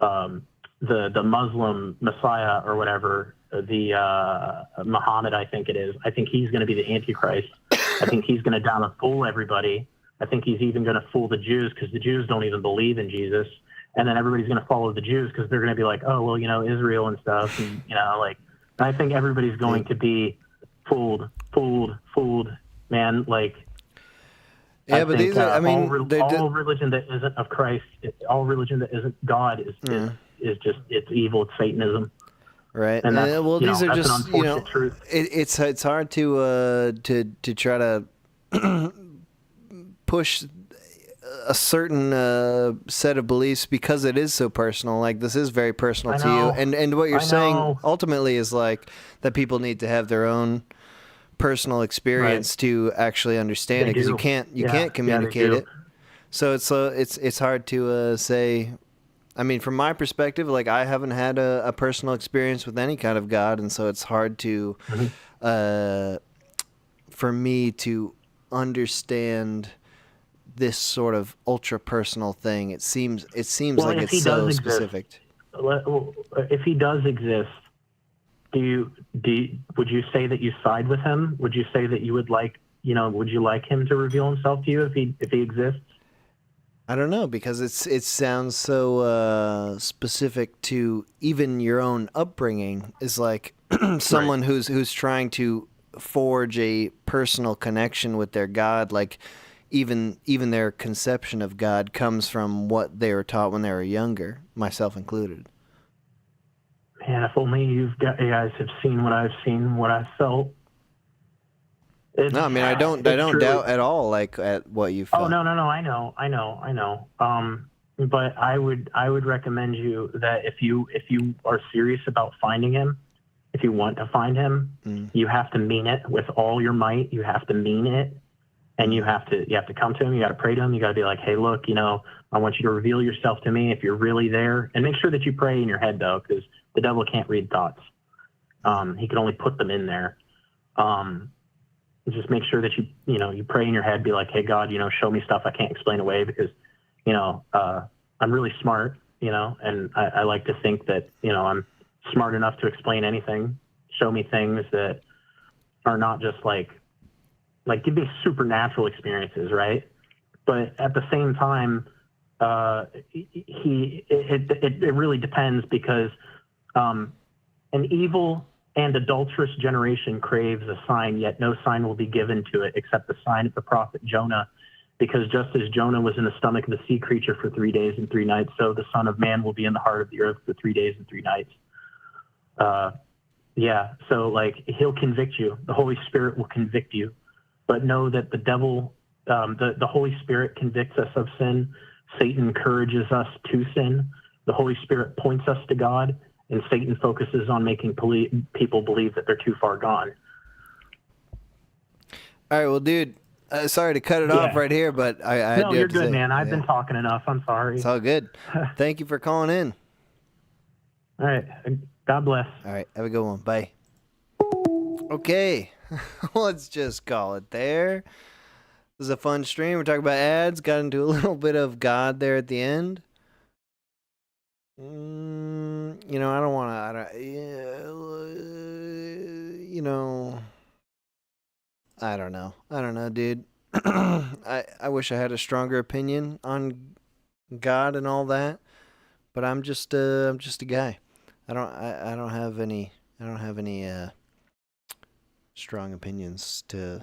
[SPEAKER 17] the Muslim Messiah or whatever, the Muhammad, I think it is. I think he's going to be the Antichrist. I think he's going to down and fool everybody. I think he's even going to fool the Jews because the Jews don't even believe in Jesus. And then everybody's going to follow the Jews because they're going to be like, oh, well, Israel and stuff. And, like, I think everybody's going to be fooled, man. Like,
[SPEAKER 1] yeah, but these are,
[SPEAKER 17] all religion that isn't of Christ, all religion that isn't God is just, it's evil, it's Satanism.
[SPEAKER 1] Right.
[SPEAKER 17] And that's,
[SPEAKER 1] well, these are
[SPEAKER 17] that's
[SPEAKER 1] just,
[SPEAKER 17] an unfortunate truth.
[SPEAKER 1] It's hard to try to push a certain set of beliefs because it is so personal. Like, this is very personal to you. And what you're saying ultimately is, like, that people need to have their own personal experience to actually understand it, because you can't communicate it. So it's hard to say. I mean, from my perspective, like, I haven't had a personal experience with any kind of God, and so it's hard to for me to understand this sort of ultra personal thing. It seems like it's so specific.
[SPEAKER 17] If he does exist, would you say that you side with him? Would you say that you would would you like him to reveal himself to you if he exists?
[SPEAKER 1] I don't know, because it sounds so specific to even your own upbringing. Is like someone who's trying to forge a personal connection with their God. Like, even their conception of God comes from what they were taught when they were younger, myself included.
[SPEAKER 17] Man, if only you guys have seen what I've seen, what I've felt.
[SPEAKER 1] No, I mean, I don't doubt at all, like, at what you felt.
[SPEAKER 17] Oh, no, I know. But I would recommend you that if you are serious about finding him, if you want to find him, you have to mean it with all your might. You have to mean it, and you have to come to him. You got to pray to him. You got to be like, hey, look, I want you to reveal yourself to me if you're really there, and make sure that you pray in your head, though, because the devil can't read thoughts. He can only put them in there. Just make sure that you pray in your head, be like, hey, God, show me stuff I can't explain away, because, I'm really smart, and I like to think that, I'm smart enough to explain anything. Show me things that are not just like give me supernatural experiences, right? But at the same time, it really depends, because an evil and adulterous generation craves a sign, yet no sign will be given to it except the sign of the prophet Jonah. Because just as Jonah was in the stomach of the sea creature for 3 days and 3 nights, so the Son of Man will be in the heart of the earth for 3 days and 3 nights. So like, he'll convict you. The Holy Spirit will convict you. But know that the devil, the Holy Spirit convicts us of sin. Satan encourages us to sin. The Holy Spirit points us to God. And Satan focuses on making people believe that they're too far gone.
[SPEAKER 1] All right, well, dude, sorry to cut it off right here, but I
[SPEAKER 17] no, you're good, man. I've been talking enough. I'm sorry.
[SPEAKER 1] It's all good. Thank you for calling in.
[SPEAKER 17] All right. God bless.
[SPEAKER 1] All right. Have a good one. Bye. Okay. Let's just call it there. This is a fun stream. We're talking about ads. Got into a little bit of God there at the end. I don't want to, I don't know, dude. I wish I had a stronger opinion on God and all that, but I'm just a guy. I don't have any strong opinions to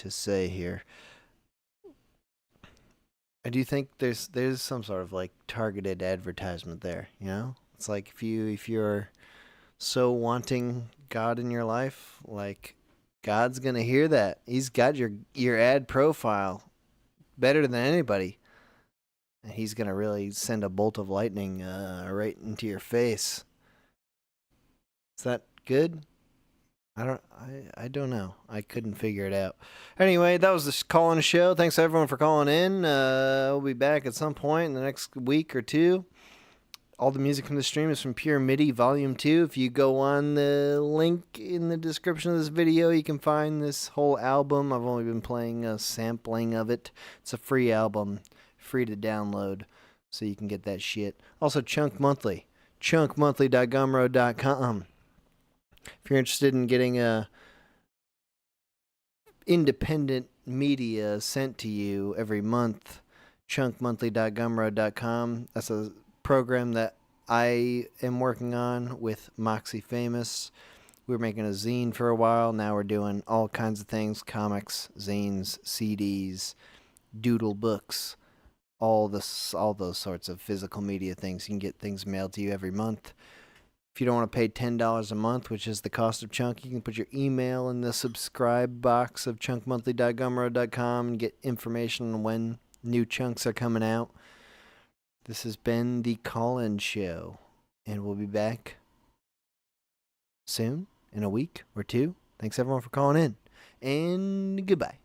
[SPEAKER 1] say here. I do think there's some sort of like targeted advertisement there, It's like if you're so wanting God in your life, like, God's gonna hear that. He's got your ad profile better than anybody, and he's gonna really send a bolt of lightning right into your face. Is that good? I don't know. I couldn't figure it out. Anyway, that was the call-in show. Thanks everyone for calling in. We'll be back at some point in the next week or two. All the music from the stream is from Pure Midi Volume 2. If you go on the link in the description of this video, you can find this whole album. I've only been playing a sampling of it. It's a free album, free to download, so you can get that shit. Also, Chunk Monthly, chunkmonthly.gumroad.com. If you're interested in getting independent media sent to you every month, chunkmonthly.gumroad.com. That's a program that I am working on with Moxie Famous. We were making a zine for a while. Now we're doing all kinds of things: comics, zines, CDs, doodle books, all those sorts of physical media things. You can get things mailed to you every month. If you don't want to pay $10 a month, which is the cost of Chunk, you can put your email in the subscribe box of chunkmonthly.gumroad.com and get information on when New chunks are coming out. This has been the Call-In Show, and we'll be back soon, in a week or two. Thanks everyone for calling in, and goodbye.